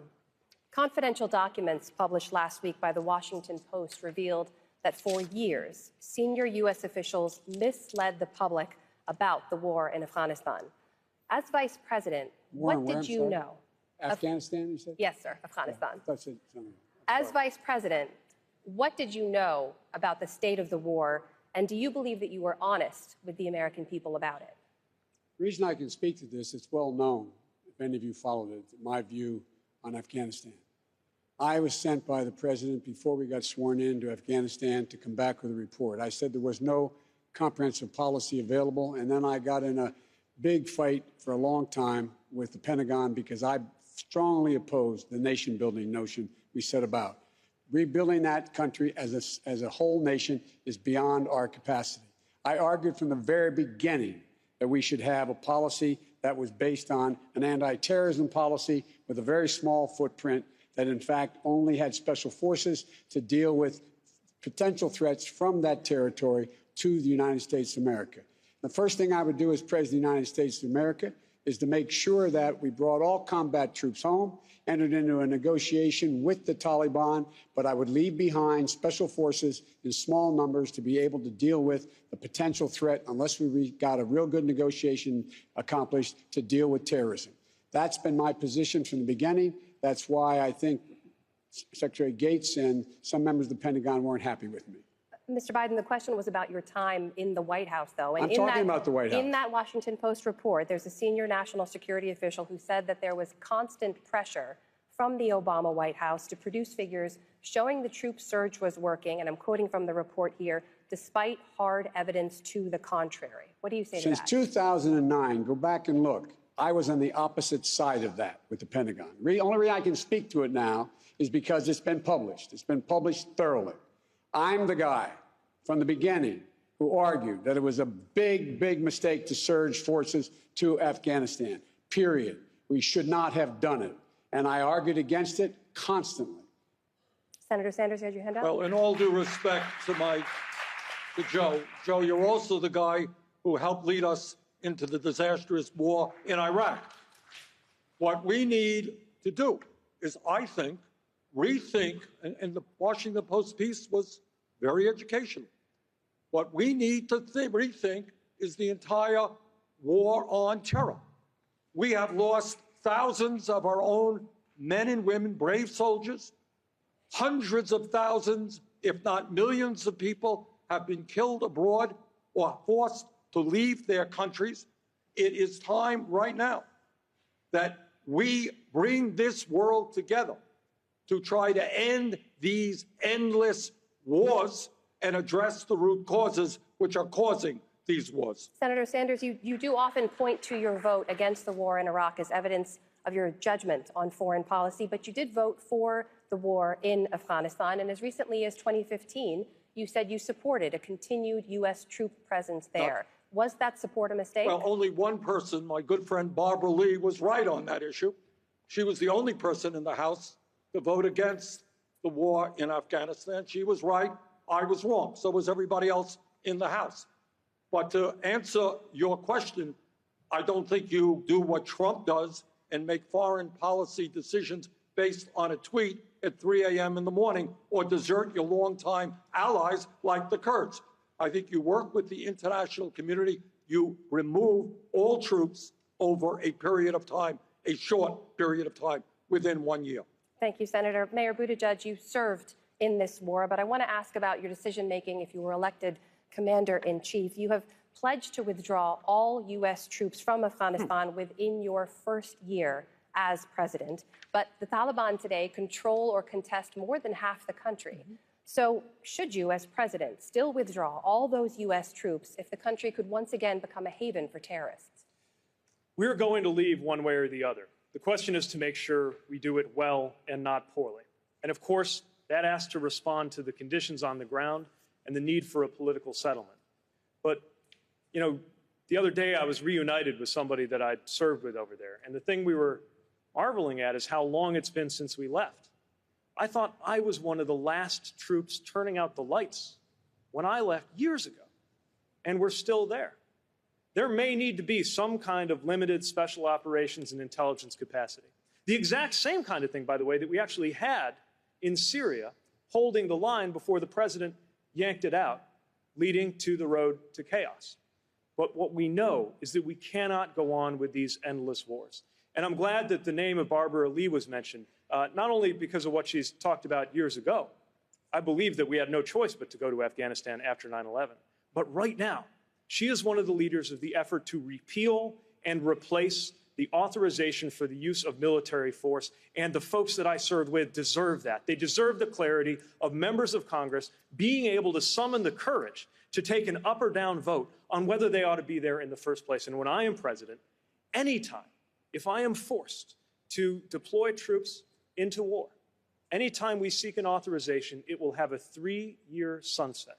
Confidential documents published last week by the Washington Post revealed that for years, senior U.S. officials misled the public about the war in Afghanistan. As Vice President, Warren, what did you know? Afghanistan, you said? Yes, sir, Afghanistan. I thought you said something. As Vice President, what did you know about the state of the war, and do you believe that you were honest with the American people about it? The reason I can speak to this, it's well known, if any of you followed it, my view on Afghanistan. I was sent by the president before we got sworn in to Afghanistan to come back with a report. I said there was no comprehensive policy available, and then I got in a big fight for a long time with the Pentagon because I strongly opposed the nation-building notion we set about. Rebuilding that country as a whole nation is beyond our capacity. I argued from the very beginning that we should have a policy that was based on an anti-terrorism policy with a very small footprint that, in fact, only had special forces to deal with potential threats from that territory to the United States of America. The first thing I would do as President of the United States of America is to make sure that we brought all combat troops home, entered into a negotiation with the Taliban, but I would leave behind special forces in small numbers to be able to deal with the potential threat unless we got a real good negotiation accomplished to deal with terrorism. That's been my position from the beginning. That's why I think Secretary Gates and some members of the Pentagon weren't happy with me. Mr. Biden, the question was about your time in the White House, though. And I'm talking about the White House. In that Washington Post report, there's a senior national security official who said that there was constant pressure from the Obama White House to produce figures showing the troop surge was working, and I'm quoting from the report here, despite hard evidence to the contrary. What do you say to that? Since 2009, go back and look, I was on the opposite side of that with the Pentagon. The only reason I can speak to it now is because it's been published. It's been published thoroughly. I'm the guy from the beginning who argued that it was a big, big mistake to surge forces to Afghanistan, period. We should not have done it. And I argued against it constantly. Senator Sanders, you had your hand up? Well, in all due respect to Joe, you're also the guy who helped lead us into the disastrous war in Iraq. What we need to do is, I think, rethink, and the Washington Post piece was very educational. What we need to rethink is the entire war on terror. We have lost thousands of our own men and women, brave soldiers. Hundreds of thousands, if not millions of people have been killed abroad or forced to leave their countries. It is time right now that we bring this world together to try to end these endless wars and address the root causes which are causing these wars. Senator Sanders, you do often point to your vote against the war in Iraq as evidence of your judgment on foreign policy, but you did vote for the war in Afghanistan, and as recently as 2015, you said you supported a continued U.S. troop presence there. Was that support a mistake? Well, only one person, my good friend Barbara Lee, was right on that issue. She was the only person in the House to vote against the war in Afghanistan. She was right. I was wrong. So was everybody else in the House. But to answer your question, I don't think you do what Trump does and make foreign policy decisions based on a tweet at 3 a.m. in the morning or desert your longtime allies like the Kurds. I think you work with the international community. You remove all troops over a period of time, a short period of time, within 1 year. Thank you, Senator. Mayor Buttigieg, you served in this war, but I want to ask about your decision-making if you were elected commander-in-chief. You have pledged to withdraw all U.S. troops from Afghanistan within your first year as president, but the Taliban today control or contest more than half the country. So should you, as president, still withdraw all those U.S. troops if the country could once again become a haven for terrorists? We're going to leave one way or the other. The question is to make sure we do it well and not poorly. And of course, that has to respond to the conditions on the ground and the need for a political settlement. But, The other day, I was reunited with somebody that I'd served with over there. And the thing we were marveling at is how long it's been since we left. I thought I was one of the last troops turning out the lights when I left years ago. And we're still there. There may need to be some kind of limited special operations and intelligence capacity. The exact same kind of thing, by the way, that we actually had in Syria, holding the line before the president yanked it out, leading to the road to chaos. But what we know is that we cannot go on with these endless wars. And I'm glad that the name of Barbara Lee was mentioned, not only because of what she's talked about years ago. I believe that we had no choice but to go to Afghanistan after 9/11. But right now, she is one of the leaders of the effort to repeal and replace the authorization for the use of military force. And the folks that I served with deserve that. They deserve the clarity of members of Congress being able to summon the courage to take an up or down vote on whether they ought to be there in the first place. And when I am president, anytime, if I am forced to deploy troops into war, anytime we seek an authorization, it will have a 3-year sunset.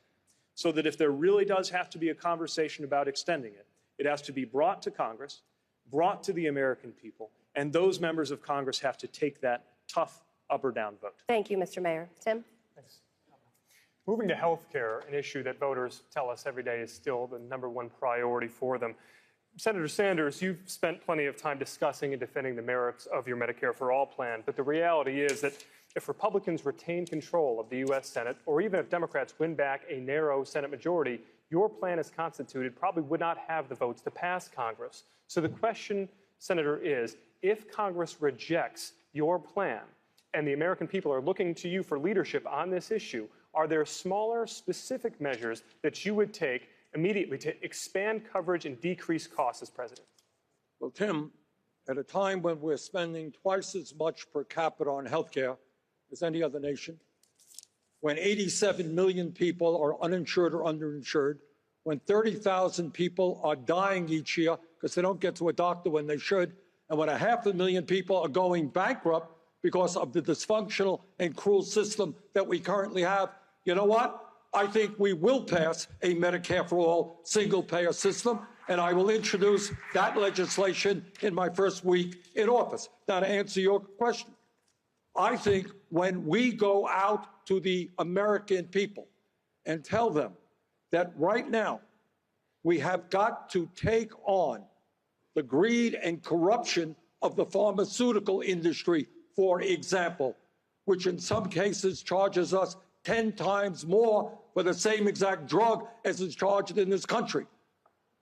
So that if there really does have to be a conversation about extending it, it has to be brought to Congress, brought to the American people, and those members of Congress have to take that tough up or down vote. Thank you, Mr. Mayor. Tim? Thanks. Moving to health care, an issue that voters tell us every day is still the #1 priority for them. Senator Sanders, you've spent plenty of time discussing and defending the merits of your Medicare for All plan, but the reality is that if Republicans retain control of the U.S. Senate, or even if Democrats win back a narrow Senate majority, your plan as constituted probably would not have the votes to pass Congress. So the question, Senator, is if Congress rejects your plan and the American people are looking to you for leadership on this issue, are there smaller, specific measures that you would take immediately to expand coverage and decrease costs as president? Well, Tim, at a time when we're spending twice as much per capita on health care as any other nation, when 87 million people are uninsured or underinsured, when 30,000 people are dying each year because they don't get to a doctor when they should, and when 500,000 people are going bankrupt because of the dysfunctional and cruel system that we currently have, you know what? I think we will pass a Medicare for All single-payer system, and I will introduce that legislation in my first week in office. Now, to answer your question, I think when we go out to the American people and tell them that right now we have got to take on the greed and corruption of the pharmaceutical industry, for example, which in some cases charges us 10 times more for the same exact drug as is charged in this country.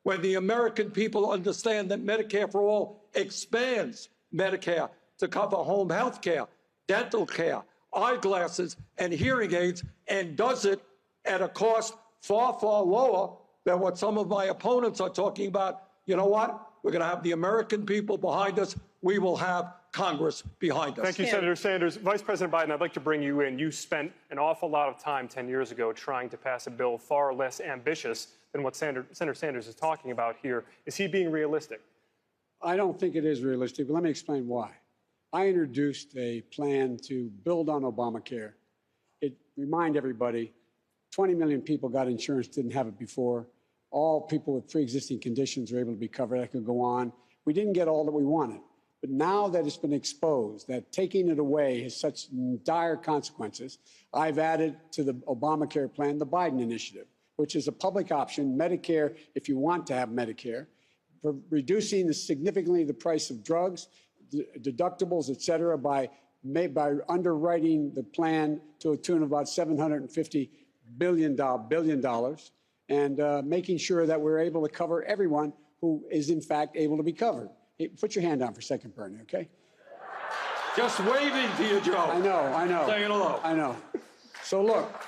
When the American people understand that Medicare for All expands Medicare to cover home health care, dental care, eyeglasses, and hearing aids, and does it at a cost far, far lower than what some of my opponents are talking about, you know what? We're going to have the American people behind us. We will have Congress behind us. Thank you, Senator Sanders. Vice President Biden, I'd like to bring you in. You spent an awful lot of time 10 years ago trying to pass a bill far less ambitious than what Senator Sanders is talking about here. Is he being realistic? I don't think it is realistic, but let me explain why. I introduced a plan to build on Obamacare. It remind everybody, 20 million people got insurance, didn't have it before. All people with pre-existing conditions are able to be covered. I could go on. We didn't get all that we wanted. But now that it's been exposed, that taking it away has such dire consequences, I've added to the Obamacare plan the Biden initiative, which is a public option, Medicare, if you want to have Medicare, for reducing significantly the price of drugs, deductibles, et cetera, by underwriting the plan to a tune of about $750 billion, and making sure that we're able to cover everyone who is, in fact, able to be covered. Hey, put your hand down for a second, Bernie, okay? Just waving to you, Joe. I know. Saying hello. I know. So look,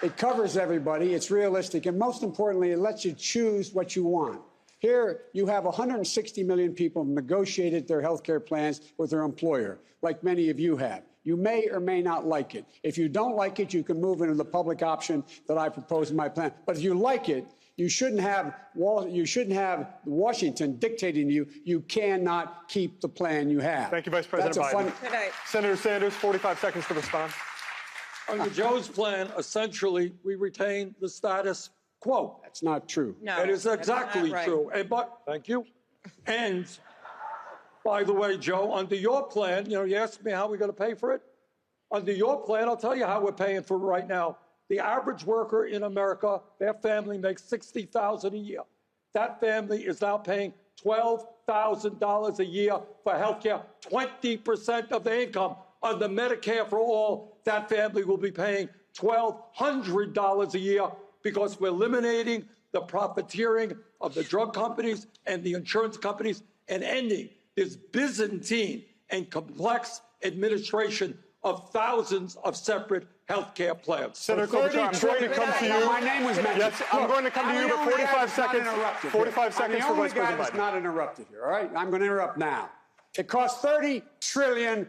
it covers everybody. It's realistic. And most importantly, it lets you choose what you want. Here, you have 160 million people who negotiated their health care plans with their employer, like many of you have. You may or may not like it. If you don't like it, you can move into the public option that I propose in my plan. But if you like it, you shouldn't have Washington dictating to you. You cannot keep the plan you have. Thank you, Vice President Biden. Senator Sanders, 45 seconds to respond. Under Joe's plan, essentially, we retain the status quo. That's not true. No, It is that's exactly not right. true. Thank you. And by the way, Joe, under your plan, you asked me how we're going to pay for it. Under your plan, I'll tell you how we're paying for it right now. The average worker in America, their family makes $60,000 a year. That family is now paying $12,000 a year for health care, 20% of their income. Under Medicare for All, that family will be paying $1,200 a year because we're eliminating the profiteering of the drug companies and the insurance companies and ending this Byzantine and complex administration of thousands of separate health care plans. Senator Klobuchar, I'm going to come to you. My name was mentioned. Yes, I'm going to come to you, but 45 seconds. 45 seconds for Vice President Biden. I'm the only guy that's not interrupted here, all right? I'm going to interrupt now. It costs $30 trillion.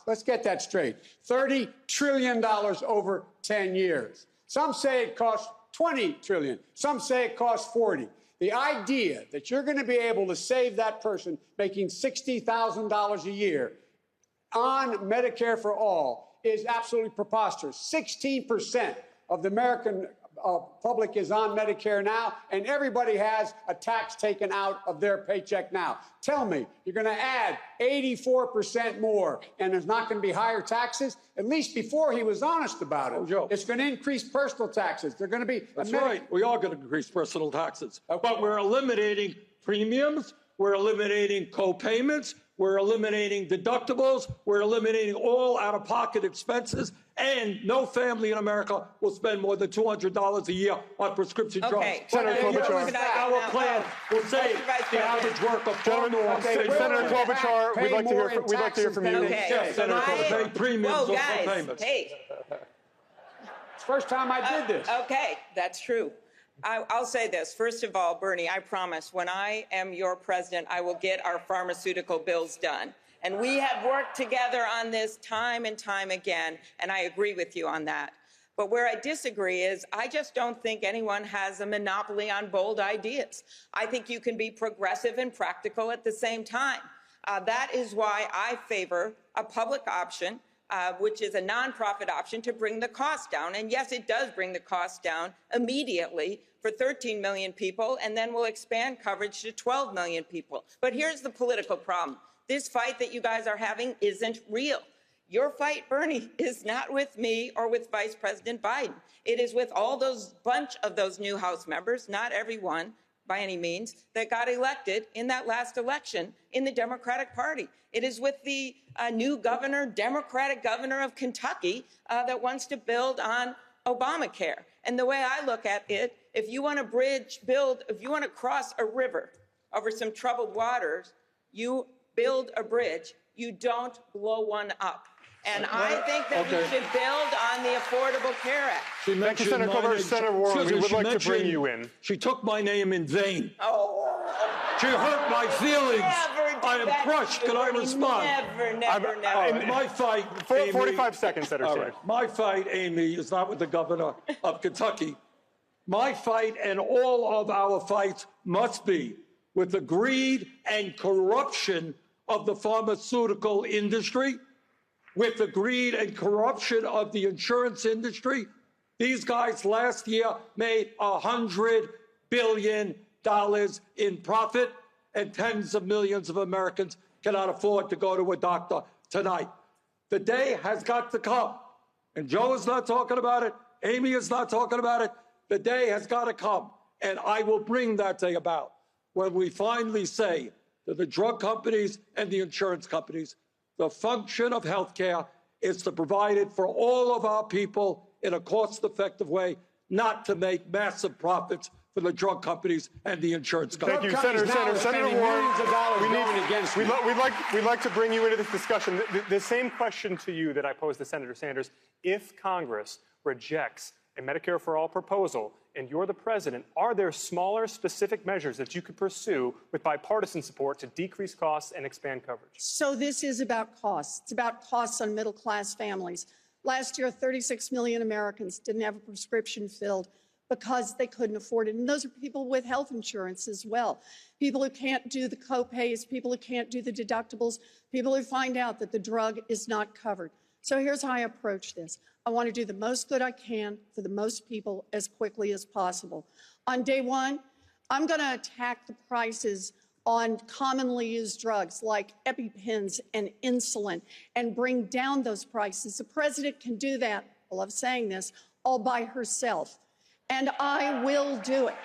Let's get that straight. $30 trillion over 10 years. Some say it costs $20 trillion. Some say it costs 40. The idea that you're going to be able to save that person making $60,000 a year on Medicare for All is absolutely preposterous. 16% of the American public is on Medicare now, and everybody has a tax taken out of their paycheck now. Tell me, you're going to add 84% more, and there's not going to be higher taxes? At least before he was honest about it. Oh, Joe. It's going to increase personal taxes. They're going to be... That's right. We are going to increase personal taxes. Okay. But we're eliminating premiums. We're eliminating co-payments. We're eliminating deductibles. We're eliminating all out-of-pocket expenses. And no family in America will spend more than $200 a year on prescription drugs. Senator Klobuchar. Our plan will save the average worker far more. Senator Klobuchar, we'd like to hear from you. Okay. Yes, Senator Klobuchar, pay premiums or guys, co-payments. hey. It's the first time I did this. Okay, that's true. I'll say this. First of all, Bernie, I promise when I am your president, I will get our pharmaceutical bills done. And we have worked together on this time and time again, and I agree with you on that. But where I disagree is I just don't think anyone has a monopoly on bold ideas. I think you can be progressive and practical at the same time. That is why I favor a public option, which is a nonprofit option to bring the cost down. And yes, it does bring the cost down immediately for 13 million people, and then we'll expand coverage to 12 million people. But here's the political problem. This fight that you guys are having isn't real. Your fight, Bernie, is not with me or with Vice President Biden. It is with all those bunch of those new House members, not everyone by any means, that got elected in that last election in the Democratic Party. It is with the new governor, Democratic governor of Kentucky, that wants to build on Obamacare. And the way I look at it, if you want to if you want to cross a river over some troubled waters, you build a bridge. You don't blow one up. And I think that we should build on the Affordable Care Act. Thank you, Senator Klobuchar. Senator Warren, we would like to bring you in. She took my name in vain. Oh. She hurt my feelings. I am crushed. Can I respond? Never. My fight, 45 seconds, Senator Sanders. My fight, Amy, is not with the governor of Kentucky. My fight and all of our fights must be with the greed and corruption of the pharmaceutical industry, with the greed and corruption of the insurance industry. These guys last year made $100 billion in profit, and tens of millions of Americans cannot afford to go to a doctor tonight. The day has got to come, and Joe is not talking about it, Amy is not talking about it. The day has got to come, and I will bring that day about when we finally say to the drug companies and the insurance companies, the function of healthcare is to provide it for all of our people in a cost-effective way, not to make massive profits for the drug companies and the insurance companies. Thank you, Senator Warren. We'd like to bring you into this discussion. The same question to you that I posed to Senator Sanders. If Congress rejects a Medicare for All proposal and you're the president, are there smaller specific measures that you could pursue with bipartisan support to decrease costs and expand coverage? So this is about costs. It's about costs on middle-class families. Last year, 36 million Americans didn't have a prescription filled because they couldn't afford it. And those are people with health insurance as well. People who can't do the co-pays, people who can't do the deductibles, people who find out that the drug is not covered. So here's how I approach this. I want to do the most good I can for the most people as quickly as possible. On day one, I'm going to attack the prices on commonly used drugs like EpiPens and insulin and bring down those prices. The president can do that, I love saying this, all by herself. And I will do it.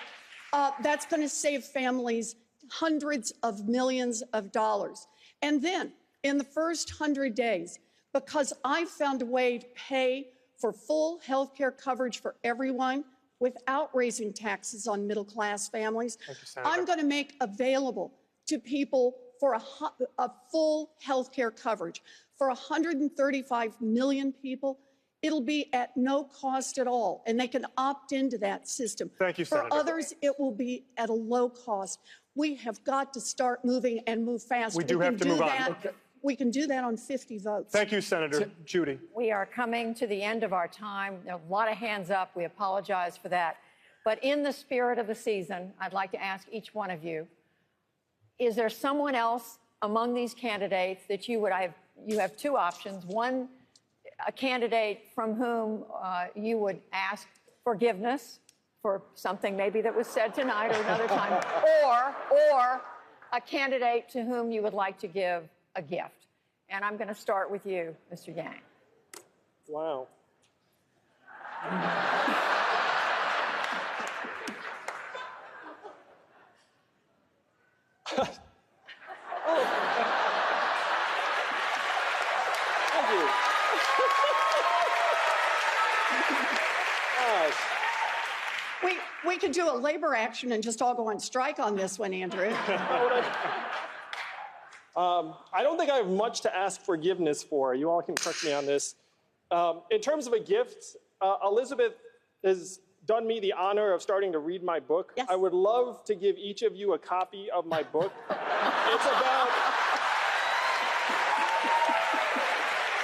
That's going to save families hundreds of millions of dollars. And then in the first 100 days, because I found a way to pay for full health care coverage for everyone without raising taxes on middle-class families, I'm going to make available to people for a full health care coverage. For 135 million people, it'll be at no cost at all, and they can opt into that system. Thank you, Senator. For others, it will be at a low cost. We have got to start moving and move fast. We do have to move on. Okay. We can do that on 50 votes. Thank you, Senator. Judy. We are coming to the end of our time. There are a lot of hands up. We apologize for that. But in the spirit of the season, I'd like to ask each one of you, is there someone else among these candidates that you have two options. One, a candidate from whom you would ask forgiveness for something maybe that was said tonight or another time, or a candidate to whom you would like to give a gift. And I'm going to start with you, Mr. Yang. Wow. Thank you. We could do a labor action and just all go on strike on this one, Andrew. I don't think I have much to ask forgiveness for. You all can correct me on this. In terms of a gift, Elizabeth has done me the honor of starting to read my book. Yes. I would love to give each of you a copy of my book.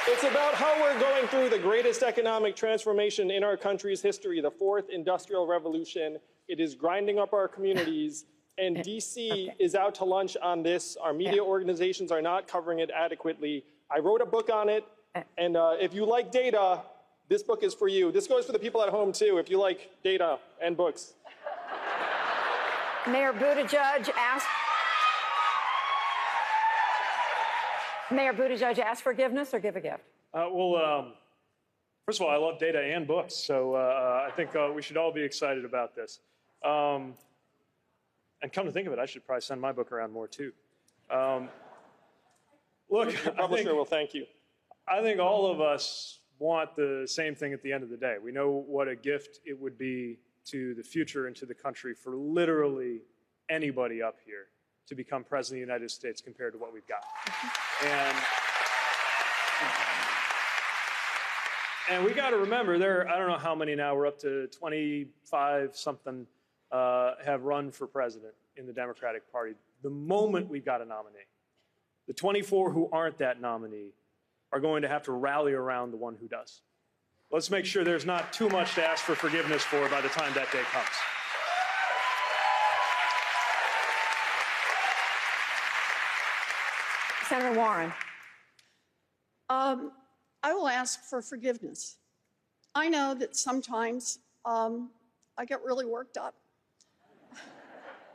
It's about how we're going through the greatest economic transformation in our country's history, the fourth industrial revolution. It is grinding up our communities. And DC is out to lunch on this. Our media organizations are not covering it adequately. I wrote a book on it, and if you like data, this book is for you. This goes for the people at home, too, if you like data and books. Mayor Buttigieg ask forgiveness or give a gift? First of all, I love data and books, so I think we should all be excited about this. And come to think of it, I should probably send my book around more, too. Look, your publisher will thank you. I think all of us want the same thing at the end of the day. We know what a gift it would be to the future and to the country for literally anybody up here to become president of the United States compared to what we've got. And we got to remember, I don't know how many now, we're up to 25 something have run for president in the Democratic Party. The moment we've got a nominee, the 24 who aren't that nominee are going to have to rally around the one who does. Let's make sure there's not too much to ask for forgiveness for by the time that day comes. Senator Warren. I will ask for forgiveness. I know that sometimes I get really worked up.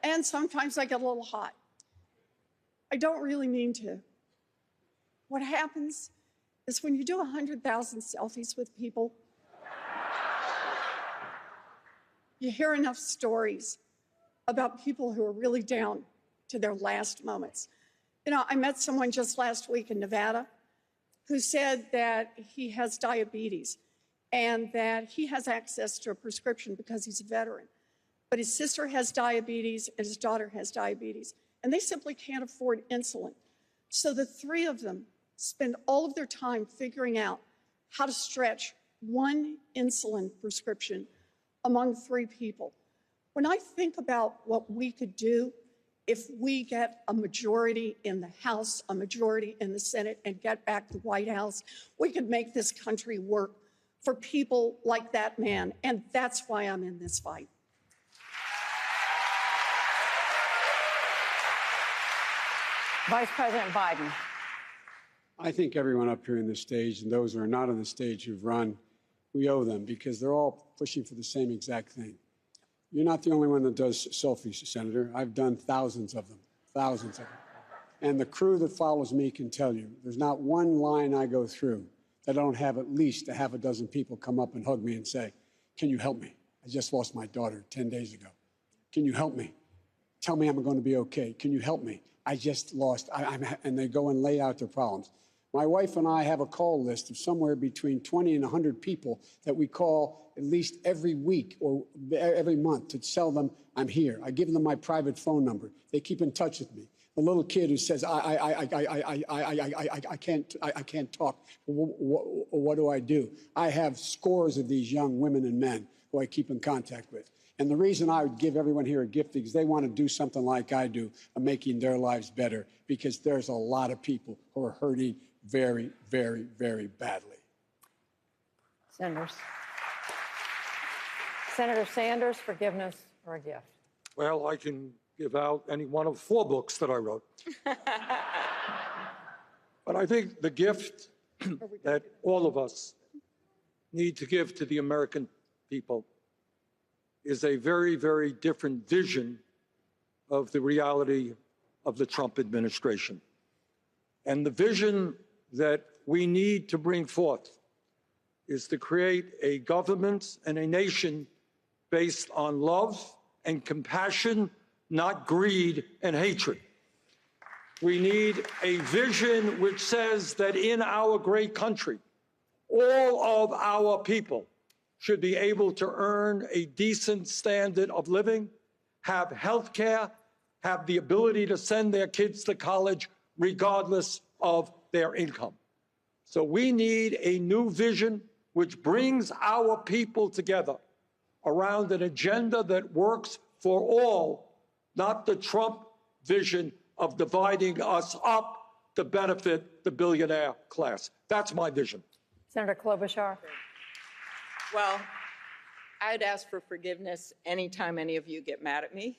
And sometimes I get a little hot. I don't really mean to. What happens is when you do 100,000 selfies with people, you hear enough stories about people who are really down to their last moments. You know, I met someone just last week in Nevada who said that he has diabetes and that he has access to a prescription because he's a veteran. But his sister has diabetes and his daughter has diabetes, and they simply can't afford insulin. So the three of them spend all of their time figuring out how to stretch one insulin prescription among three people. When I think about what we could do if we get a majority in the House, a majority in the Senate, and get back the White House, we could make this country work for people like that man, and that's why I'm in this fight. Vice President Biden. I think everyone up here on the stage and those who are not on the stage who've run, we owe them because they're all pushing for the same exact thing. You're not the only one that does selfies, Senator. I've done thousands of them, thousands of them. And the crew that follows me can tell you, there's not one line I go through that I don't have at least a half a dozen people come up and hug me and say, can you help me? I just lost my daughter 10 days ago. Can you help me? Tell me I'm going to be okay. Can you help me? I just lost, and they go and lay out their problems. My wife and I have a call list of somewhere between 20 and 100 people that we call at least every week or every month to tell them I'm here. I give them my private phone number. They keep in touch with me. The little kid who says, I can't talk. What do I do? I have scores of these young women and men who I keep in contact with. And the reason I would give everyone here a gift is they want to do something like I do of making their lives better, because there's a lot of people who are hurting very, very, very badly. Senators. Senator Sanders, forgiveness or a gift? Well, I can give out any one of 4 books that I wrote. But I think the gift that all of us need to give to the American people is a very, very different vision of the reality of the Trump administration. And the vision that we need to bring forth is to create a government and a nation based on love and compassion, not greed and hatred. We need a vision which says that in our great country, all of our people should be able to earn a decent standard of living, have health care, have the ability to send their kids to college regardless of their income. So we need a new vision which brings our people together around an agenda that works for all, not the Trump vision of dividing us up to benefit the billionaire class. That's my vision. Senator Klobuchar. Well, I'd ask for forgiveness anytime any of you get mad at me.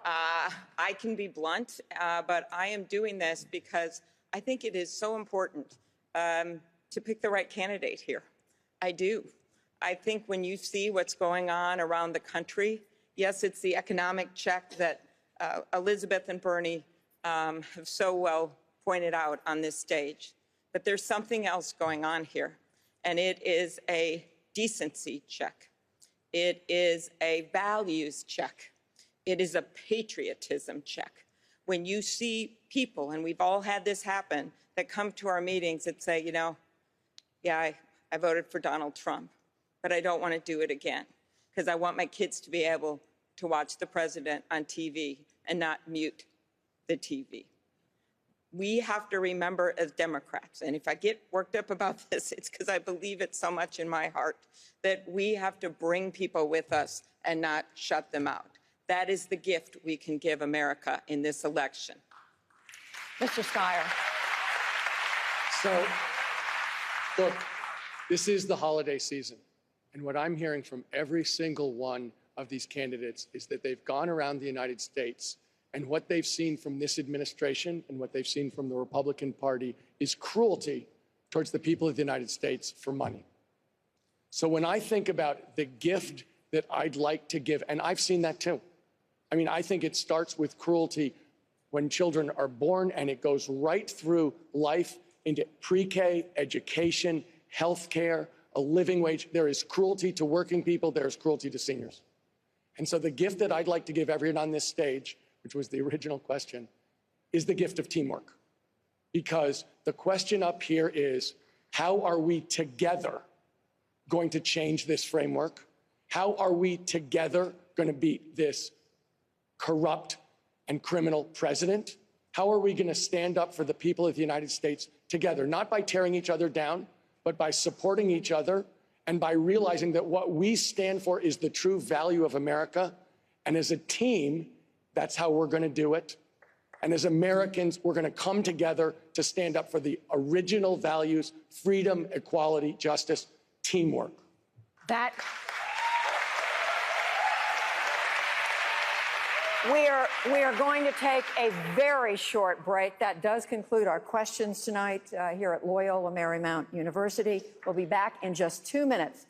I can be blunt, but I am doing this because I think it is so important to pick the right candidate here. I do. I think when you see what's going on around the country, yes, it's the economic check that Elizabeth and Bernie have so well pointed out on this stage. But there's something else going on here, and it is a decency check. It is a values check. It is a patriotism check. When you see people, and we've all had this happen, that come to our meetings and say, you know, yeah, I voted for Donald Trump, but I don't want to do it again because I want my kids to be able to watch the president on TV and not mute the TV. We have to remember as Democrats, and if I get worked up about this, it's because I believe it so much in my heart, that we have to bring people with us and not shut them out. That is the gift we can give America in this election. Mr. Steyer. So, look, this is the holiday season. And what I'm hearing from every single one of these candidates is that they've gone around the United States, and what they've seen from this administration and what they've seen from the Republican Party is cruelty towards the people of the United States for money. So when I think about the gift that I'd like to give, and I've seen that too. I mean, I think it starts with cruelty when children are born, and it goes right through life into pre-K, education, health care, a living wage. There is cruelty to working people. There is cruelty to seniors. And so the gift that I'd like to give everyone on this stage, which was the original question, is the gift of teamwork. Because the question up here is, how are we together going to change this framework? How are we together going to beat this corrupt and criminal president? How are we going to stand up for the people of the United States together, not by tearing each other down, but by supporting each other and by realizing that what we stand for is the true value of America. And as a team, that's how we're going to do it. And as Americans, we're going to come together to stand up for the original values: freedom, equality, justice, teamwork. We are going to take a very short break. That does conclude our questions tonight here at Loyola Marymount University. We'll be back in just 2 minutes